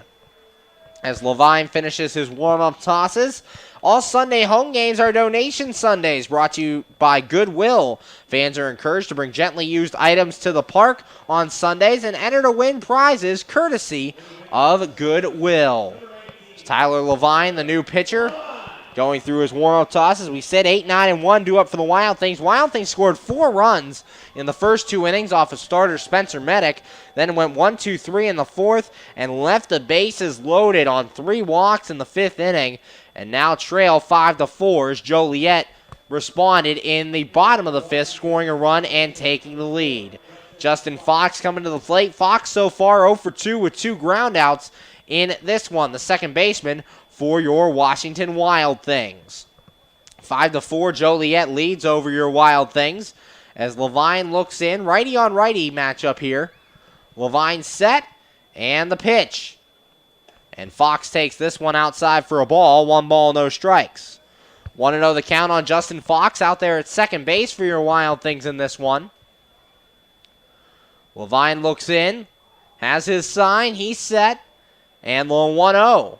As Levine finishes his warm-up tosses, all Sunday home games are donation Sundays, brought to you by Goodwill. Fans are encouraged to bring gently used items to the park on Sundays and enter to win prizes courtesy of Goodwill. It's Tyler Levine, the new pitcher, going through his warm-up tosses. We said 8, 9, and 1 due up for the Wild Things. Wild Things scored 4 runs in the first 2 innings off of starter Spencer Medic, then went 1, 2, 3 in the 4th and left the bases loaded on 3 walks in the 5th inning, and now trail 5-4 as Joliet responded in the bottom of the 5th, scoring a run and taking the lead. Justin Fox coming to the plate. Fox so far 0 for 2 with 2 groundouts in this one, the second baseman for your Washington Wild Things. 5-4, Joliet leads over your Wild Things as Levine looks in. Righty on righty matchup here. Levine set, and the pitch. And Fox takes this one outside for a ball. 1 ball, no strikes. 1-0 the count on Justin Fox out there at second base for your Wild Things in this one. Levine looks in, has his sign, he's set, and the 1-0.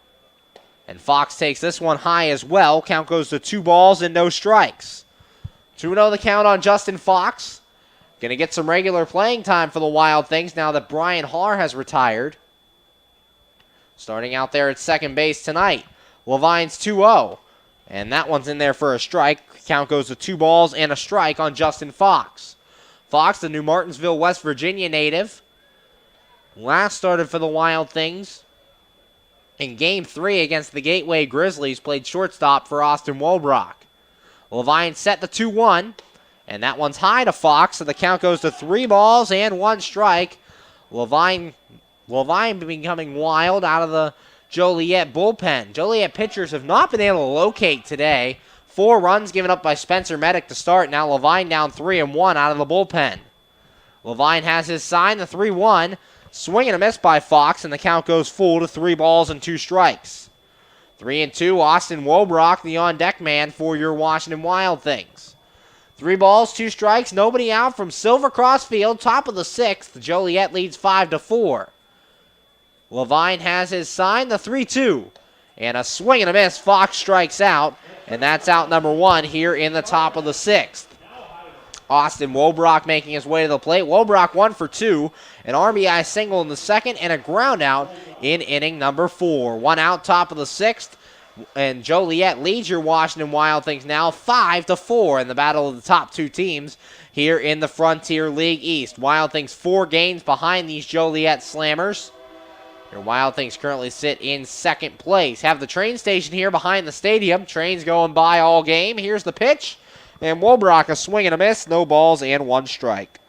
And Fox takes this one high as well. Count goes to 2 balls and no strikes. 2-0 the count on Justin Fox. Going to get some regular playing time for the Wild Things now that Brian Haar has retired. Starting out there at second base tonight, Levine's 2-0. And that one's in there for a strike. Count goes to 2 balls and a strike on Justin Fox. Fox, the New Martinsville, West Virginia native, last started for the Wild Things in Game 3 against the Gateway Grizzlies, played shortstop for Austin Wobrock. Levine set the 2-1, and that one's high to Fox, so the count goes to 3 balls and 1 strike. Levine becoming wild out of the Joliet bullpen. Joliet pitchers have not been able to locate today. 4 runs given up by Spencer Medic to start. Now Levine down 3-1 out of the bullpen. Levine has his sign, the 3-1. Swing and a miss by Fox, and the count goes full to 3 balls and 2 strikes. 3-2, Austin Wobrock, the on-deck man for your Washington Wild Things. 3 balls, 2 strikes, nobody out from Silver Cross Field, top of the 6th. Joliet leads 5-4. Levine has his sign, the 3-2. And a swing and a miss, Fox strikes out, and that's out number 1 here in the top of the 6th. Austin Wobrock making his way to the plate. Wobrock 1 for 2, an RBI single in the 2nd, and a ground out in inning number 4. 1 out, top of the 6th, and Joliet leads your Washington Wild Things now 5-4 in the battle of the top 2 teams here in the Frontier League East. Wild Things 4 games behind these Joliet Slammers. Your Wild Things currently sit in 2nd place. Have the train station here behind the stadium. Trains going by all game. Here's the pitch. And Wobrock, a swing and a miss. No balls and 1 strike.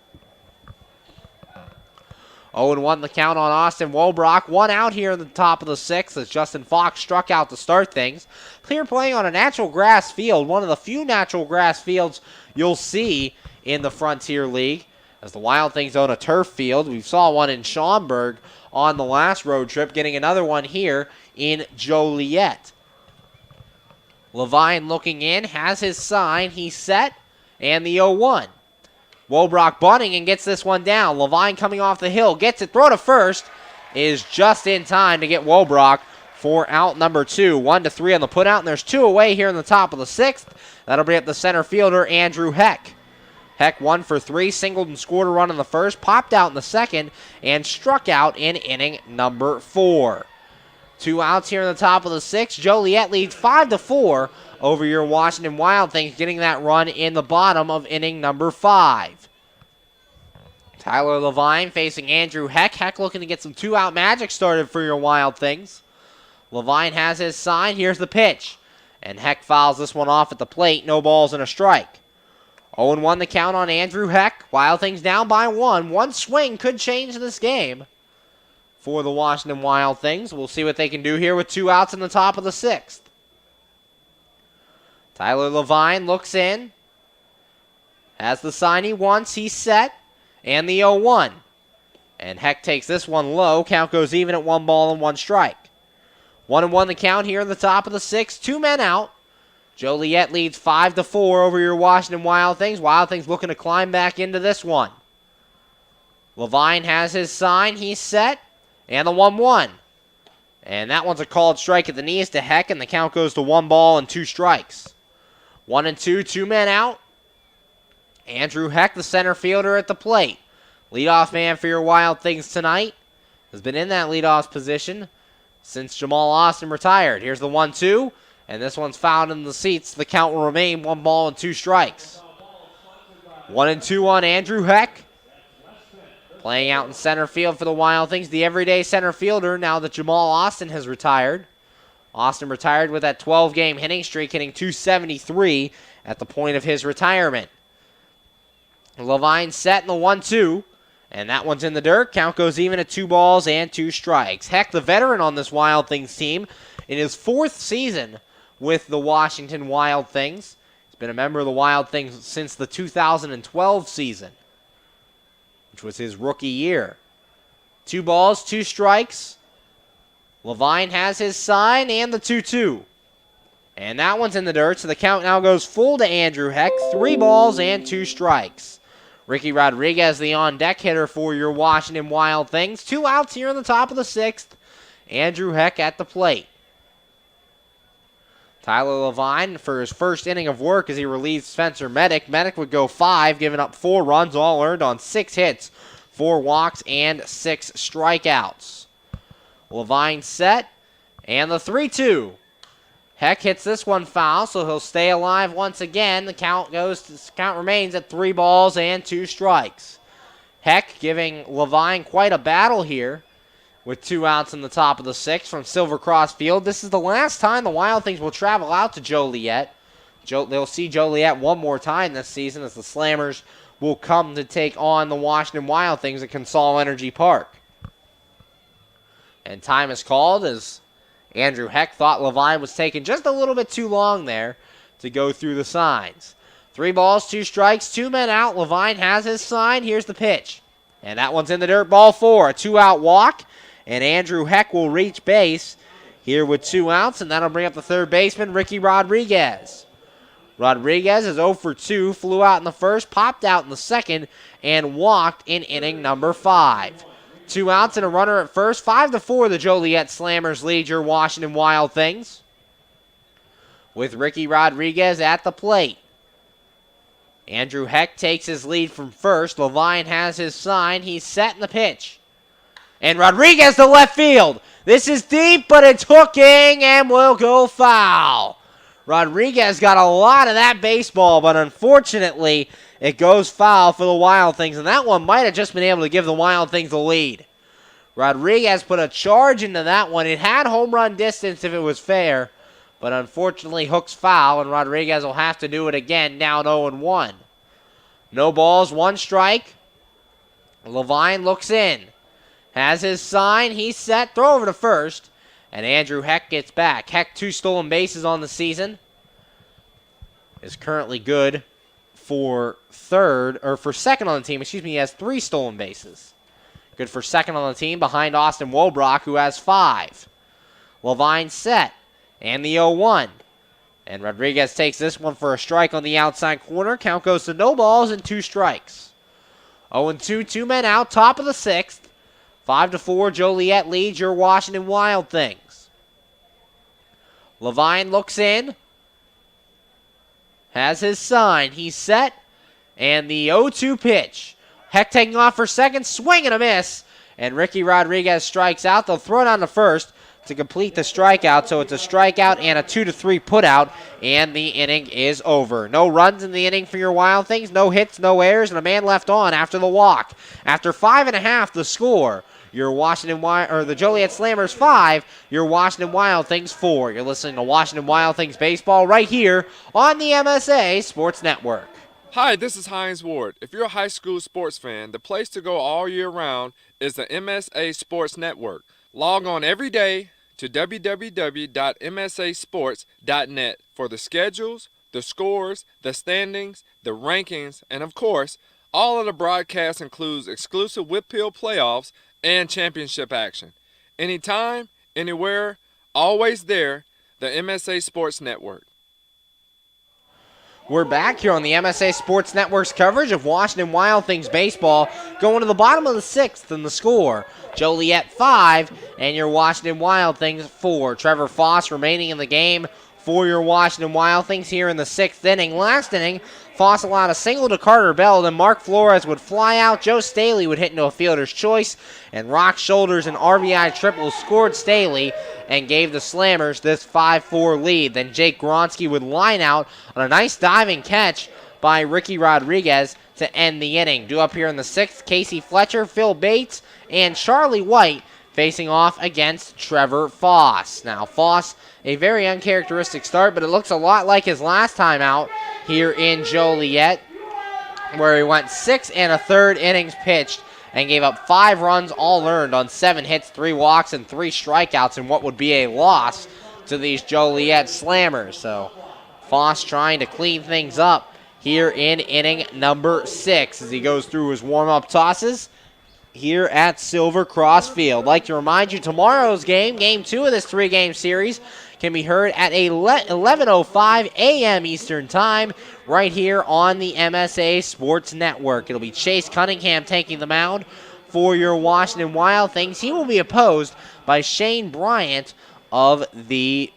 0-1 the count on Austin Wobrock. 1 out here in the top of the 6th as Justin Fox struck out to start things. Clear playing on a natural grass field, one of the few natural grass fields you'll see in the Frontier League, as the Wild Things own a turf field. We saw one in Schaumburg on the last road trip, getting another one here in Joliet. Levine looking in, has his sign, he's set, and the 0-1. Wobrock bunting and gets this one down. Levine coming off the hill, gets it, throw to first, is just in time to get Wobrock for out number 2. 1-3 on the putout, and there's 2 away here in the top of the 6th. That'll bring up the center fielder, Andrew Heck. Heck 1 for 3, singled and scored a run in the first, popped out in the second, and struck out in inning number 4. 2 outs here in the top of the 6th. Joliet leads 5-4 over your Washington Wild Things, getting that run in the bottom of inning number 5. Tyler Levine facing Andrew Heck. Heck looking to get some 2-out magic started for your Wild Things. Levine has his sign. Here's the pitch. And Heck fouls this one off at the plate. No balls and a strike. 0-1 the count on Andrew Heck. Wild Things down by 1. One swing could change this game for the Washington Wild Things. We'll see what they can do here with 2 outs in the top of the 6th. Tyler Levine looks in. Has the sign he wants. He's set. And the 0-1. And Heck takes this one low. Count goes even at 1 ball and 1 strike. 1-1 the count here in the top of the 6th. 2 men out. Joliet leads 5-4 over your Washington Wild Things. Wild Things looking to climb back into this one. Levine has his sign. He's set. And the 1-1. And that one's a called strike at the knees to Heck, and the count goes to 1 ball and 2 strikes. 1-2, 2 men out. Andrew Heck, the center fielder at the plate. Leadoff man for your Wild Things tonight. Has been in that leadoff position since Jamal Austin retired. Here's the 1-2, and this one's fouled in the seats. The count will remain 1 ball and 2 strikes. 1-2 on Andrew Heck. Playing out in center field for the Wild Things, the everyday center fielder now that Jamal Austin has retired. Austin retired with that 12-game hitting streak, hitting .273 at the point of his retirement. Levine set in the 1-2, and that one's in the dirt. Count goes even at 2 balls and 2 strikes. Heck, the veteran on this Wild Things team, in his 4th season with the Washington Wild Things. He's been a member of the Wild Things since the 2012 season, which was his rookie year. 2 balls, 2 strikes. Levine has his sign and the 2-2. And that one's in the dirt, so the count now goes full to Andrew Heck. 3 balls and 2 strikes. Ricky Rodriguez, the on-deck hitter for your Washington Wild Things. 2 outs here in the top of the 6th. Andrew Heck at the plate. Tyler Levine for his first inning of work as he relieves Spencer Medic. Medic would go 5, giving up 4 runs, all earned on 6 hits, 4 walks, and 6 strikeouts. Levine set, and the 3-2. Heck hits this one foul, so he'll stay alive once again. The count remains at 3 balls and 2 strikes. Heck giving Levine quite a battle here with 2 outs in the top of the 6th from Silver Cross Field. This is the last time the Wild Things will travel out to Joliet. They'll see Joliet one more time this season as the Slammers will come to take on the Washington Wild Things at Consol Energy Park. And time is called as Andrew Heck thought Levine was taking just a little bit too long there to go through the signs. 3 balls, 2 strikes, 2 men out. Levine has his sign. Here's the pitch. And that one's in the dirt, ball 4. A 2-out walk. And Andrew Heck will reach base here with 2 outs. And that'll bring up the third baseman, Ricky Rodriguez. Rodriguez is 0 for 2. Flew out in the first, popped out in the second, and walked in inning number 5. 2 outs and a runner at first. 5-4, the Joliet Slammers lead your Washington Wild Things, with Ricky Rodriguez at the plate. Andrew Heck takes his lead from first. Levine has his sign. He's set in the pitch. And Rodriguez to left field. This is deep, but it's hooking and will go foul. Rodriguez got a lot of that baseball, but unfortunately, it goes foul for the Wild Things, and that one might have just been able to give the Wild Things the lead. Rodriguez put a charge into that one. It had home run distance if it was fair, but unfortunately hooks foul, and Rodriguez will have to do it again, down 0-1. No balls, 1 strike. Levine looks in. has his sign. He's set. Throw over to first. And Andrew Heck gets back. Heck, 2 stolen bases on the season. Is currently good for second on the team. He has 3 stolen bases. Good for second on the team behind Austin Wobrock, who has 5. Levine set. And the 0-1. And Rodriguez takes this one for a strike on the outside corner. Count goes to no balls and 2 strikes. 0-2, 2 men out, top of the 6th. 5-4, Joliet leads your Washington Wild Things. Levine looks in. Has his sign. He's set. And the 0-2 pitch. Heck taking off for second. Swing and a miss. And Ricky Rodriguez strikes out. They'll throw it on to first to complete the strikeout. So it's a strikeout and a 2-3 putout. And the inning is over. No runs in the inning for your Wild Things. No hits, no errors, and a man left on after the walk. After 5.5, the score. Your the Joliet Slammers 5, your Washington Wild Things 4. You're listening to Washington Wild Things Baseball right here on the MSA Sports Network. Hi, this is Hines Ward. If you're a high school sports fan, the place to go all year round is the MSA Sports Network. Log on every day to www.msasports.net for the schedules, the scores, the standings, the rankings, and of course, all of the broadcasts includes exclusive whip peel playoffs and championship action. Anytime, anywhere, always there, the MSA Sports Network. We're back here on the MSA Sports Network's coverage of Washington Wild Things baseball, going to the bottom of the 6th in the score. Joliet 5 and your Washington Wild Things 4. Trevor Foss remaining in the game for your Washington Wild Things here in the 6th inning. Last inning, Foss allowed a single to Carter Bell, then Mark Flores would fly out, Joe Staley would hit into a fielder's choice, and Rock Shoulders and RBI triple scored Staley and gave the Slammers this 5-4 lead. Then Jake Gronsky would line out on a nice diving catch by Ricky Rodriguez to end the inning. Due up here in the 6th, Casey Fletcher, Phil Bates, and Charlie White facing off against Trevor Foss. Now, Foss, a very uncharacteristic start, but it looks a lot like his last time out here in Joliet, where he went 6 1/3 innings pitched and gave up 5 runs all earned on 7 hits, 3 walks, and 3 strikeouts in what would be a loss to these Joliet Slammers. So Foss trying to clean things up here in inning number 6 as he goes through his warm-up tosses here at Silver Cross Field. Like to remind you, tomorrow's game 2 of this 3-game series, can be heard at 11:05 a.m. Eastern Time right here on the MSA Sports Network. It'll be Chase Cunningham taking the mound for your Washington Wild Things. He will be opposed by Shane Bryant of the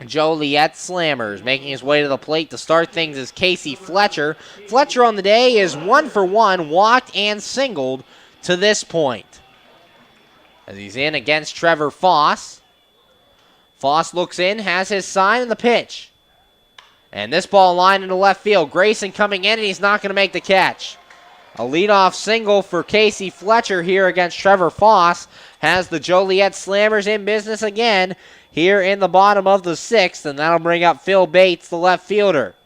Joliet Slammers. Making his way to the plate to start things is Casey Fletcher. Fletcher on the day is 1 for 1, walked and singled to this point, as he's in against Trevor Foss. Foss looks in, has his sign, and the pitch. And this ball lined into left field. Grayson coming in, and he's not going to make the catch. A leadoff single for Casey Fletcher here against Trevor Foss has the Joliet Slammers in business again here in the bottom of the 6th, and that'll bring up Phil Bates, the left fielder.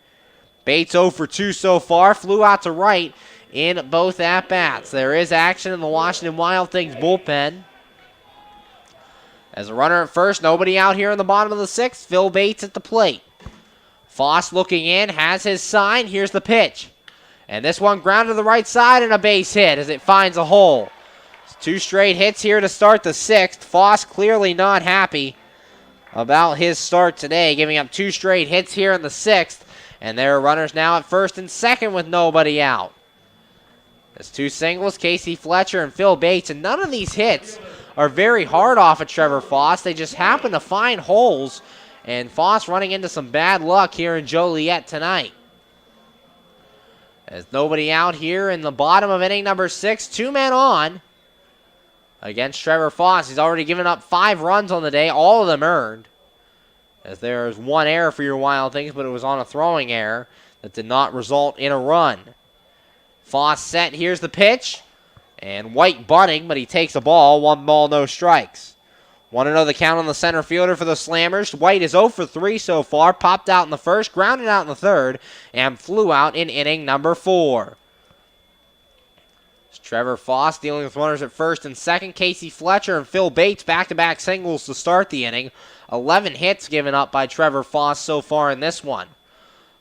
Bates 0 for 2 so far, flew out to right in both at-bats. There is action in the Washington Wild Things bullpen. As a runner at first, nobody out here in the bottom of the 6th. Phil Bates at the plate. Foss looking in, has his sign. Here's the pitch. And this one ground to the right side and a base hit as it finds a hole. 2 straight hits here to start the 6th. Foss clearly not happy about his start today, giving up 2 straight hits here in the 6th. And there are runners now at first and second with nobody out. There's 2 singles, Casey Fletcher and Phil Bates, and none of these hits are very hard off of Trevor Foss. They just happen to find holes, and Foss running into some bad luck here in Joliet tonight. There's nobody out here in the bottom of inning number 6, 2 men on against Trevor Foss. He's already given up 5 runs on the day, all of them earned, as there's 1 error for your Wild Things, but it was on a throwing error that did not result in a run. Foss set, here's the pitch. And White bunting, but he takes the ball. 1 ball, no strikes. 1-0 the count on the center fielder for the Slammers. White is 0 for 3 so far. Popped out in the first, grounded out in the third, and flew out in inning number 4. Trevor Foss dealing with runners at first and second. Casey Fletcher and Phil Bates back-to-back singles to start the inning. 11 hits given up by Trevor Foss so far in this one.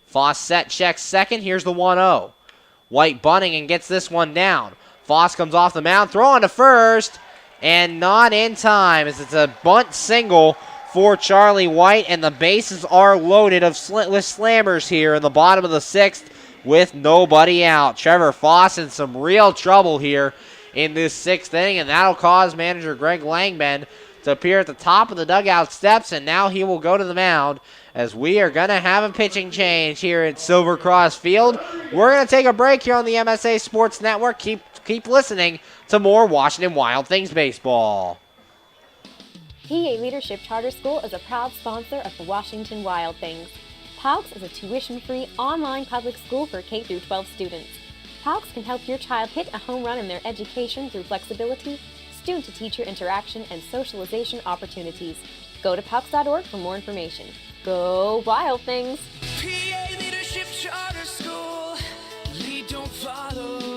Foss set, checks second. Here's the 1-0. White bunting and gets this one down. Foss comes off the mound, throwing to first, and not in time as it's a bunt single for Charlie White, and the bases are loaded with slammers here in the bottom of the sixth with nobody out. Trevor Foss in some real trouble here in this sixth inning, and that'll cause manager Greg Langben to appear at the top of the dugout steps, and now he will go to the mound as we are going to have a pitching change here at Silver Cross Field. We're going to take a break here on the MSA Sports Network. Keep listening to more Washington Wild Things baseball. PA Leadership Charter School is a proud sponsor of the Washington Wild Things. PALCS is a tuition-free online public school for K-12 students. PALCS can help your child hit a home run in their education through flexibility, student-to-teacher interaction, and socialization opportunities. Go to PALCS.org for more information. Go Wild Things! PA Leadership Charter School. Lead, don't follow.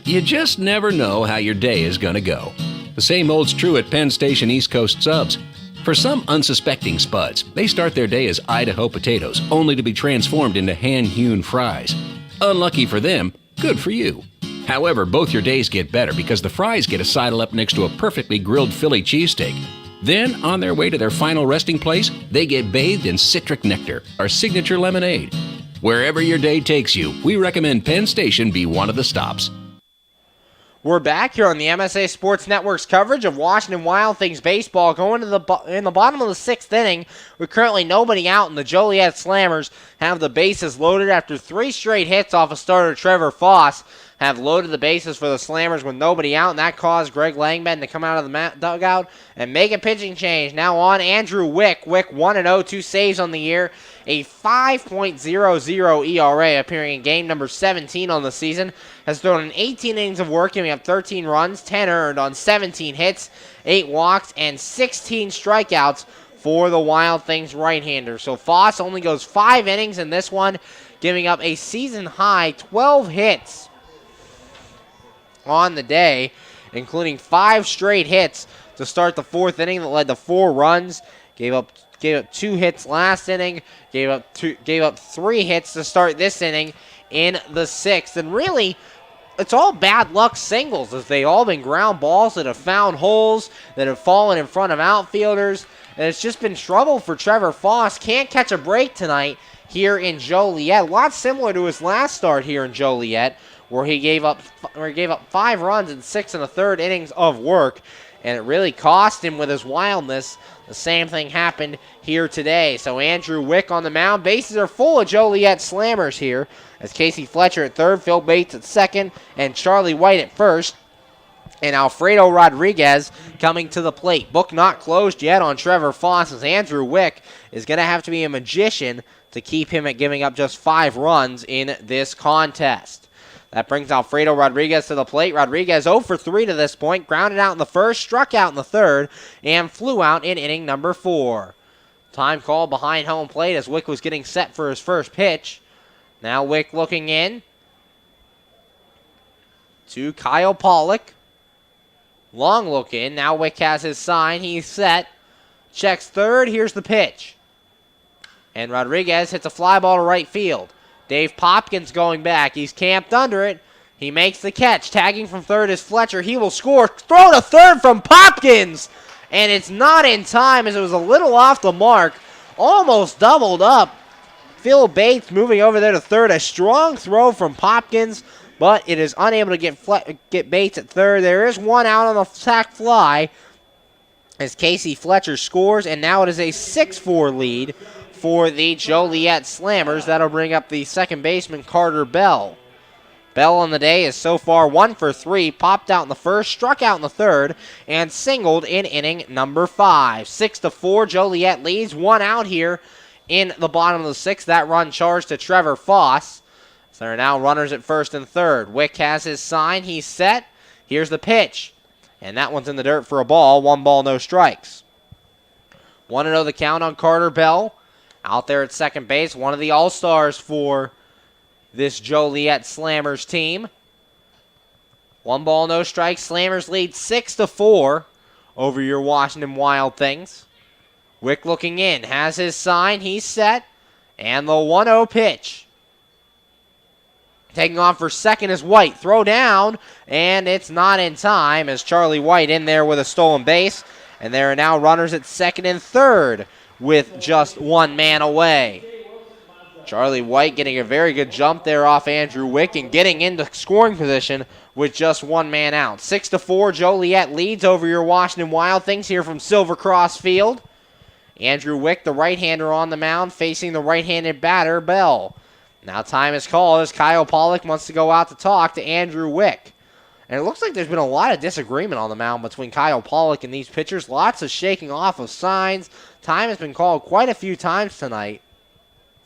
You just never know how your day is going to go. The same holds true at Penn Station East Coast Subs. For some unsuspecting spuds, they start their day as Idaho potatoes, only to be transformed into hand-hewn fries. Unlucky for them, good for you. However, both your days get better because the fries get a sidle up next to a perfectly grilled Philly cheesesteak. Then, on their way to their final resting place, they get bathed in citric nectar, our signature lemonade. Wherever your day takes you, we recommend Penn Station be one of the stops. We're back here on the MSA Sports Network's coverage of Washington Wild Things baseball, going to in the bottom of the sixth inning. With currently nobody out, and the Joliet Slammers have the bases loaded after 3 straight hits off of starter Trevor Foss. Have loaded the bases for the Slammers with nobody out, and that caused Greg Langben to come out of the dugout and make a pitching change. Now on Andrew Wick. Wick 1-0, 2 saves on the year, a 5.00 ERA, appearing in game number 17 on the season. Has thrown in 18 innings of work, giving up 13 runs, 10 earned on 17 hits, 8 walks, and 16 strikeouts for the Wild Things right-hander. So Foss only goes 5 innings in this one, giving up a season-high 12 hits on the day, including 5 straight hits to start the 4th inning that led to 4 runs. Gave up 2 hits last inning. Gave up 3 hits to start this inning in the 6th. And really, it's all bad luck singles, as they all been ground balls that have found holes, that have fallen in front of outfielders. And it's just been trouble for Trevor Foss. Can't catch a break tonight here in Joliet. A lot similar to his last start here in Joliet, where he gave up 5 runs in 6 1/3 innings of work, and it really cost him with his wildness. The same thing happened here today. So Andrew Wick on the mound. Bases are full of Joliet Slammers here, as Casey Fletcher at third, Phil Bates at second, and Charlie White at first, and Alfredo Rodriguez coming to the plate. Book not closed yet on Trevor Foss, as Andrew Wick is going to have to be a magician to keep him at giving up just 5 runs in this contest. That brings Alfredo Rodriguez to the plate. Rodriguez 0 for 3 to this point. Grounded out in the first, struck out in the third, and flew out in inning number 4. Time call behind home plate as Wick was getting set for his first pitch. Now Wick looking in to Kyle Pollock. Long look in. Now Wick has his sign. He's set. Checks third. Here's the pitch. And Rodriguez hits a fly ball to right field. Dave Popkins going back. He's camped under it. He makes the catch. Tagging from third is Fletcher. He will score. Throw to third from Popkins. And it's not in time, as it was a little off the mark. Almost doubled up. Phil Bates moving over there to third. A strong throw from Popkins, but it is unable to get Bates at third. There is one out on the sac fly as Casey Fletcher scores, and now it is a 6-4 lead for the Joliet Slammers. That'll bring up the second baseman, Carter Bell. Bell on the day is so far 1 for 3, popped out in the first, struck out in the third, and singled in inning number 5. 6-4, Joliet leads, 1 out here in the bottom of the 6th. That run charged to Trevor Foss. So there are now runners at first and third. Wick has his sign. He's set. Here's the pitch. And that one's in the dirt for a ball. 1 ball, no strikes. 1-0 the count on Carter Bell. Out there at second base, one of the all-stars for this Joliet Slammers team. 1 ball, no strikes. Slammers lead 6-4 over your Washington Wild Things. Wick looking in, has his sign, he's set, and the 1-0 pitch. Taking on for second is White. Throw down, and it's not in time as Charlie White in there with a stolen base. And there are now runners at second and third with just one man away. Charlie White getting a very good jump there off Andrew Wick and getting into scoring position with just one man out. 6-4, Joliet leads over your Washington Wild Things here from Silver Cross Field. Andrew Wick, the right-hander on the mound, facing the right-handed batter, Bell. Now time is called as Kyle Pollock wants to go out to talk to Andrew Wick. And it looks like there's been a lot of disagreement on the mound between Kyle Pollock and these pitchers. Lots of shaking off of signs. Time has been called quite a few times tonight.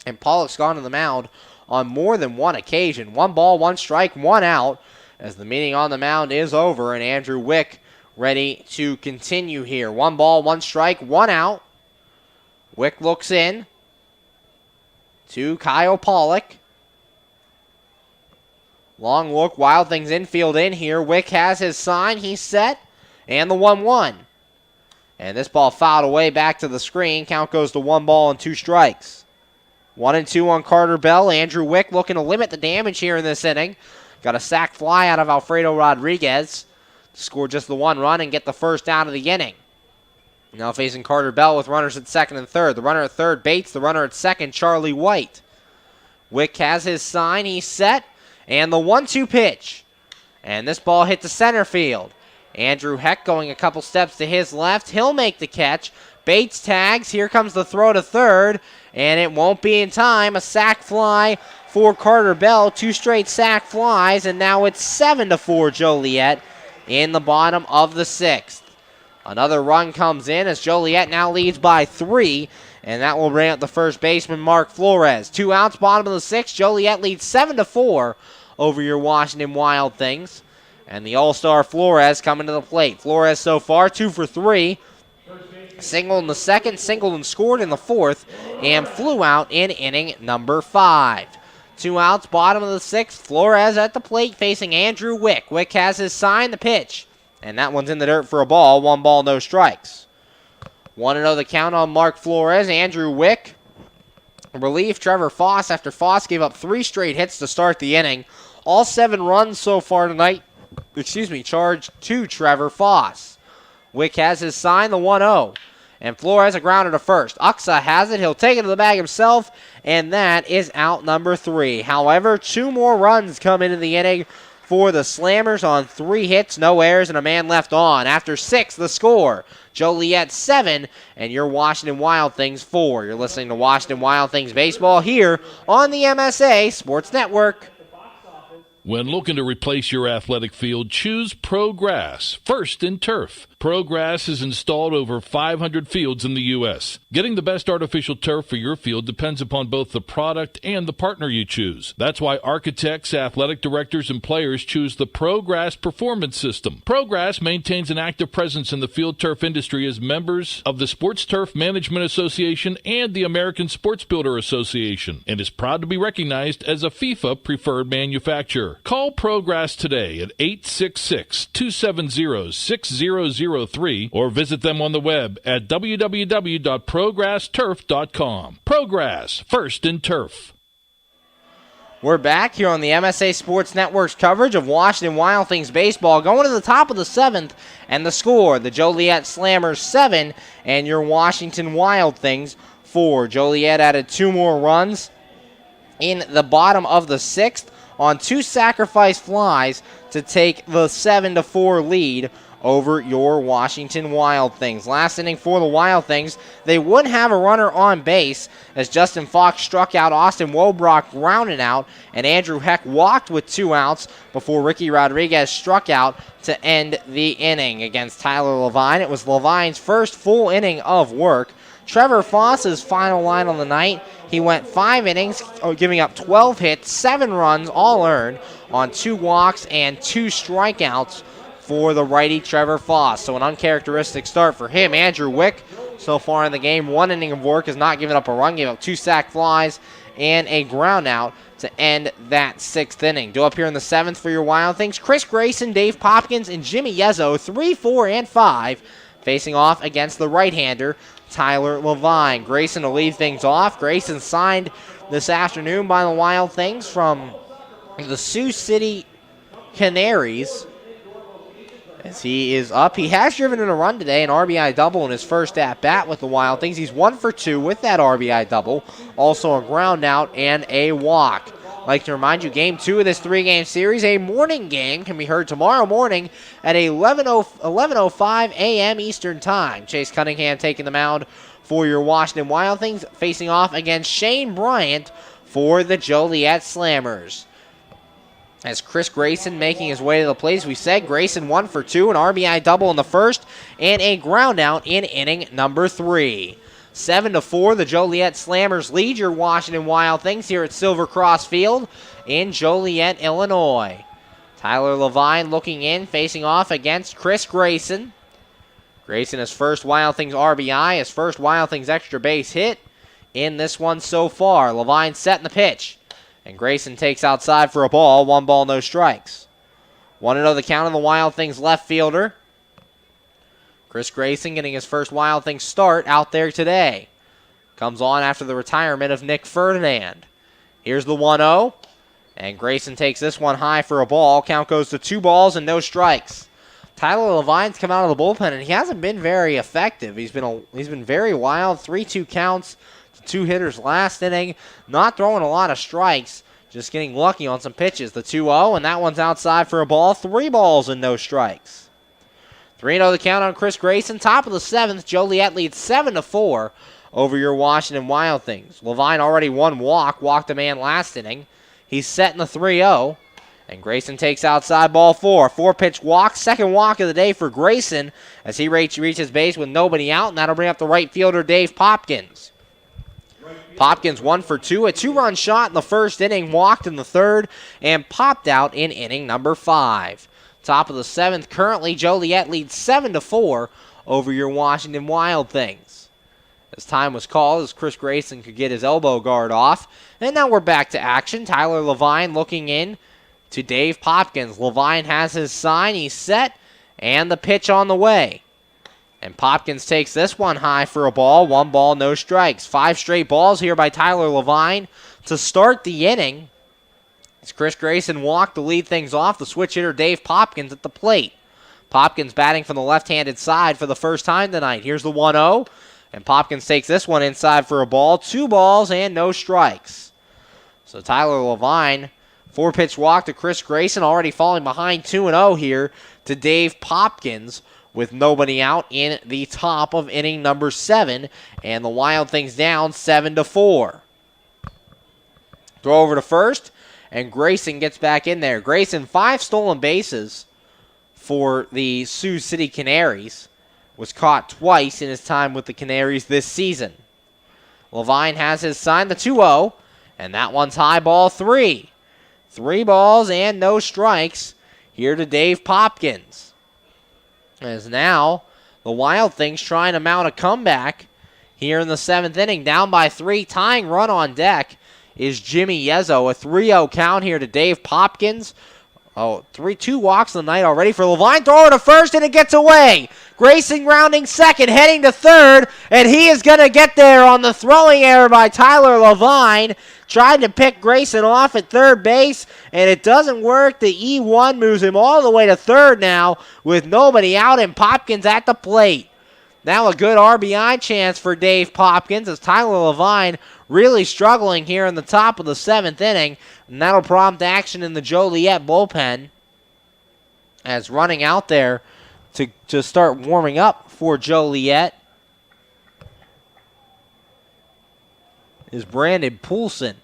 And Pollock's gone to the mound on more than one occasion. 1 ball, 1 strike, 1 out as the meeting on the mound is over. And Andrew Wick ready to continue here. 1 ball, 1 strike, 1 out. Wick looks in to Kyle Pollock. Long look, Wild Things infield in here. Wick has his sign, he's set, and the 1-1. And this ball fouled away back to the screen. Count goes to 1 ball and 2 strikes. 1-2 on Carter Bell. Andrew Wick looking to limit the damage here in this inning. Got a sac fly out of Alfredo Rodriguez to score just the 1 run and get the first out of the inning. Now facing Carter Bell with runners at second and third. The runner at third, Bates. The runner at second, Charlie White. Wick has his sign. He's set. And the 1-2 pitch. And this ball hit to center field. Andrew Heck going a couple steps to his left. He'll make the catch. Bates tags. Here comes the throw to third. And it won't be in time. A sac fly for Carter Bell. 2 straight sac flies. And now it's 7-4 Joliet in the bottom of the 6th. Another run comes in as Joliet now leads by 3, and that will bring up the first baseman, Mark Flores. 2 outs, bottom of the 6th. Joliet leads 7-4 over your Washington Wild Things. And the all-star Flores coming to the plate. Flores so far 2 for 3. Singled in the 2nd, singled and scored in the 4th, and flew out in inning number 5. 2 outs, bottom of the 6th. Flores at the plate facing Andrew Wick. Wick has his sign, the pitch. And that one's in the dirt for a ball. 1 ball, no strikes. 1-0 the count on Mark Flores. Andrew Wick relieved Trevor Foss after Foss gave up 3 straight hits to start the inning. All 7 runs so far tonight, charged to Trevor Foss. Wick has his sign, the 1-0. And Flores a grounder to first. Uxa has it. He'll take it to the bag himself. And that is out number 3. However, 2 more runs come into the inning for the Slammers on 3 hits, no errors, and a man left on. After 6, the score. Joliet 7, and your Washington Wild Things 4. You're listening to Washington Wild Things Baseball here on the MSA Sports Network. When looking to replace your athletic field, choose ProGrass, first in turf. ProGrass has installed over 500 fields in the U.S. Getting the best artificial turf for your field depends upon both the product and the partner you choose. That's why architects, athletic directors, and players choose the ProGrass Performance System. ProGrass maintains an active presence in the field turf industry as members of the Sports Turf Management Association and the American Sports Builder Association, and is proud to be recognized as a FIFA preferred manufacturer. Call ProGrass today at 866-270-6003 or visit them on the web at www.progressturf.com. ProGrass, first in turf. We're back here on the MSA Sports Network's coverage of Washington Wild Things baseball. Going to the top of the 7th, and the score, the Joliet Slammers 7 and your Washington Wild Things 4. Joliet added 2 more runs in the bottom of the 6th on 2 sacrifice flies to take the 7-4 lead over your Washington Wild Things. Last inning for the Wild Things, they would have a runner on base as Justin Fox struck out Austin Wobrock, grounded out, and Andrew Heck walked with 2 outs before Ricky Rodriguez struck out to end the inning against Tyler Levine. It was Levine's first full inning of work. Trevor Foss's final line on the night, he went 5 innings, giving up 12 hits, 7 runs, all earned on 2 walks and 2 strikeouts for the righty Trevor Foss. So an uncharacteristic start for him. Andrew Wick so far in the game. 1 inning of work, has not given up a run, gave up 2 sac flies and a ground out to end that 6th inning. Due up here in the 7th for your Wild Things, Chris Grayson, Dave Popkins, and Jimmy Yezzo, 3, 4, and 5, facing off against the right-hander, Tyler Levine. Grayson to lead things off. Grayson signed this afternoon by the Wild Things from the Sioux City Canaries. As he is up, he has driven in a run today, an RBI double in his first at-bat with the Wild Things. He's 1 for 2 with that RBI double. Also a ground out and a walk. I'd like to remind you, Game 2 of this 3-game series, a morning game, can be heard tomorrow morning at 11:05 a.m. Eastern Time. Chase Cunningham taking the mound for your Washington Wild Things, facing off against Shane Bryant for the Joliet Slammers. As Chris Grayson making his way to the plate, as we said, Grayson 1 for 2, an RBI double in the first, and a ground out in inning number 3. 7-4, the Joliet Slammers lead your Washington Wild Things here at Silver Cross Field in Joliet, Illinois. Tyler Levine looking in, facing off against Chris Grayson. Grayson, his first Wild Things RBI, his first Wild Things extra base hit in this one so far. Levine setting the pitch. And Grayson takes outside for a ball. 1 ball, no strikes. 1-0 the count on the Wild Things left fielder. Chris Grayson getting his first Wild Things start out there today. Comes on after the retirement of Nick Ferdinand. Here's the 1-0. And Grayson takes this one high for a ball. Count goes to 2 balls and no strikes. Tyler Levine's come out of the bullpen, and he hasn't been very effective. He's been very wild. 3-2 counts. 2 hitters last inning, not throwing a lot of strikes, just getting lucky on some pitches. The 2-0, and that one's outside for a ball. 3 balls and no strikes. 3-0 the count on Chris Grayson. Top of the 7th, Joliet leads 7-4 over your Washington Wild Things. Levine already walked a man last inning. He's set in the 3-0, and Grayson takes outside ball 4. 4-pitch walk, second walk of the day for Grayson as he reaches base with nobody out, and that'll bring up the right fielder, Dave Popkins. Popkins 1 for 2, a 2-run shot in the first inning, walked in the third, and popped out in inning number 5. Top of the 7th, currently Joliet leads 7-4 over your Washington Wild Things. As time was called, as Chris Grayson could get his elbow guard off. And now we're back to action. Tyler Levine looking in to Dave Popkins. Levine has his sign, he's set, and the pitch on the way. And Popkins takes this one high for a ball. 1 ball, no strikes. 5 straight balls here by Tyler Levine to start the inning. As Chris Grayson walked to lead things off, the switch hitter Dave Popkins at the plate. Popkins batting from the left-handed side for the first time tonight. Here's the 1-0. And Popkins takes this one inside for a ball. 2 balls and no strikes. So Tyler Levine, 4-pitch walk to Chris Grayson, already falling behind 2-0 here to Dave Popkins, with nobody out in the top of inning number 7, and the Wild Things down 7-4. Throw over to first, and Grayson gets back in there. Grayson, 5 stolen bases for the Sioux City Canaries. Was caught twice in his time with the Canaries this season. Levine has his sign, the 2-0, and that one's high, ball 3. 3 balls and no strikes here to Dave Popkins. As now, the Wild Things trying to mount a comeback here in the 7th inning. Down by 3, tying run on deck is Jimmy Yezzo. A 3-0 count here to Dave Popkins. 2 walks of the night already for Levine. Throw to first, and it gets away. Grayson grounding second, heading to third, and he is going to get there on the throwing error by Tyler Levine. Tried to pick Grayson off at third base, and it doesn't work. The E1 moves him all the way to third now with nobody out, and Popkins at the plate. Now a good RBI chance for Dave Popkins as Tyler Levine really struggling here in the top of the 7th inning, and that'll prompt action in the Joliet bullpen as running out there to start warming up for Joliet is Brandon Poulsen.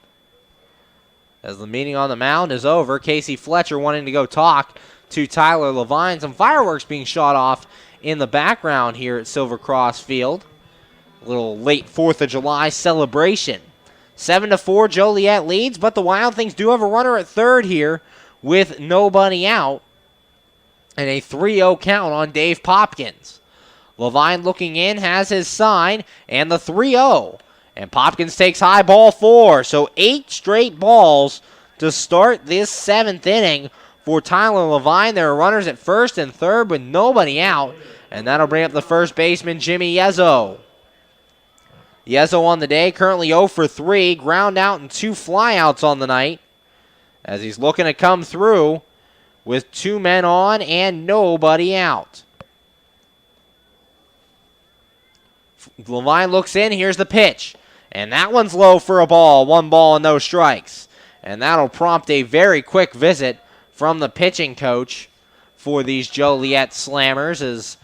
As the meeting on the mound is over, Casey Fletcher wanting to go talk to Tyler Levine. Some fireworks being shot off in the background here at Silver Cross Field. A little late 4th of July celebration. 7-4, Joliet leads, but the Wild Things do have a runner at third here with nobody out. And a 3-0 count on Dave Popkins. Levine looking in, has his sign, and the 3-0. And Popkins takes high ball 4. So 8 straight balls to start this 7th inning for Tyler Levine. There are runners at first and third with nobody out. And that'll bring up the first baseman, Jimmy Yezzo. Yezzo on the day, currently 0 for 3. Ground out and 2 flyouts on the night. As he's looking to come through with 2 men on and nobody out. Levine looks in, here's the pitch. And that one's low for a ball. 1 ball and no strikes. And that'll prompt a very quick visit from the pitching coach for these Joliet Slammers, as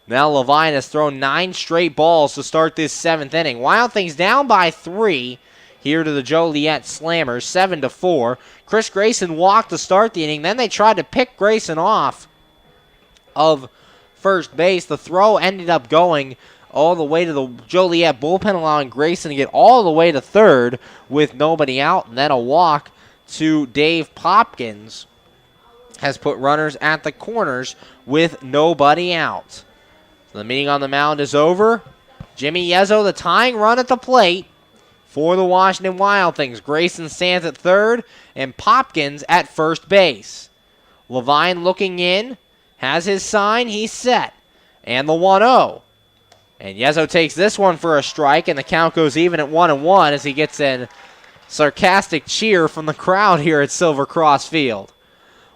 now Levine has thrown 9 straight balls to start this 7th inning. Wild Things down by 3 here to the Joliet Slammers, 7-4. Chris Grayson walked to start the inning. Then they tried to pick Grayson off of first base. The throw ended up going all the way to the Joliet bullpen, allowing Grayson to get all the way to third with nobody out. And then a walk to Dave Popkins has put runners at the corners with nobody out. So the meeting on the mound is over. Jimmy Yezzo, the tying run at the plate for the Washington Wild Things. Grayson stands at third and Popkins at first base. Levine looking in, has his sign, he's set. And the 1-0. And Yezzo takes this one for a strike, and the count goes even at 1-1 as he gets a sarcastic cheer from the crowd here at Silver Cross Field.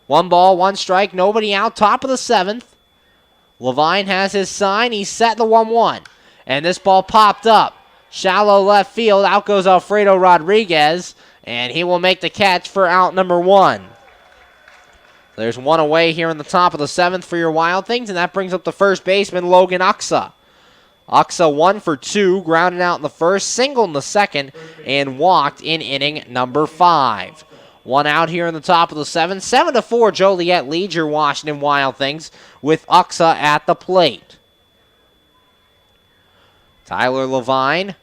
1 ball, 1 strike, nobody out, top of the 7th. Levine has his sign, he's set the 1-1. And this ball popped up. Shallow left field, out goes Alfredo Rodriguez, and he will make the catch for out number 1. There's 1 away here in the top of the 7th for your Wild Things, and that brings up the first baseman, Logan Uxa. Uxa 1 for 2, grounded out in the first, singled in the second, and walked in inning number 5. 1 out here in the top of the 7th. 7-4, Joliet leads your Washington Wild Things with Uxa at the plate. Tyler Levine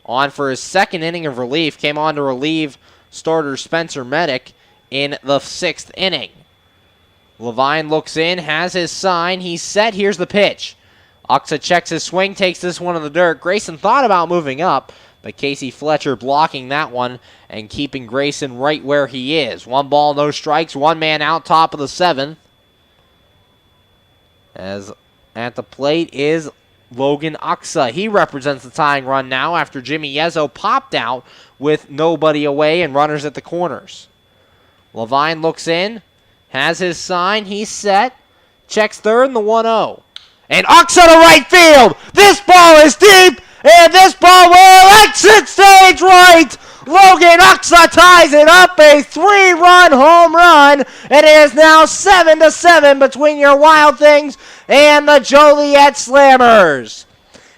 on for his 2nd inning of relief. Came on to relieve starter Spencer Medic in the 6th inning. Levine looks in, has his sign, he's set, here's the pitch. Uxa checks his swing, takes this one in the dirt. Grayson thought about moving up, but Casey Fletcher blocking that one and keeping Grayson right where he is. 1 ball, no strikes, 1 man out, top of the 7th. As at the plate is Logan Uxa. He represents the tying run now after Jimmy Yezzo popped out with nobody away and runners at the corners. Levine looks in, has his sign, he's set, checks third and the 1-0. And Uxa to right field. This ball is deep, and this ball will exit stage right. Logan Uxa ties it up, a 3-run home run, and it is now 7-7 between your Wild Things and the Joliet Slammers.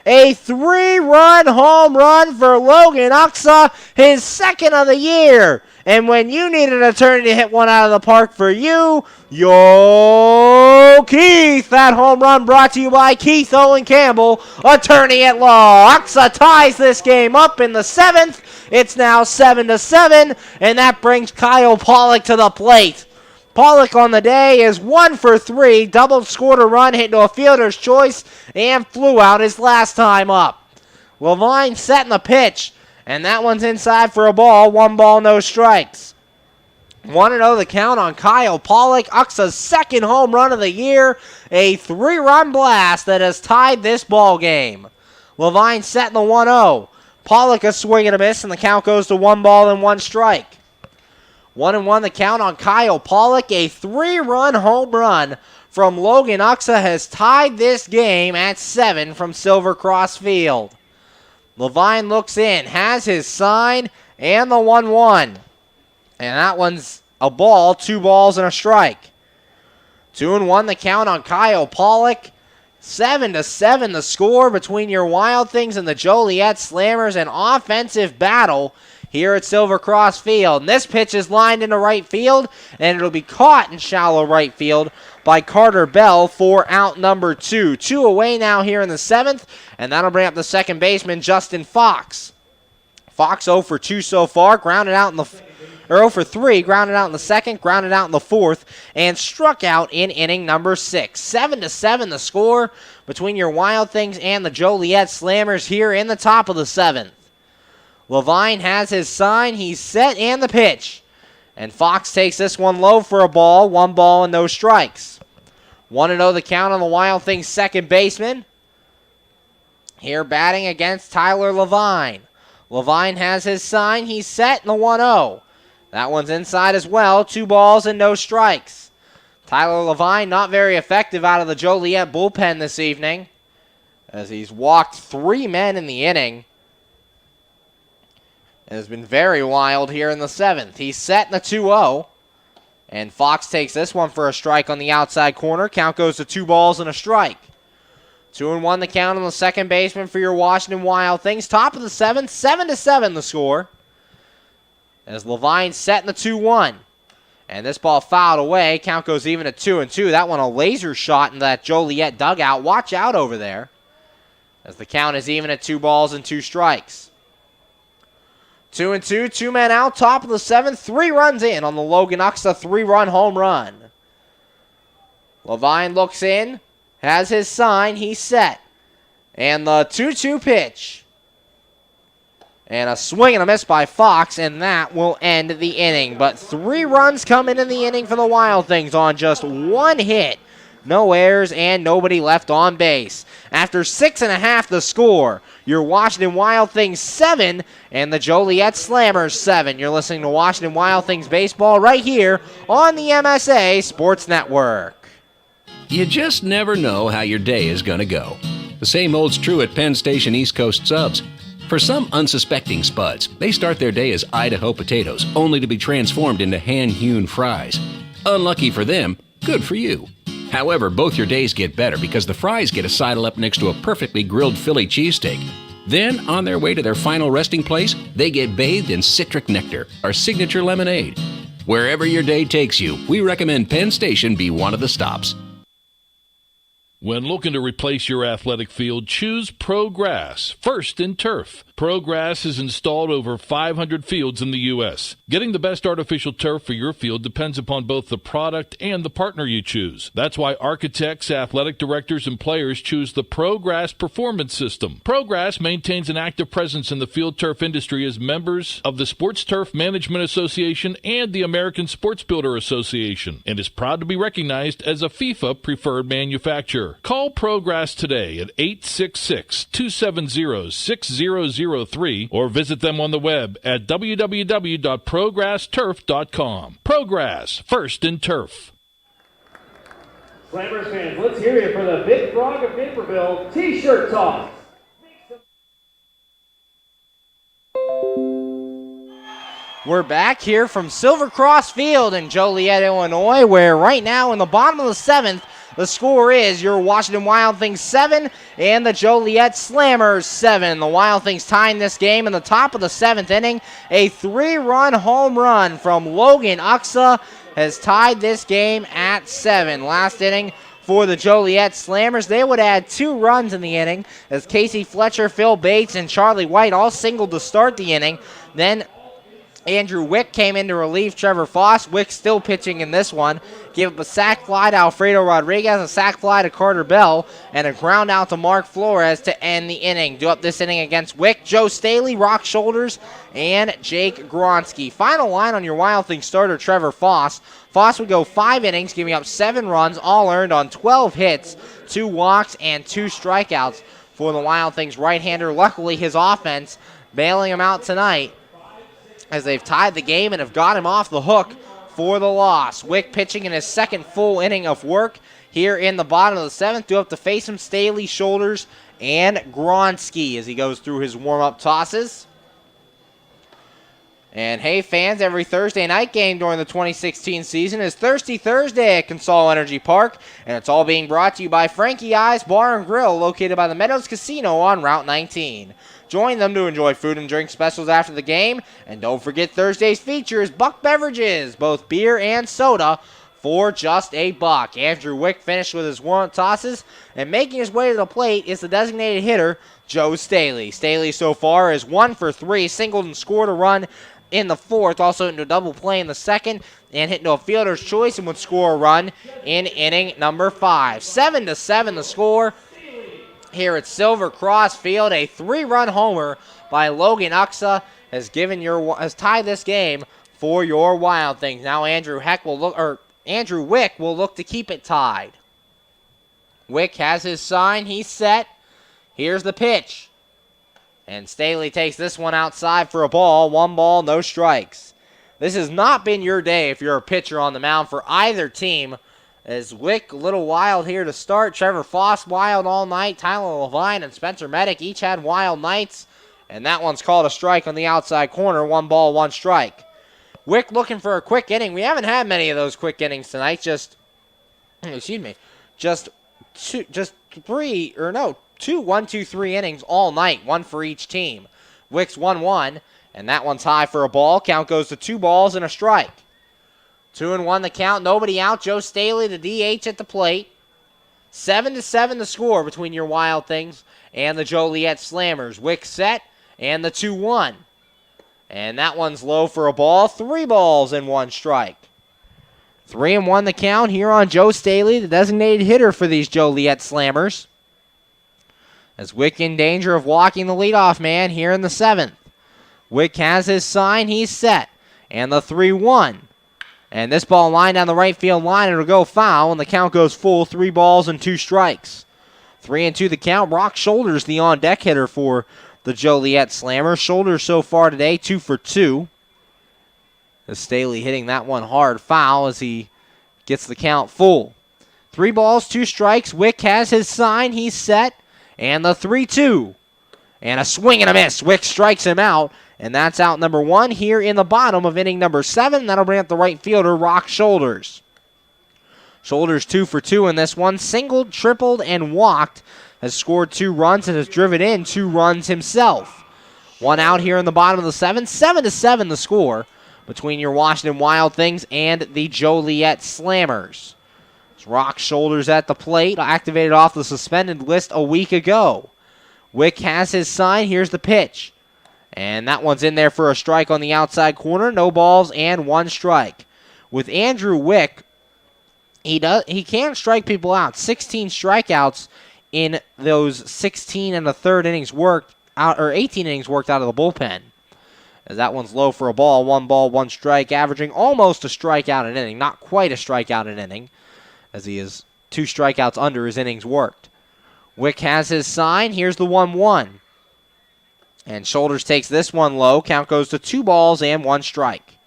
A 3-run home run for Logan Uxa, his 2nd of the year. And when you need an attorney to hit one out of the park for you, yo, Keith. That home run brought to you by Keith Owen Campbell, attorney at law. Uxa ties this game up in the 7th. It's now 7-7, and that brings Kyle Pollock to the plate. Pollock on the day is 1 for 3, doubled, scored a run, hit into a fielder's choice, and flew out his last time up. Levine setting the pitch, and that one's inside for a ball. 1 ball, no strikes. 1-0 the count on Kyle Pollock, Uxa's 2nd home run of the year, a 3-run blast that has tied this ball game. Levine setting the 1-0. Pollock a swing and a miss, and the count goes to 1 ball and 1 strike. 1-1 the count on Kyle Pollock. A 3-run home run from Logan Uxa has tied this game at 7 from Silver Cross Field. Levine looks in, has his sign, and the 1-1. And that one's a ball, 2 balls and a strike. 2-1 the count on Kyle Pollock. 7-7 the score between your Wild Things and the Joliet Slammers. An offensive battle here at Silver Cross Field. And this pitch is lined into right field, and it'll be caught in shallow right field by Carter Bell for out number 2. 2 away now here in the 7th, and that'll bring up the second baseman, Justin Fox. Fox 0 for 2 so far, grounded out in the 0 for 3, grounded out in the 2nd, grounded out in the 4th, and struck out in inning number 6. 7-7 the score between your Wild Things and the Joliet Slammers here in the top of the 7th. Levine has his sign. He's set and the pitch. And Fox takes this one low for a ball. 1 ball and no strikes. 1-0 the count on the Wild Things second baseman. Here batting against Tyler Levine. Levine has his sign. He's set in the 1-0. That one's inside as well. 2 balls and no strikes. Tyler Levine not very effective out of the Joliet bullpen this evening, as he's walked 3 men in the inning. It has been very wild here in the 7th. He's set in the 2-0. And Fox takes this one for a strike on the outside corner. Count goes to 2 balls and a strike. 2-1 the count on the second baseman for your Washington Wild Things. Top of the 7th, 7-7 the score. As Levine set in the 2-1. And this ball fouled away. Count goes even at 2-2. That one a laser shot in that Joliet dugout. Watch out over there. As the count is even at 2 balls and 2 strikes. 2-2, 2 men out, top of the 7th, 3 runs in on the Logan Uxa 3-run home run. Levine looks in, has his sign, he's set. And the 2-2 pitch. And a swing and a miss by Fox, and that will end the inning. But 3 runs come in the inning for the Wild Things on just 1 hit. No errors and nobody left on base. After 6.5 the score, your Washington Wild Things 7 and the Joliet Slammers 7. You're listening to Washington Wild Things baseball right here on the MSA Sports Network. You just never know how your day is going to go. The same holds true at Penn Station East Coast Subs. For some unsuspecting spuds, they start their day as Idaho potatoes, only to be transformed into hand-hewn fries. Unlucky for them, good for you. However, both your days get better because the fries get a sidle up next to a perfectly grilled Philly cheesesteak. Then, on their way to their final resting place, they get bathed in citric nectar, our signature lemonade. Wherever your day takes you, we recommend Penn Station be one of the stops. When looking to replace your athletic field, choose ProGrass, first in turf. ProGrass has installed over 500 fields in the U.S. Getting the best artificial turf for your field depends upon both the product and the partner you choose. That's why architects, athletic directors, and players choose the ProGrass Performance System. ProGrass maintains an active presence in the field turf industry as members of the Sports Turf Management Association and the American Sports Builder Association, and is proud to be recognized as a FIFA preferred manufacturer. Call ProGrass today at 866-270-6003 or visit them on the web at www.progressturf.com. ProGrass, first in turf. Slammers fans, let's hear it for the Big Frog of Naperville T-shirt toss. We're back here from Silver Cross Field in Joliet, Illinois, where right now in the bottom of the 7th, the score is your Washington Wild Things 7 and the Joliet Slammers 7. The Wild Things tying this game in the top of the 7th inning. A 3-run home run from Logan Uxa has tied this game at 7. Last inning for the Joliet Slammers, they would add 2 runs in the inning as Casey Fletcher, Phil Bates, and Charlie White all singled to start the inning. Then Andrew Wick came in to relieve Trevor Foss. Wick still pitching in this one. Give up a sac fly to Alfredo Rodriguez, a sac fly to Carter Bell, and a ground out to Mark Flores to end the inning. Do up this inning against Wick, Joe Staley, Rock Shoulders, and Jake Gronsky. Final line on your Wild Things starter, Trevor Foss. Foss would go 5 innings, giving up 7 runs, all earned on 12 hits, 2 walks, and 2 strikeouts for the Wild Things right-hander. Luckily, his offense bailing him out tonight, as they've tied the game and have got him off the hook for the loss. Wick pitching in his second full inning of work here in the bottom of the 7th. Do up to face him, Staley, Shoulders, and Gronsky as he goes through his warm-up tosses. And hey, fans, every Thursday night game during the 2016 season is Thirsty Thursday at Consol Energy Park, and it's all being brought to you by Frankie Eyes Bar and Grill, located by the Meadows Casino on Route 19. Join them to enjoy food and drink specials after the game. And don't forget Thursday's features, Buck Beverages, both beer and soda, for just $1. Andrew Wick finished with his warm-up tosses, and making his way to the plate is the designated hitter, Joe Staley. Staley so far is 1 for 3, singled and scored a run in the 4th, also into a double play in the 2nd, and hit into a fielder's choice and would score a run in inning number 5. 7-7 the score. here at Silver Cross Field. A 3-run homer by Logan Uxa has tied this game for your Wild Things. Now Andrew Wick will look to keep it tied. Wick has his sign. He's set. Here's the pitch. And Staley takes this one outside for a ball. 1 ball, no strikes. This has not been your day if you're a pitcher on the mound for either team. As Wick a little wild here to start. Trevor Foss wild all night. Tyler Levine and Spencer Medic each had wild nights. And that one's called a strike on the outside corner. 1 ball, 1 strike. Wick looking for a quick inning. We haven't had many of those quick innings tonight. Just 3 innings all night. 1 for each team. Wick's 1-1. And that one's high for a ball. Count goes to 2 balls and a strike. 2-1 the count. Nobody out. Joe Staley, the DH at the plate. 7-7 the score between your Wild Things and the Joliet Slammers. Wick set and the 2-1. And that one's low for a ball. 3 balls and 1 strike. 3-1 the count here on Joe Staley, the designated hitter for these Joliet Slammers. As Wick in danger of walking the leadoff man here in the 7th. Wick has his sign. He's set. And the 3-1. And this ball lined down the right field line. It'll go foul, and the count goes full. 3 balls and 2 strikes. 3-2 the count. Brock Shoulders, the on-deck hitter for the Joliet Slammers. Shoulders so far today, 2 for 2. As Staley hitting that one hard foul as he gets the count full. 3 balls, 2 strikes. Wick has his sign. He's set. And the 3-2. And a swing and a miss. Wick strikes him out. And that's out number 1 here in the bottom of inning number 7. That'll bring up the right fielder, Rock Shoulders. Shoulders 2 for 2 in this one. Singled, tripled, and walked. Has scored 2 runs and has driven in 2 runs himself. 1 out here in the bottom of the 7th. 7-7 the score between your Washington Wild Things and the Joliet Slammers. Rock Shoulders at the plate, activated off the suspended list a week ago. Wick has his sign. Here's the pitch. And that one's in there for a strike on the outside corner. No balls and 1 strike. With Andrew Wick, he can strike people out. 16 strikeouts in those 16 and a third innings worked out, or 18 innings worked out of the bullpen. As that one's low for a ball. 1 ball, 1 strike, averaging almost a strikeout an inning. Not quite a strikeout an inning, as he is 2 strikeouts under his innings worked. Wick has his sign. Here's the 1-1. And Shoulders takes this one low. Count goes to 2 balls and 1 strike.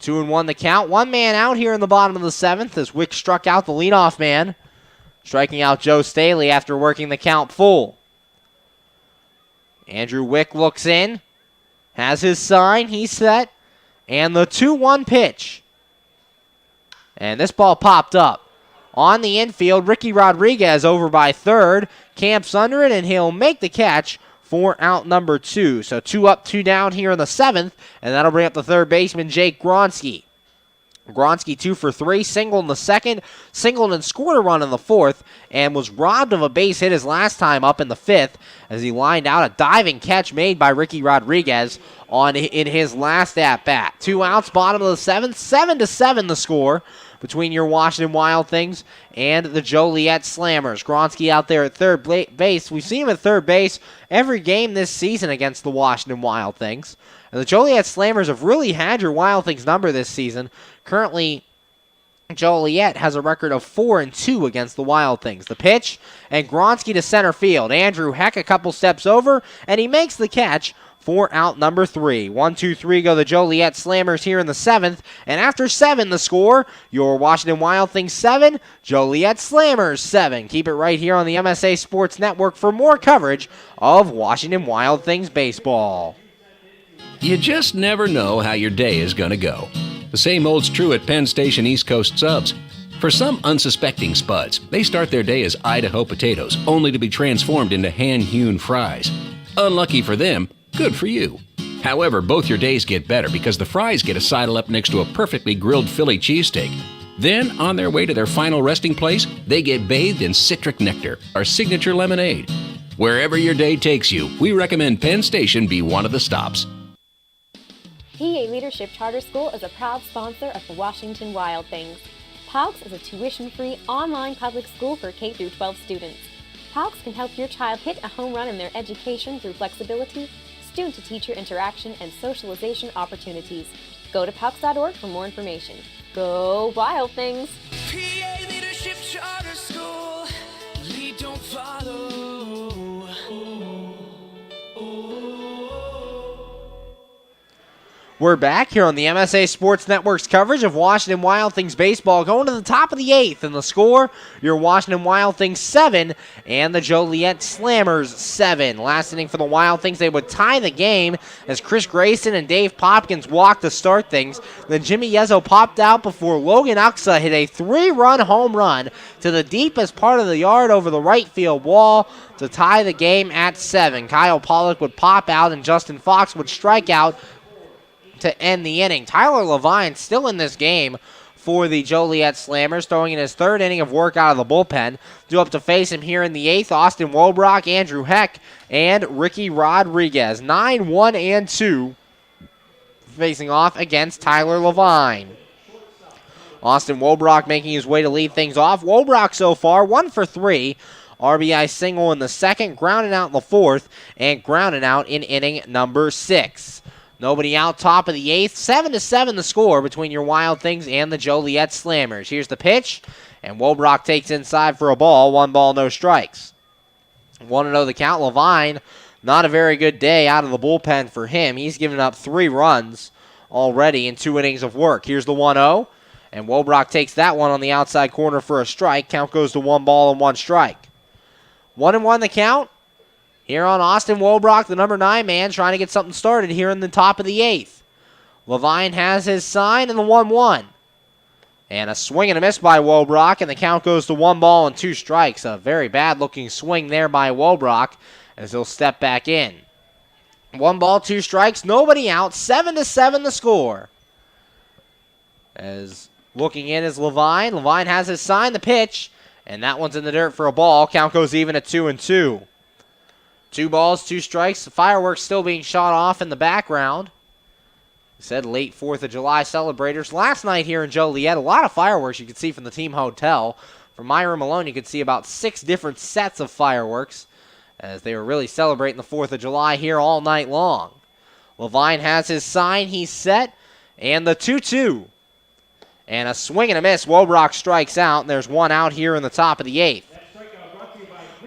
2-1 the count. 1 man out here in the bottom of the 7th as Wick struck out the leadoff man, striking out Joe Staley after working the count full. Andrew Wick looks in, has his sign. He's set. And the 2-1 pitch. And this ball popped up. On the infield, Ricky Rodriguez over by third. Camps under it, and he'll make the catch for out number 2. So 2 up, 2 down here in the 7th, and that'll bring up the third baseman, Jake Gronsky. Gronsky 2 for 3, singled in the 2nd, singled and scored a run in the 4th, and was robbed of a base hit his last time up in the 5th as he lined out a diving catch made by Ricky Rodriguez in his last at-bat. 2 outs, bottom of the 7th, 7-7 the score between your Washington Wild Things and the Joliet Slammers. Gronsky out there at third base. We've seen him at third base every game this season against the Washington Wild Things. And the Joliet Slammers have really had your Wild Things number this season. Currently, Joliet has a record of 4-2 against the Wild Things. The pitch, and Gronsky to center field. Andrew Heck a couple steps over, and he makes the catch for out number 3. 1-2-3 go the Joliet Slammers here in the 7th. And after 7, the score, your Washington Wild Things 7, Joliet Slammers 7. Keep it right here on the MSA Sports Network for more coverage of Washington Wild Things baseball. You just never know how your day is going to go. The same holds true at Penn Station East Coast Subs. For some unsuspecting spuds, they start their day as Idaho potatoes, only to be transformed into hand-hewn fries. Unlucky for them, good for you. However, both your days get better because the fries get a sidle up next to a perfectly grilled Philly cheesesteak. Then, on their way to their final resting place, they get bathed in citric nectar, our signature lemonade. Wherever your day takes you, we recommend Penn Station be one of the stops. PA Leadership Charter School is a proud sponsor of the Washington Wild Things. PALCS is a tuition-free online public school for K-12 students. Pogs can help your child hit a home run in their education through flexibility, student-to-teacher interaction, and socialization opportunities. Go to Pogs.org for more information. Go Wild Things! PA Leadership Charter School. Lead, don't follow. We're back here on the MSA Sports Network's coverage of Washington Wild Things baseball, going to the top of the 8th, and the score, your Washington Wild Things 7 and the Joliet Slammers 7. Last inning for the Wild Things, they would tie the game as Chris Grayson and Dave Popkins walked to start things. Then Jimmy Yezzo popped out before Logan Uxa hit a 3-run home run to the deepest part of the yard over the right field wall to tie the game at 7. Kyle Pollock would pop out and Justin Fox would strike out to end the inning. Tyler Levine still in this game for the Joliet Slammers, throwing in his 3rd inning of work out of the bullpen. Due up to face him here in the 8th, Austin Wobrock, Andrew Heck, and Ricky Rodriguez. 9-1-2 facing off against Tyler Levine. Austin Wobrock making his way to lead things off. Wobrock so far 1 for 3. RBI single in the 2nd, grounded out in the 4th, and grounded out in inning number 6. Nobody out, top of the 8th. 7-7 the score between your Wild Things and the Joliet Slammers. Here's the pitch, and Wobrock takes inside for a ball. 1 ball, no strikes. 1-0 the count. Levine, not a very good day out of the bullpen for him. He's given up 3 runs already in 2 innings of work. Here's the 1-0, and Wobrock takes that one on the outside corner for a strike. Count goes to 1 ball and 1 strike. 1-1 the count. Here on Austin Wobrock, the number 9 man, trying to get something started here in the top of the 8th. Levine has his sign and the 1-1. And a swing and a miss by Wobrock, and the count goes to 1 ball and 2 strikes. A very bad-looking swing there by Wobrock as he'll step back in. 1 ball, 2 strikes, nobody out. 7-7 the score. As looking in is Levine. Levine has his sign, the pitch, and that one's in the dirt for a ball. Count goes even at 2-2. 2 balls, 2 strikes. The fireworks still being shot off in the background. Said late 4th of July celebrators. Last night here in Joliet, a lot of fireworks you could see from the team hotel. From my room alone, you could see about 6 different sets of fireworks as they were really celebrating the 4th of July here all night long. Levine has his sign. He's set. And the 2-2. And a swing and a miss. Wobrock strikes out, and there's 1 out here in the top of the 8th.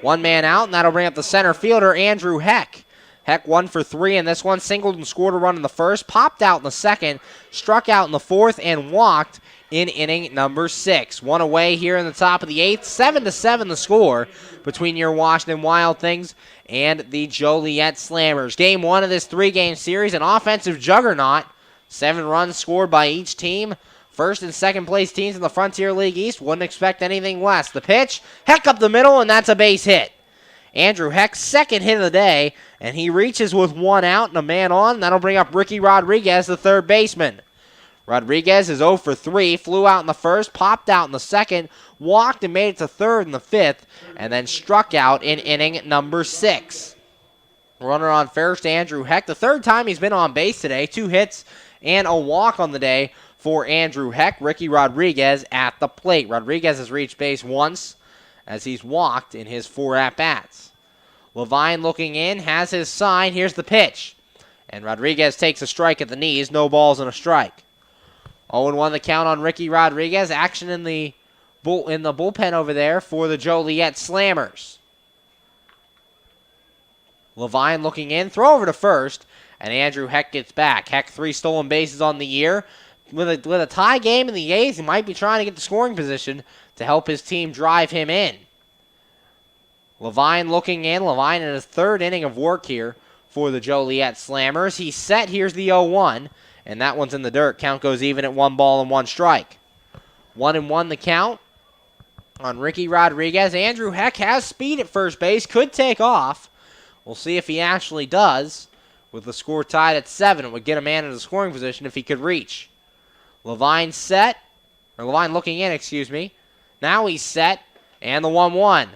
1 man out, and that'll bring up the center fielder, Andrew Heck. Heck 1 for 3 in this one, singled and scored a run in the 1st, popped out in the 2nd, struck out in the 4th, and walked in inning number 6. 1 away here in the top of the 8th, 7-7 the score between your Washington Wild Things and the Joliet Slammers. Game 1 of this 3-game series, an offensive juggernaut. 7 runs scored by each team. First and second place teams in the Frontier League East wouldn't expect anything less. The pitch, Heck up the middle, and that's a base hit. Andrew Heck's 2nd hit of the day, and he reaches with 1 out and a man on. That'll bring up Ricky Rodriguez, the 3rd baseman. Rodriguez is 0 for 3, flew out in the 1st, popped out in the 2nd, walked and made it to 3rd in the 5th, and then struck out in inning number 6. Runner on first, Andrew Heck, the 3rd time he's been on base today. 2 hits and a walk on the day for Andrew Heck. Ricky Rodriguez at the plate. Rodriguez has reached base once as he's walked in his 4 at-bats. Levine looking in, has his sign. Here's the pitch. And Rodriguez takes a strike at the knees. No balls and a strike. 0-1 the count on Ricky Rodriguez. Action in the bullpen over there for the Joliet Slammers. Levine looking in, throw over to first, and Andrew Heck gets back. Heck 3 stolen bases on the year. With a tie game in the 8th, he might be trying to get the scoring position to help his team drive him in. Levine looking in. Levine in his 3rd inning of work here for the Joliet Slammers. He's set. Here's the 0-1, and that one's in the dirt. Count goes even at 1 ball and 1 strike. 1-1 the count on Ricky Rodriguez. Andrew Heck has speed at first base. Could take off. We'll see if he actually does. With the score tied at 7, it would get a man in the scoring position if he could reach. Levine set, or Levine looking in, excuse me. Now he's set, and the 1-1.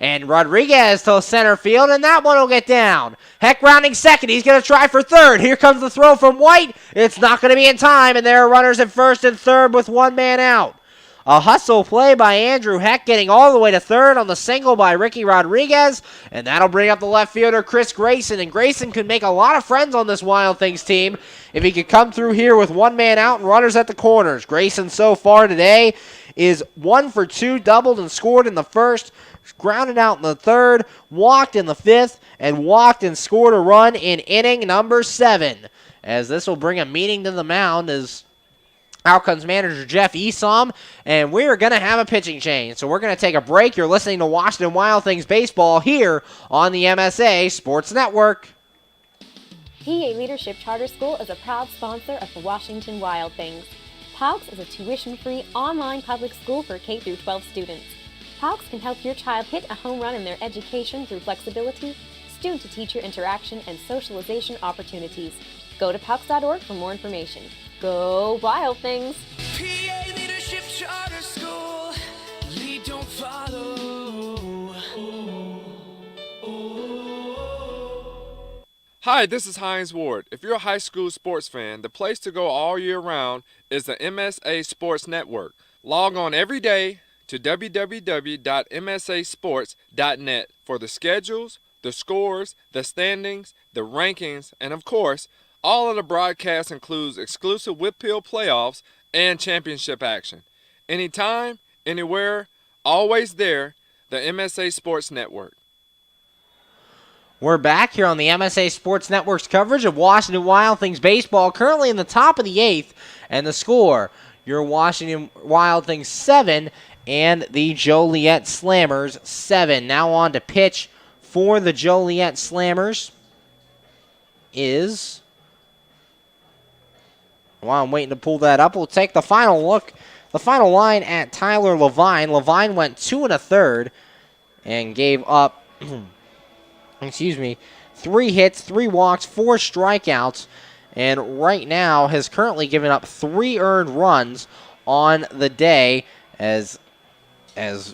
And Rodriguez to center field, and that one will get down. Heck rounding 2nd. He's going to try for 3rd. Here comes the throw from White. It's not going to be in time, and there are runners at 1st and 3rd with 1 man out. A hustle play by Andrew Heck, getting all the way to third on the single by Ricky Rodriguez, and that'll bring up the left fielder Chris Grayson, and Grayson could make a lot of friends on this Wild Things team if he could come through here with one man out and runners at the corners. Grayson so far today is 1 for 2, doubled and scored in the first, grounded out in the third, walked in the fifth, and walked and scored a run in inning number 7. As this will bring a meeting to the mound as out comes manager Jeff Esom, and we're going to have a pitching change. So we're going to take a break. You're listening to Washington Wild Things Baseball here on the MSA Sports Network. PA Leadership Charter School is a proud sponsor of the Washington Wild Things. POGS is a tuition-free online public school for K-12 students. POGS can help your child hit a home run in their education through flexibility, student-to-teacher interaction, and socialization opportunities. Go to POGS.org for more information. Go Wild Things! PA Leadership Charter School. Lead, don't follow. Hi, this is Hines Ward. If you're a high school sports fan, the place to go all year round is the MSA Sports Network. Log on every day to www.msasports.net for the schedules, the scores, the standings, the rankings, and of course, all of the broadcasts includes exclusive Whitfield playoffs and championship action. Anytime, anywhere, always there, the MSA Sports Network. We're back here on the MSA Sports Network's coverage of Washington Wild Things baseball, currently in the top of the 8th, and the score, your Washington Wild Things 7 and the Joliet Slammers 7. Now on to pitch for the Joliet Slammers is... While I'm waiting to pull that up, we'll take the final look, the final line at Tyler Levine. Levine went 2 1/3 and gave up, 3 hits, 3 walks, 4 strikeouts, and right now has currently given up 3 earned runs on the day as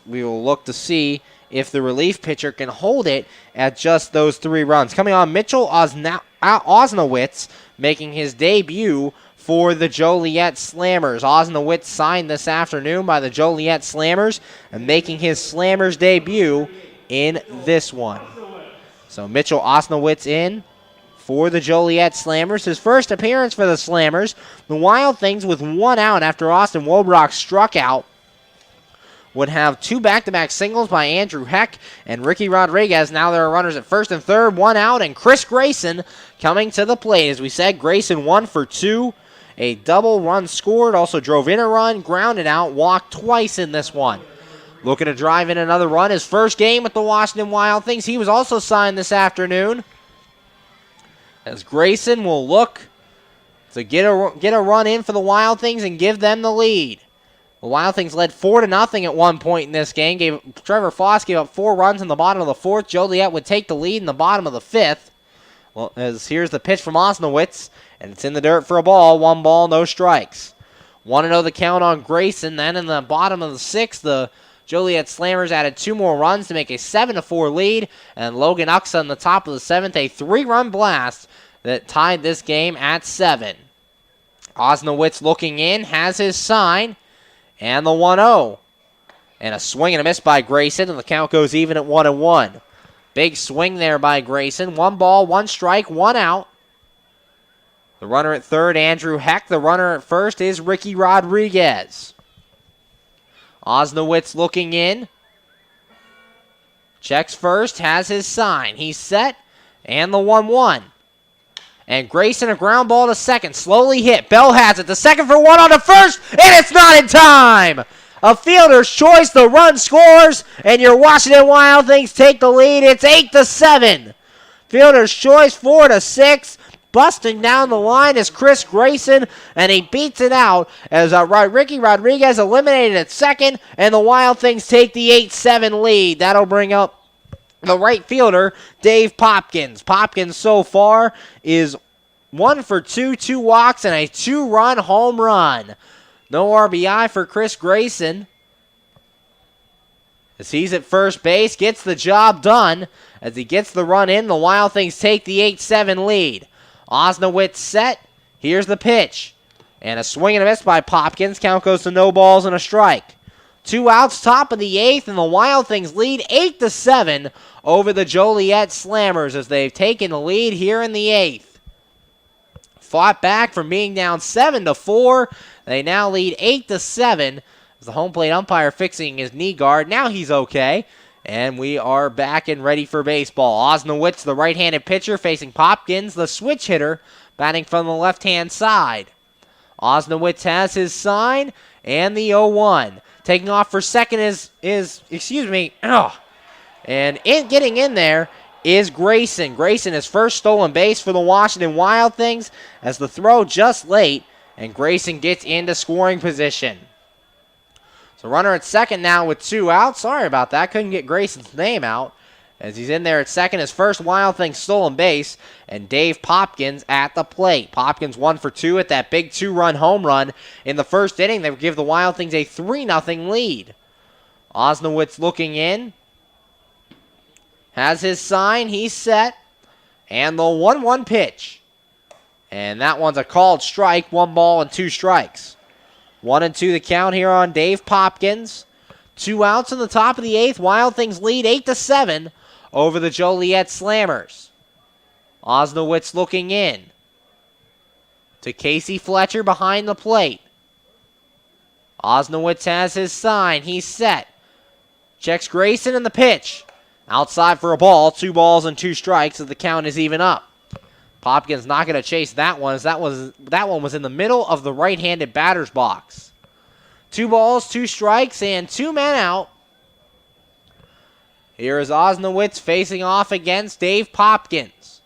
we will look to see if the relief pitcher can hold it at just those 3 runs. Coming on, Mitchell Osnowitz making his debut for the Joliet Slammers. Osnowitz signed this afternoon by the Joliet Slammers and making his Slammers debut in this one. So Mitchell Osnowitz in for the Joliet Slammers. His first appearance for the Slammers. The Wild Things with 1 out after Austin Wobrock struck out would have 2 back-to-back singles by Andrew Heck and Ricky Rodriguez. Now there are runners at first and third, 1 out, and Chris Grayson coming to the plate. As we said, Grayson 1 for 2. A double run scored, also drove in a run, grounded out, walked twice in this one. Looking to drive in another run. His first game with the Washington Wild Things. He was also signed this afternoon. As Grayson will look to get a run in for the Wild Things and give them the lead. The Wild Things led 4-0 at one point in this game. Trevor Foss gave up 4 runs in the bottom of the 4th. Joliet would take the lead in the bottom of the 5th. Well, as here's the pitch from Osnowitz, and it's in the dirt for a ball. 1 ball, no strikes. 1-0 the count on Grayson. Then in the bottom of the 6th, the Joliet Slammers added 2 more runs to make a 7-4 lead, and Logan Uxa in the top of the 7th, a 3-run blast that tied this game at 7. Osnowitz looking in, has his sign, and the 1-0. And a swing and a miss by Grayson, and the count goes even at 1-1. Big swing there by Grayson. 1 ball, 1 strike, 1 out. The runner at third, Andrew Heck. The runner at first is Ricky Rodriguez. Osnowitz looking in. Checks first, has his sign. He's set, and the 1-1. And Grayson, a ground ball to second. Slowly hit. Bell has it. The second for 1 on to first, and it's not in time. A fielder's choice. The run scores, and your Washington Wild Things take the lead. It's 8-7. Fielder's choice, 4-6. Busting down the line is Chris Grayson, and he beats it out as Ricky Rodriguez eliminated at second, and the Wild Things take the 8-7 lead. That'll bring up the right fielder, Dave Popkins. Popkins so far is 1 for 2, 2 walks, and a 2-run home run. No RBI for Chris Grayson, as he's at first base, gets the job done. As he gets the run in, the Wild Things take the 8-7 lead. Osnowitz set. Here's the pitch. And a swing and a miss by Popkins. Count goes to no balls and a strike. 2 outs, top of the 8th, and the Wild Things lead 8-7 over the Joliet Slammers as they've taken the lead here in the 8th. Fought back from being down 7-4. They now lead 8-7 as the home plate umpire fixing his knee guard. Now he's okay. And we are back and ready for baseball. Osnowitz, the right-handed pitcher, facing Popkins, the switch hitter, batting from the left-hand side. Osnowitz has his sign and the 0-1. Taking off for second and getting in there is Grayson. Grayson, his first stolen base for the Washington Wild Things as the throw just late, and Grayson gets into scoring position. So runner at second now with 2 outs. Sorry about that. Couldn't get Grayson's name out as he's in there at second. His first Wild Thing stolen base, and Dave Popkins at the plate. Popkins 1 for 2 at that big 2-run home run in the first inning. They give the Wild Things a 3-0 lead. Osnowitz looking in. Has his sign. He's set. And the 1-1 pitch. And that one's a called strike. 1 ball and 2 strikes. 1-2 the count here on Dave Popkins. 2 outs in the top of the 8th. Wild Things lead 8-7 over the Joliet Slammers. Osnowitz looking in to Casey Fletcher behind the plate. Osnowitz has his sign. He's set. Checks Grayson in the pitch. Outside for a ball. 2 balls and 2 strikes as the count is even up. Popkins not going to chase that one as that one was in the middle of the right-handed batter's box. 2 balls, 2 strikes, and 2 men out. Here is Osnowitz facing off against Dave Popkins.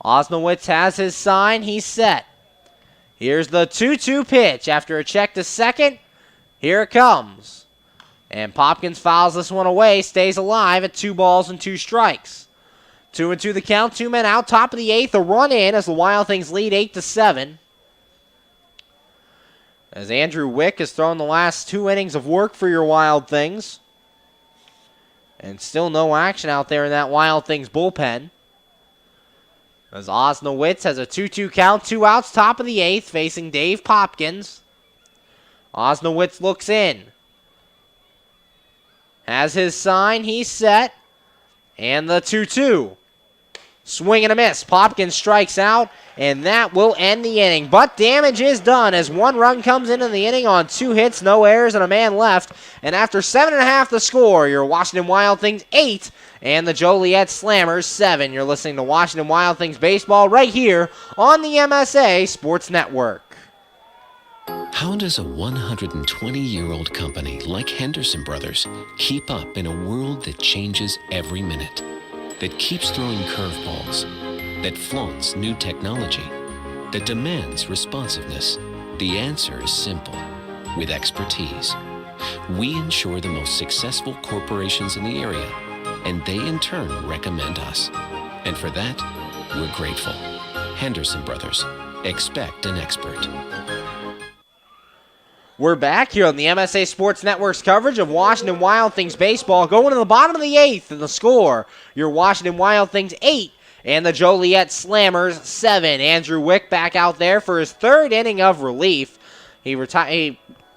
Osnowitz has his sign. He's set. Here's the 2-2 pitch after a check to second. Here it comes. And Popkins fouls this one away, stays alive at 2 balls and 2 strikes. 2-2 the count, 2 men out, top of the 8th, a run in as the Wild Things lead 8-7. As Andrew Wick has thrown the last 2 innings of work for your Wild Things. And still no action out there in that Wild Things bullpen. As Osnowitz has a 2-2 count, 2 outs, top of the 8th, facing Dave Popkins. Osnowitz looks in. Has his sign, he's set. And the 2-2. Swing and a miss. Popkins strikes out, and that will end the inning. But damage is done as 1 run comes into the inning on 2 hits, no errors, and a man left. And after 7.5 the score, your Washington Wild Things 8 and the Joliet Slammers 7. You're listening to Washington Wild Things baseball right here on the MSA Sports Network. How does a 120-year-old company like Henderson Brothers keep up in a world that changes every minute? That keeps throwing curveballs, that flaunts new technology, that demands responsiveness? The answer is simple. With expertise. We insure the most successful corporations in the area, and they in turn recommend us. And for that, we're grateful. Henderson Brothers. Expect an expert. We're back here on the MSA Sports Network's coverage of Washington Wild Things baseball. Going to the bottom of the 8th in the score, your Washington Wild Things 8 and the Joliet Slammers 7. Andrew Wick back out there for his 3rd inning of relief. He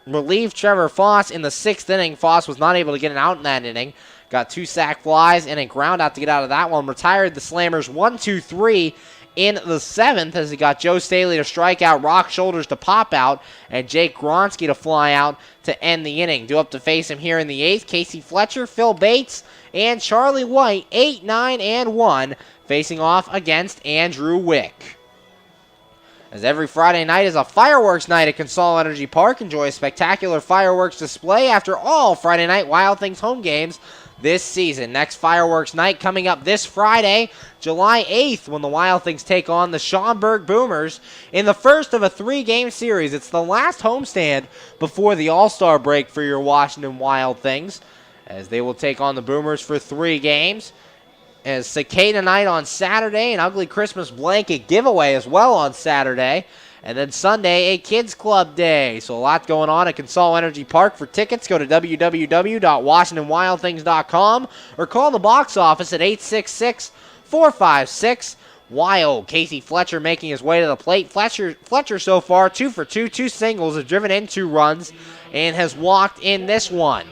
relieved Trevor Foss in the 6th inning. Foss was not able to get an out in that inning. Got 2 sac flies and a ground out to get out of that one. Retired the Slammers 1-2-3 in the 7th as he got Joe Staley to strike out, Rock Shoulders to pop out, and Jake Gronsky to fly out to end the inning. Due up to face him here in the 8th, Casey Fletcher, Phil Bates, and Charlie White, 8, 9, and 1, facing off against Andrew Wick. As every Friday night is a fireworks night at Consol Energy Park. Enjoy a spectacular fireworks display after all Friday night Wild Things home games this season. Next fireworks night coming up this Friday, July 8th, when the Wild Things take on the Schaumburg Boomers in the first of a 3-game series. It's the last homestand before the All-Star break for your Washington Wild Things, as they will take on the Boomers for 3 games. As Cicada Night on Saturday, an ugly Christmas blanket giveaway as well on Saturday. And then Sunday, a Kids Club Day. So a lot going on at Consol Energy Park. For tickets, go to www.washingtonwildthings.com or call the box office at 866-456-1067. Wild. Casey Fletcher making his way to the plate. Fletcher so far 2 for 2, 2 singles, has driven in 2 runs, and has walked in this one.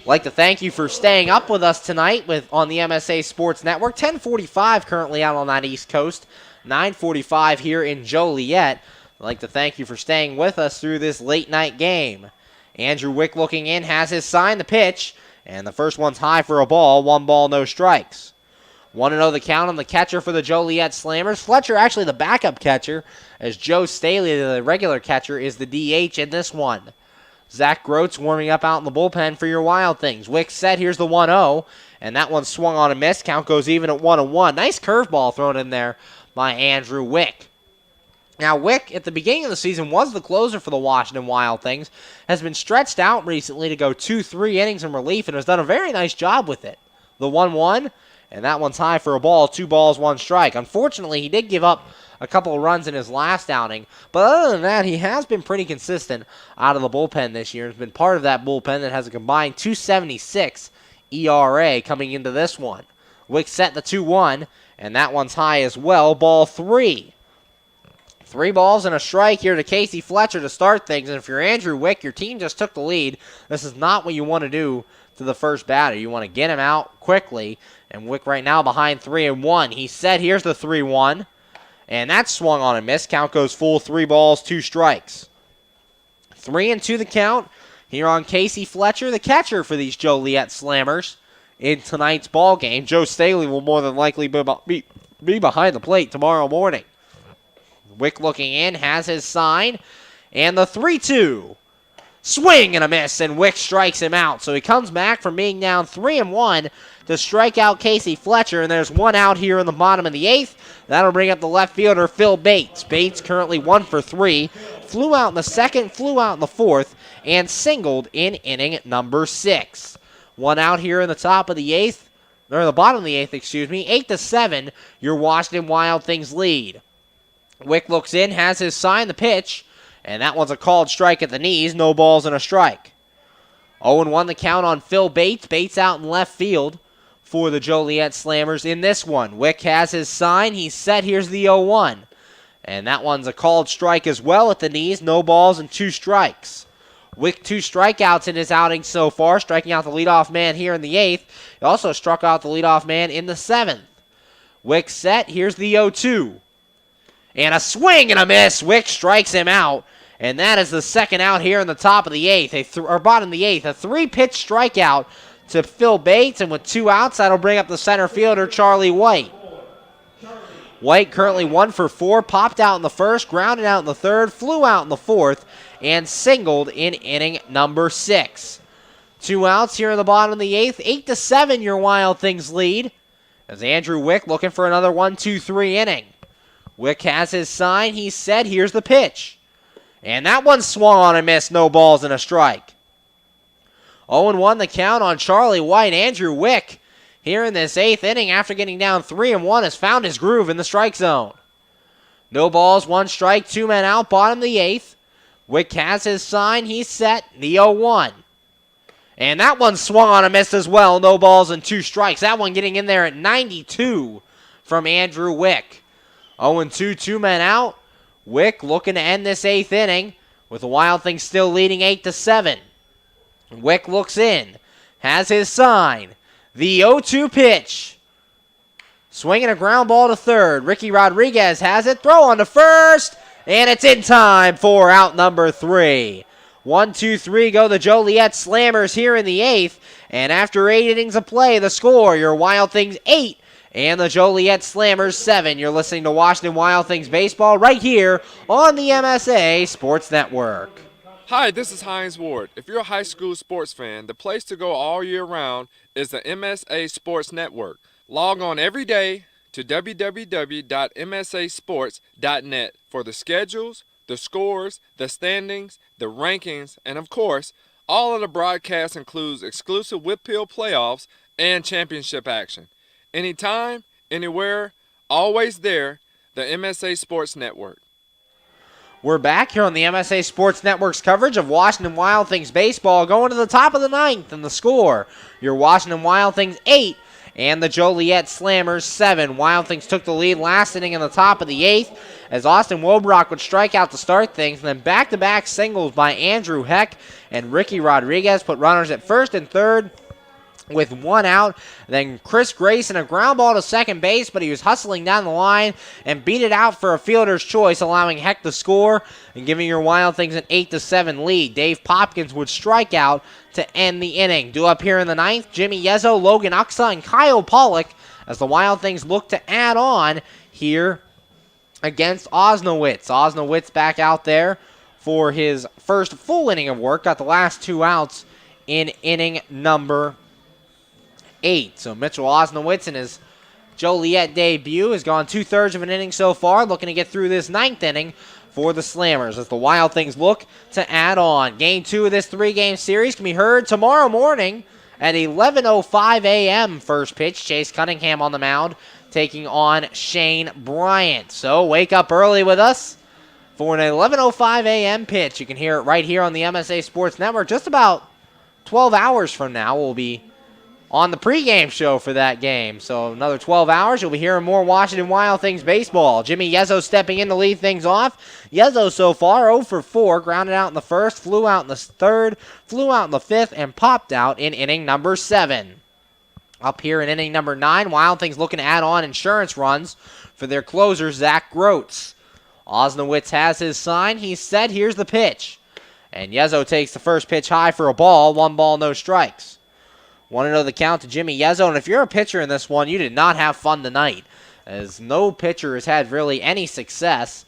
Like to thank you for staying up with us tonight on the MSA Sports Network. 10:45 currently out on that East Coast. 9:45 here in Joliet. I'd like to thank you for staying with us through this late night game. Andrew Wick looking in, has his sign, the pitch, and the first one's high for a ball. 1 ball, no strikes. 1-0 the count on the catcher for the Joliet Slammers. Fletcher actually the backup catcher, as Joe Staley, the regular catcher, is the DH in this one. Zach Groats warming up out in the bullpen for your Wild Things. Wick set, here's the 1-0, and that one swung on a miss. Count goes even at 1-1. Nice curveball thrown in there by Andrew Wick. Now, Wick, at the beginning of the season, was the closer for the Washington Wild Things, has been stretched out recently to go 2-3 innings in relief, and has done a very nice job with it. The 1-1, and that one's high for a ball. 2 balls, 1 strike. Unfortunately, he did give up a couple of runs in his last outing, but other than that, he has been pretty consistent out of the bullpen this year. He's been part of that bullpen that has a combined 2.76 ERA coming into this one. Wick set the 2-1, and that one's high as well. Ball 3. 3 balls and a strike here to Casey Fletcher to start things. And if you're Andrew Wick, your team just took the lead. This is not what you want to do to the first batter. You want to get him out quickly. And Wick right now behind 3-1. He set, here's the 3-1. And that swung on a miss. Count goes full, 3 balls, 2 strikes. 3-2 the count here on Casey Fletcher, the catcher for these Joliet Slammers in tonight's ball game. Joe Staley will more than likely be behind the plate tomorrow morning. Wick looking in, has his sign, and the 3-2. Swing and a miss, and Wick strikes him out. So he comes back from being down 3-1 to strike out Casey Fletcher, and there's 1 out here in the bottom of the 8th. That'll bring up the left fielder, Phil Bates. Bates currently 1 for 3. Flew out in the 2nd, flew out in the 4th, and singled in inning number 6. 1 out here in the top of the 8th, or the bottom of the 8th, 8-7, your Washington Wild Things lead. Wick looks in, has his sign, the pitch, and that one's a called strike at the knees. No balls and a strike. 0-1 the count on Phil Bates. Bates out in left field for the Joliet Slammers in this one. Wick has his sign. He's set. Here's the 0-1. And that one's a called strike as well at the knees. No balls and 2 strikes. Wick 2 strikeouts in his outing so far, striking out the leadoff man here in the 8th. He also struck out the leadoff man in the 7th. Wick set. Here's the 0-2. And a swing and a miss. Wick strikes him out. And that is the 2nd out here in the top of the 8th, or bottom of the 8th. A 3-pitch strikeout to Phil Bates. And with 2 outs, that'll bring up the center fielder, Charlie White. White currently 1 for 4. Popped out in the 1st, grounded out in the 3rd, flew out in the 4th, and singled in inning number 6. 2 outs here in the bottom of the 8th. 8-7, your Wild Things lead. As Andrew Wick looking for another 1-2-3 inning. Wick has his sign. He's set. Here's the pitch. And that one swung on a miss. No balls and a strike. 0-1 the count on Charlie White. Andrew Wick here in this 8th inning after getting down 3-1 has found his groove in the strike zone. No balls, 1 strike, 2 men out, bottom of the 8th. Wick has his sign. He's set. The 0-1. And that one swung on a miss as well. No balls and 2 strikes. That one getting in there at 92 from Andrew Wick. 0-2, 2 men out. Wick looking to end this 8th inning with the Wild Things still leading 8-7. Wick looks in, has his sign. The 0-2 pitch. Swinging a ground ball to 3rd. Ricky Rodriguez has it. Throw on to 1st. And it's in time for out number 3. 1-2-3 go the Joliet Slammers here in the 8th. And after 8 innings of play, the score, your Wild Things 8 and the Joliet Slammers 7. You're listening to Washington Wild Things Baseball right here on the MSA Sports Network. Hi, this is Hines Ward. If you're a high school sports fan, the place to go all year round is the MSA Sports Network. Log on every day to www.msasports.net for the schedules, the scores, the standings, the rankings, and of course, all of the broadcasts includes exclusive Whitfield playoffs and championship action. Anytime, anywhere, always there, the MSA Sports Network. We're back here on the MSA Sports Network's coverage of Washington Wild Things baseball, going to the top of the 9th, and the score, your Washington Wild Things 8 and the Joliet Slammers 7. Wild Things took the lead last inning in the top of the 8th as Austin Wobrock would strike out to start things, and then back-to-back singles by Andrew Heck and Ricky Rodriguez put runners at first and third with 1 out. Then Chris Grayson, a ground ball to second base, but he was hustling down the line and beat it out for a fielder's choice, allowing Heck to score and giving your Wild Things an 8-7 lead. Dave Popkins would strike out to end the inning. Due up here in the 9th, Jimmy Yezzo, Logan Uxa, and Kyle Pollock as the Wild Things look to add on here against Osnowitz. Osnowitz back out there for his first full inning of work. Got the last 2 outs in inning number 8. So Mitchell Osnowitz in his Joliet debut has gone 2/3 of an inning so far, looking to get through this 9th inning for the Slammers as the Wild Things look to add on. Game 2 of this 3-game series can be heard tomorrow morning at 11:05 a.m. First pitch, Chase Cunningham on the mound taking on Shane Bryant. So wake up early with us for an 11:05 a.m. pitch. You can hear it right here on the MSA Sports Network. Just about 12 hours from now, we'll be on the pregame show for that game. So another 12 hours, you'll be hearing more Washington Wild Things baseball. Jimmy Yezzo stepping in to lead things off. Yezzo so far 0 for 4, grounded out in the first, flew out in the third, flew out in the 5th, and popped out in inning number 7. Up here in inning number 9, Wild Things looking to add on insurance runs for their closer, Zach Groats. Osnowitz has his sign. He's set. Here's the pitch. And Yezzo takes the first pitch high for a ball. 1 ball, no strikes. 1-0 the count to Jimmy Yezzo. And if you're a pitcher in this one, you did not have fun tonight, as no pitcher has had really any success,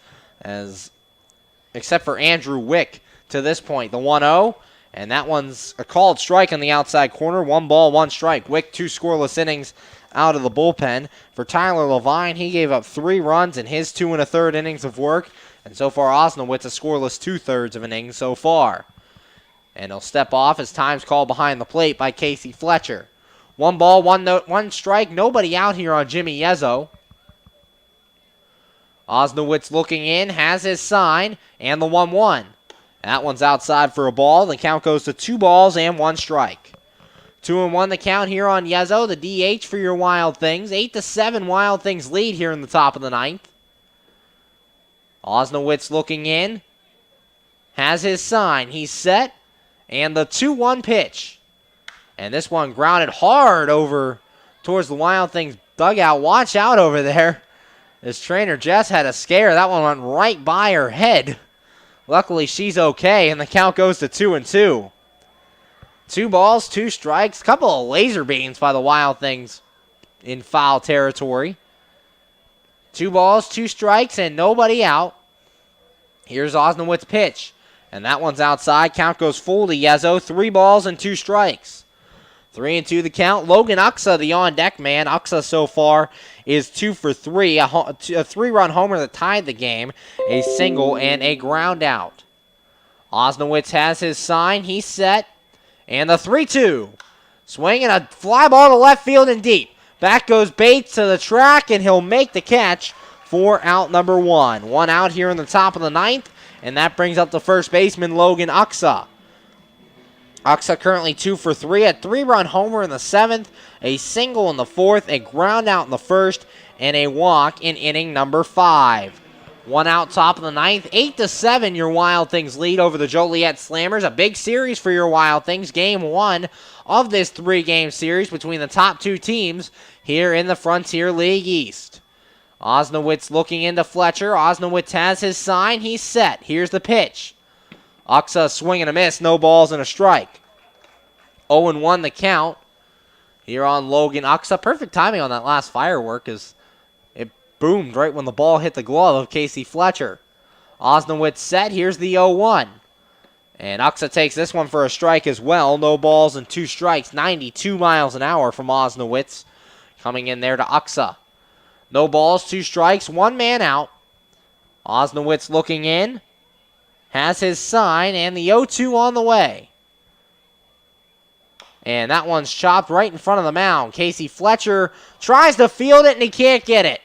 except for Andrew Wick to this point. The 1-0, and that one's a called strike on the outside corner. 1 ball, 1 strike. Wick 2 scoreless innings out of the bullpen. For Tyler Levine, he gave up 3 runs in his 2 1/3 innings of work. And so far, Osnowitz a scoreless 2/3 of an inning so far. And he'll step off as time's called behind the plate by Casey Fletcher. 1 ball, 1 strike. Nobody out here on Jimmy Yezzo. Osnowitz looking in, has his sign, and the 1-1. That one's outside for a ball. The count goes to 2 balls and 1 strike. 2-1 the count here on Yezzo, the DH for your Wild Things. 8-7 Wild Things lead here in the top of the 9th. Osnowitz looking in, has his sign. He's set. And the 2-1 pitch. And this one grounded hard over towards the Wild Things dugout. Watch out over there. His trainer Jess had a scare. That one went right by her head. Luckily, she's okay, and the count goes to 2-2. 2 balls, 2 strikes. Couple of laser beams by the Wild Things in foul territory. 2 balls, 2 strikes, and nobody out. Here's Osnowitz's pitch. And that one's outside. Count goes full to Yezzo. 3 balls and 2 strikes. 3-2 the count. Logan Uxa, the on-deck man. Uxa so far is 2 for 3. A 3-run homer that tied the game. A single and a ground out. Osnowitz has his sign. He's set. And the 3-2. Swinging a fly ball to left field and deep. Back goes Bates to the track, and he'll make the catch for out number 1. 1 out here in the top of the 9th. And that brings up the first baseman, Logan Uxa. Uxa currently 2 for 3. A 3-run homer in the 7th, a single in the 4th, a ground out in the 1st, and a walk in inning number 5. 1 out top of the 9th. 8-7 your Wild Things lead over the Joliet Slammers. A big series for your Wild Things. Game 1 of this 3-game series between the top 2 teams here in the Frontier League East. Osnowitz looking into Fletcher. Osnowitz has his sign. He's set. Here's the pitch. Uxa swing and a miss. No balls and a strike. 0-1 the count here on Logan Uxa. Perfect timing on that last firework as it boomed right when the ball hit the glove of Casey Fletcher. Osnowitz set. Here's the 0-1. And Uxa takes this one for a strike as well. No balls and 2 strikes. 92 miles an hour from Osnowitz. Coming in there to Uxa. No balls, 2 strikes, 1 man out. Osnowitz looking in. Has his sign, and the 0-2 on the way. And that one's chopped right in front of the mound. Casey Fletcher tries to field it, and he can't get it.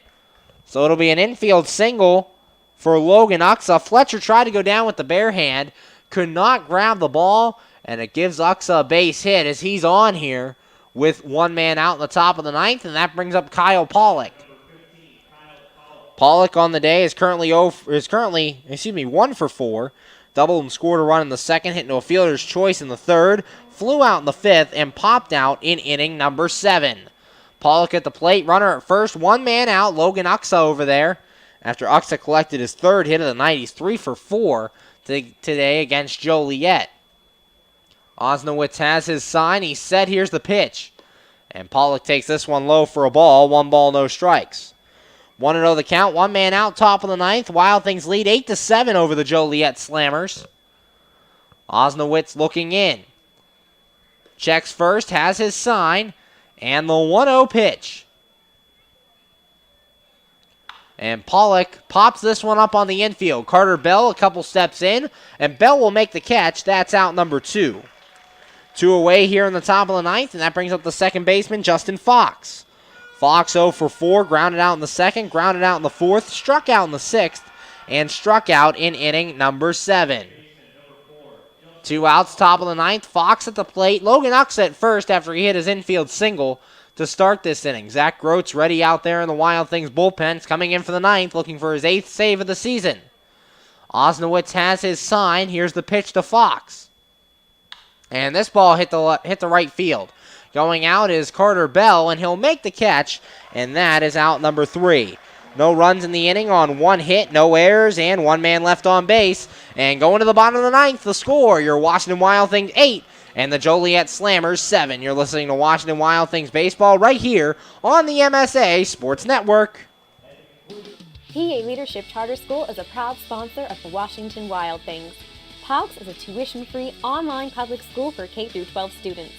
So it'll be an infield single for Logan Uxa. Fletcher tried to go down with the bare hand. Could not grab the ball, and it gives Uxa a base hit as he's on here with one man out in the top of the ninth, and that brings up Kyle Pollock. Pollock on the day is currently 1 for 4. Doubled and scored a run in the second, hit into a fielder's choice in the third, flew out in the fifth, and popped out in inning number 7. Pollock at the plate, runner at first, one man out, Logan Uxa over there. After Uxa collected his third hit of the night, he's 3 for 4 today against Joliet. Osnowitz has his sign, he's set, here's the pitch. And Pollock takes this one low for a ball, 1 ball, no strikes. 1-0 the count, one man out, top of the ninth. Wild Things lead 8-7 over the Joliet Slammers. Osnowitz looking in. Checks first, has his sign, and the 1-0 pitch. And Pollock pops this one up on the infield. Carter Bell a couple steps in, and Bell will make the catch. That's out number 2. 2 away here in the top of the ninth, and that brings up the second baseman, Justin Fox. Fox 0 for 4, grounded out in the second, grounded out in the fourth, struck out in the sixth, and struck out in inning number 7. 2 outs, top of the ninth. Fox at the plate. Logan Uxa at first after he hit his infield single to start this inning. Zach Groats ready out there in the Wild Things bullpen. It's coming in for the ninth, looking for his 8th save of the season. Osnowitz has his sign. Here's the pitch to Fox. And this ball hit the right field. Going out is Carter Bell, and he'll make the catch, and that is out number 3. No runs in the inning on 1 hit, no errors, and 1 man left on base. And going to the bottom of the ninth, the score, your Washington Wild Things 8 and the Joliet Slammers 7. You're listening to Washington Wild Things Baseball right here on the MSA Sports Network. PA Leadership Charter School is a proud sponsor of the Washington Wild Things. PALCS is a tuition-free online public school for K-12 students.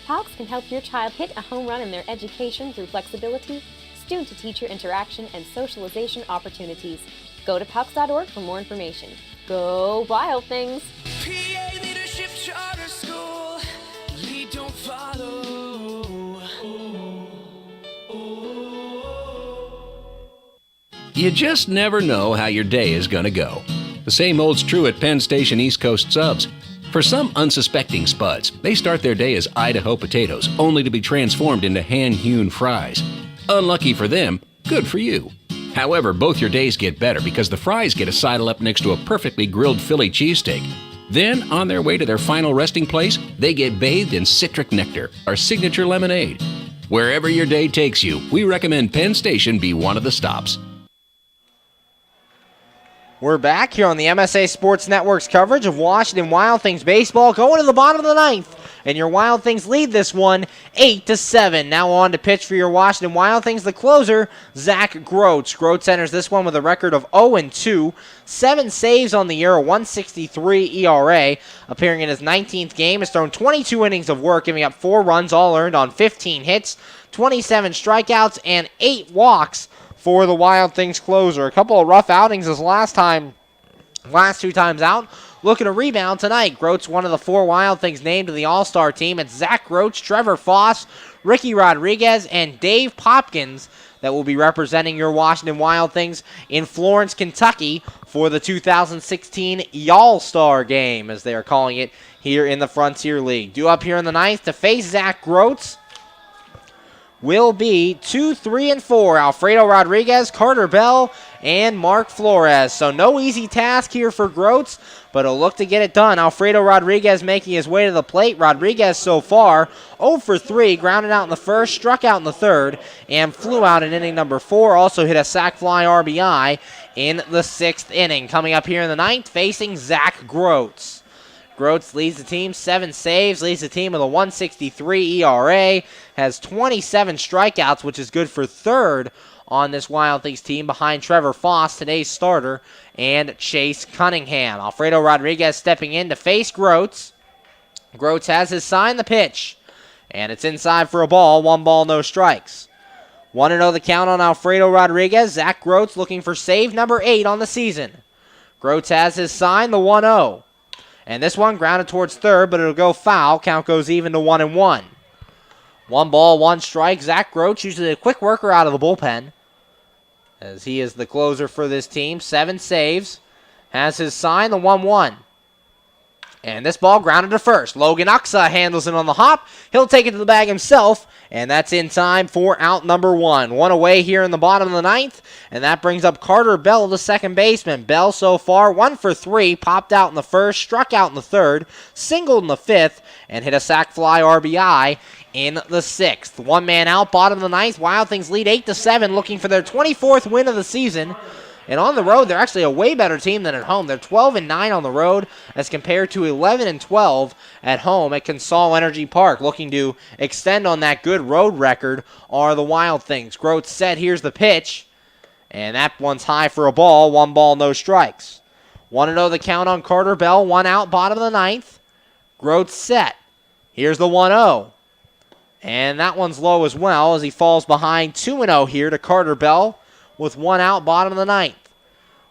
PALCS can help your child hit a home run in their education through flexibility, student-to-teacher interaction, and socialization opportunities. Go to PALCS.org for more information. Go Wild Things! PA Leadership Charter School. Lead, don't follow. You just never know how your day is going to go. The same holds true at Penn Station East Coast Subs. For some unsuspecting spuds, they start their day as Idaho potatoes, only to be transformed into hand-hewn fries. Unlucky for them, good for you. However, both your days get better because the fries get to sidle up next to a perfectly grilled Philly cheesesteak. Then, on their way to their final resting place, they get bathed in citric nectar, our signature lemonade. Wherever your day takes you, we recommend Penn Station be one of the stops. We're back here on the MSA Sports Network's coverage of Washington Wild Things baseball, going to the bottom of the ninth, and your Wild Things lead this one 8-7. Now on to pitch for your Washington Wild Things, the closer, Zach Groats. Groats enters this one with a record of 0-2, 7 saves on the year, a 1.63 ERA. Appearing in his 19th game, has thrown 22 innings of work, giving up 4 runs, all earned on 15 hits, 27 strikeouts, and 8 walks for the Wild Things closer. A couple of rough outings his last 2 times out. Looking to rebound tonight. Groats, one of the 4 Wild Things named to the All-Star team. It's Zach Groats, Trevor Foss, Ricky Rodriguez, and Dave Popkins that will be representing your Washington Wild Things in Florence, Kentucky for the 2016 Y'all-Star game, as they are calling it here in the Frontier League. Due up here in the ninth to face Zach Groats will be 2, 3, and 4. Alfredo Rodriguez, Carter Bell, and Mark Flores. So no easy task here for Groats, but he'll look to get it done. Alfredo Rodriguez making his way to the plate. Rodriguez so far 0 for 3, grounded out in the first, struck out in the third, and flew out in inning number 4. Also hit a sac fly RBI in the 6th inning. Coming up here in the ninth, facing Zach Groats. Groats leads the team 7 saves, leads the team with a 1.63 ERA, has 27 strikeouts, which is good for 3rd on this Wild Things team behind Trevor Foss, today's starter, and Chase Cunningham. Alfredo Rodriguez stepping in to face Groats. Groats has his sign, the pitch, and it's inside for a ball, 1 ball, no strikes. 1-0 the count on Alfredo Rodriguez. Zach Groats looking for save number 8 on the season. Groats has his sign, the 1-0. And this one grounded towards 3rd, but it'll go foul. Count goes even to 1-1. 1 ball, 1 strike. Zach Groats, usually a quick worker out of the bullpen, as he is the closer for this team. 7 saves. Has his sign, the 1-1. And this ball grounded to first. Logan Uxa handles it on the hop. He'll take it to the bag himself, and that's in time for out number 1. One away here in the bottom of the 9th, and that brings up Carter Bell, the second baseman. Bell so far 1 for 3, popped out in the first, struck out in the third, singled in the 5th, and hit a sac fly RBI in the 6th. One man out, bottom of the 9th. Wild Things lead 8-7, looking for their 24th win of the season. And on the road, they're actually a way better team than at home. They're 12-9 on the road as compared to 11-12 at home at Consol Energy Park. Looking to extend on that good road record are the Wild Things. Groth set. Here's the pitch. And that one's high for a ball. 1 ball, no strikes. 1-0 the count on Carter Bell. 1 out, bottom of the 9th. Groth set. Here's the 1-0. And that one's low as well as he falls behind 2-0 here to Carter Bell with 1 out, bottom of the 9th.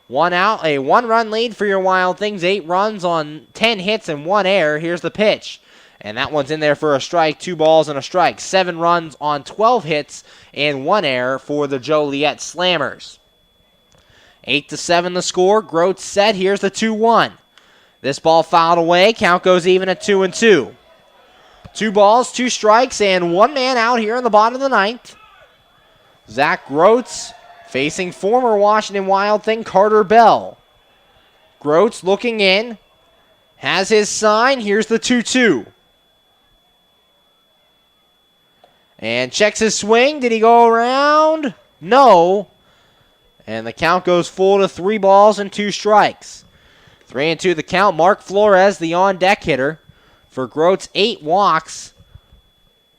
1 out, a 1-run lead for your Wild Things. 8 runs on 10 hits and 1 error. Here's the pitch. And that one's in there for a strike. 2 balls and a strike. 7 runs on 12 hits and 1 error for the Joliet Slammers. 8-7 the score. Groth set. Here's the 2-1. This ball fouled away. Count goes even at 2-2. 2 balls, 2 strikes, and 1 man out here in the bottom of the 9th. Zach Groth facing former Washington Wild Thing Carter Bell. Groth looking in. Has his sign. Here's the 2-2. And checks his swing. Did he go around? No. And the count goes full to 3 balls and 2 strikes. 3-2 the count. Mark Flores, the on-deck hitter, for Groth's 8 walks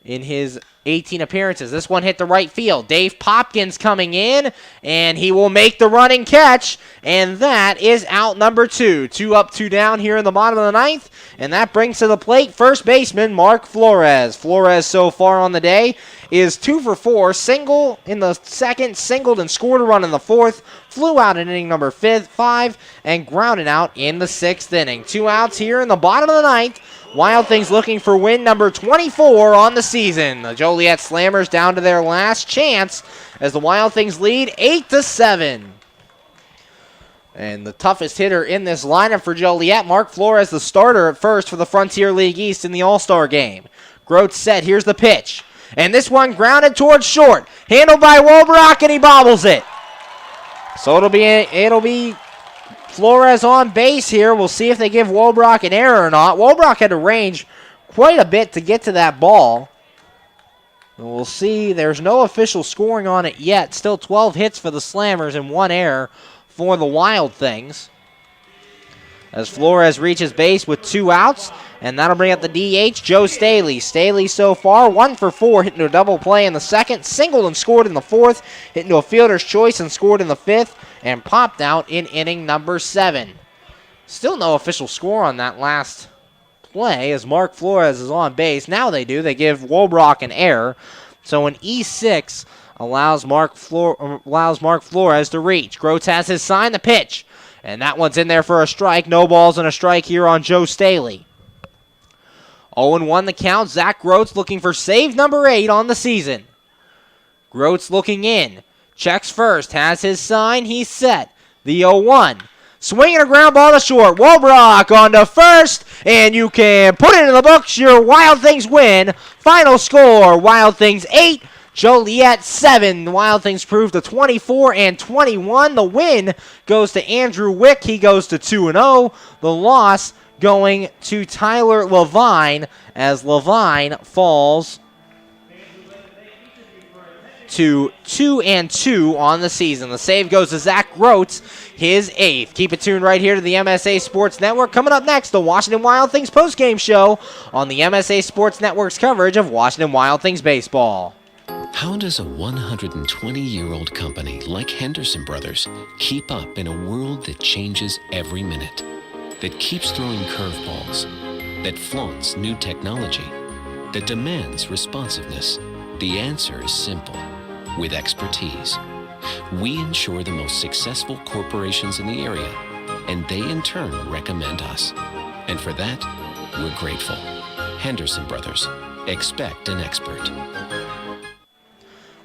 in his 18 appearances. This one hit the right field. Dave Popkins coming in, and he will make the running catch, and that is out number 2. 2 up, 2 down here in the bottom of the 9th, and that brings to the plate first baseman Mark Flores. Flores so far on the day is 2 for 4, single in the 2nd, singled and scored a run in the 4th, flew out in inning number 5, and grounded out in the 6th inning. 2 outs here in the bottom of the 9th. Wild Things looking for win number 24 on the season. The Joliet Slammers down to their last chance as the Wild Things lead 8-7. And the toughest hitter in this lineup for Joliet, Mark Flores, the starter at first for the Frontier League East in the All-Star game. Groth set. Here's the pitch. And this one grounded towards short. Handled by Wolbrock, and he bobbles it. So it'll be Flores on base here. We'll see if they give Wolbrock an error or not. Wolbrock had to range quite a bit to get to that ball. And we'll see. There's no official scoring on it yet. Still 12 hits for the Slammers and 1 error for the Wild Things. As Flores reaches base with 2 outs, and that'll bring up the DH, Joe Staley. Staley so far 1 for 4, hitting a double play in the 2nd, singled and scored in the 4th, hit into a fielder's choice and scored in the 5th, and popped out in inning number 7. Still no official score on that last play as Mark Flores is on base. Now they do. They give Wolbrock an error. So an E6 allows Mark Flores to reach. Groth has his sign, the pitch. And that one's in there for a strike. No balls and a strike here on Joe Staley. 0-1 the count. Zach Groth looking for save number 8 on the season. Groth's looking in. Checks first. Has his sign. He's set. The 0-1. Swinging a ground ball to short. Wolbrock on to first. And you can put it in the books. Your Wild Things win. Final score, Wild Things 8. Joliet 7. The Wild Things proved to 24-21. The win goes to Andrew Wick. He goes to 2-0. The loss going to Tyler Levine as Levine falls to 2-2 on the season. The save goes to Zach Groth, his 8th. Keep it tuned right here to the MSA Sports Network. Coming up next, the Washington Wild Things postgame show on the MSA Sports Network's coverage of Washington Wild Things baseball. How does a 120-year-old company like Henderson Brothers keep up in a world that changes every minute, that keeps throwing curveballs, that flaunts new technology, that demands responsiveness? The answer is simple. With expertise. We insure the most successful corporations in the area, and they in turn recommend us. And for that, we're grateful. Henderson Brothers. Expect an expert.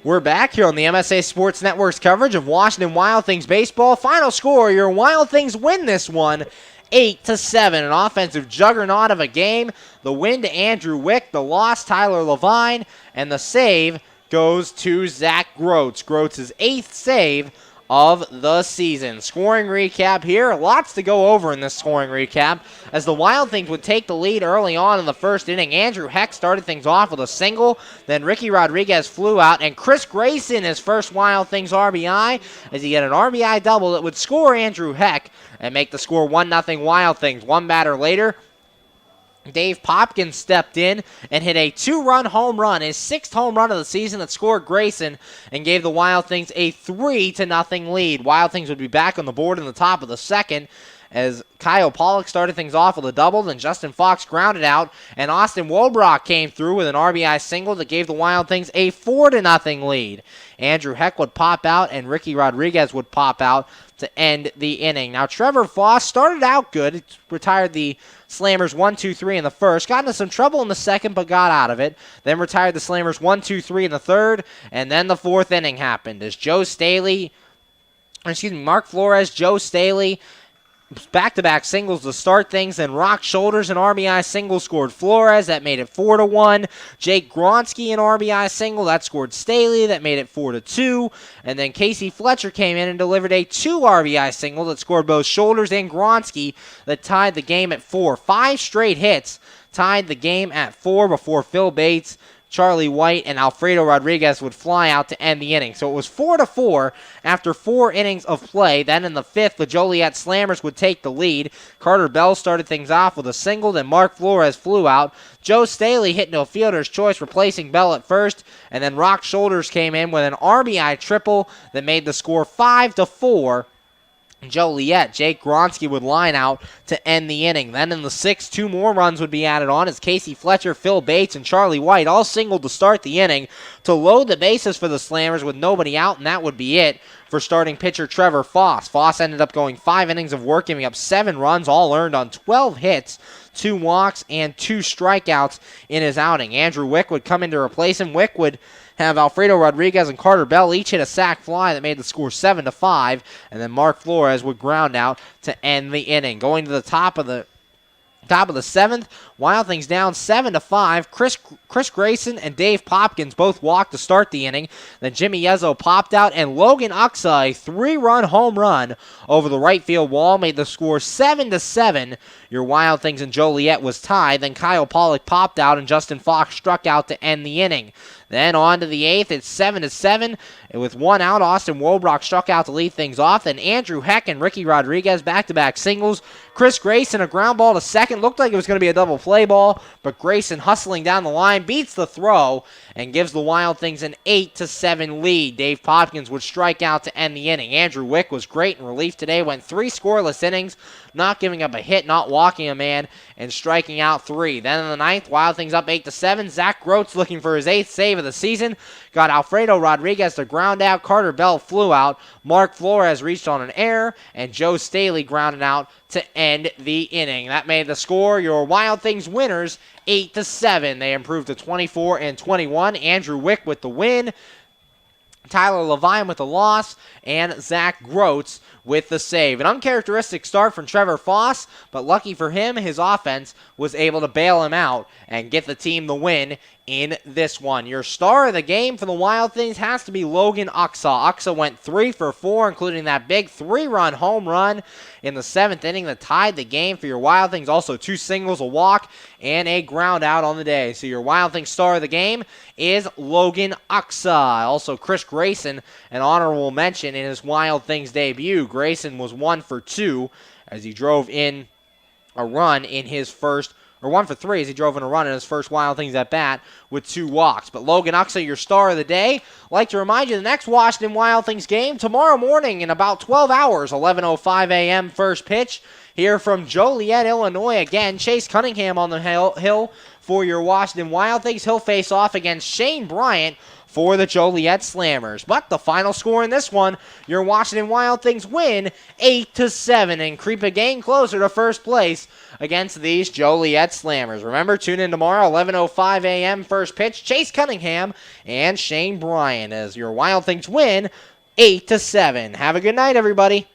We're back here on the MSA Sports Network's coverage of Washington Wild Things baseball. Final score, your Wild Things win this one 8-7. An offensive juggernaut of a game. The win to Andrew Wick, the loss Tyler Levine, and the save goes to Zach Groats. Groats' 8th save of the season. Scoring recap here. Lots to go over in this scoring recap as the Wild Things would take the lead early on in the first inning. Andrew Heck started things off with a single. Then Ricky Rodriguez flew out, and Chris Grayson, his first Wild Things RBI, as he had an RBI double that would score Andrew Heck and make the score 1-0 Wild Things. One batter later, Dave Popkins stepped in and hit a 2-run home run, his 6th home run of the season that scored Grayson and gave the Wild Things a 3-0 lead. Wild Things would be back on the board in the top of the second as Kyle Pollock started things off with a double, then Justin Fox grounded out, and Austin Wobrock came through with an RBI single that gave the Wild Things a 4-0 lead. Andrew Heck would pop out, and Ricky Rodriguez would pop out to end the inning. Now, Trevor Foss started out good. He retired the Slammers 1-2-3 in the first, got into some trouble in the second, but got out of it. Then retired the Slammers 1-2-3 in the third, and then the fourth inning happened as Mark Flores, Joe Staley, back-to-back singles to start things, then Rock Shoulders an RBI single scored Flores. That made it 4-1. Jake Gronsky an RBI single. That scored Staley. That made it 4-2. And then Casey Fletcher came in and delivered a 2 RBI single that scored both Shoulders and Gronsky that tied the game at 4. 5 straight hits tied the game at 4 before Phil Bates, Charlie White, and Alfredo Rodriguez would fly out to end the inning. So it was 4-4 after 4 innings of play. Then in the 5th, the Joliet Slammers would take the lead. Carter Bell started things off with a single, then Mark Flores flew out. Joe Staley hit no fielder's choice, replacing Bell at first, and then Rock Shoulders came in with an RBI triple that made the score 5-4. Joliet. Jake Gronsky would line out to end the inning. Then in the 6th, 2 more runs would be added on as Casey Fletcher, Phil Bates, and Charlie White all singled to start the inning to load the bases for the Slammers with nobody out, and that would be it for starting pitcher Trevor Foss. Foss ended up going 5 innings of work, giving up 7 runs, all earned on 12 hits, 2 walks, and 2 strikeouts in his outing. Andrew Wick would come in to replace him. Wick would have Alfredo Rodriguez and Carter Bell each hit a sac fly that made the score 7-5, and then Mark Flores would ground out to end the inning. Going to the top of the 7th, Wild Things down 7-5. Chris Grayson and Dave Popkins both walked to start the inning. Then Jimmy Yezzo popped out, and Logan Uxa, a 3-run home run over the right field wall, made the score 7-7. Your Wild Things in Joliet was tied. Then Kyle Pollock popped out, and Justin Fox struck out to end the inning. Then on to the 8th, it's 7-7. And with 1 out, Austin Wobrock struck out to lead things off. Then Andrew Heck and Ricky Rodriguez back-to-back singles. Chris Grayson, a ground ball to second. Looked like it was going to be a double play ball, but Grayson hustling down the line beats the throw and gives the Wild Things an 8-7 lead. Dave Popkins would strike out to end the inning. Andrew Wick was great in relief today, went 3 scoreless innings, not giving up a hit, not walking a man, and striking out 3. Then in the 9th, Wild Things up 8-7. Zach Groats looking for his 8th save of the season. Got Alfredo Rodriguez to ground out. Carter Bell flew out. Mark Flores reached on an error, and Joe Staley grounded out to end the inning. That made the score your Wild Things winners 8-7. They improved to 24-21. Andrew Wick with the win, Tyler Levine with the loss, and Zach Groats with the save. An uncharacteristic start from Trevor Foss, but lucky for him, his offense was able to bail him out and get the team the win in this one. Your star of the game for the Wild Things has to be Logan Uxa. Uxa went 3 for 4, including that big 3-run home run in the 7th inning that tied the game for your Wild Things. Also 2 singles, a walk, and a ground out on the day. So your Wild Things star of the game is Logan Uxa. Also Chris Grayson, an honorable mention in his Wild Things debut. Grayson was 1 for 2 as he drove in a run in his first, or 1 for 3 as he drove in a run in his first Wild Things at bat with 2 walks. But Logan Uxa, your star of the day. I'd like to remind you the next Washington Wild Things game tomorrow morning in about 12 hours, 11:05 a.m. first pitch here from Joliet, Illinois. Again, Chase Cunningham on the hill for your Washington Wild Things. He'll face off against Shane Bryant for the Joliet Slammers. But the final score in this one, your Washington Wild Things win 8-7 and creep a game closer to first place against these Joliet Slammers. Remember, tune in tomorrow, 11:05 a.m. first pitch. Chase Cunningham and Shane Bryant as your Wild Things win 8-7. Have a good night, everybody.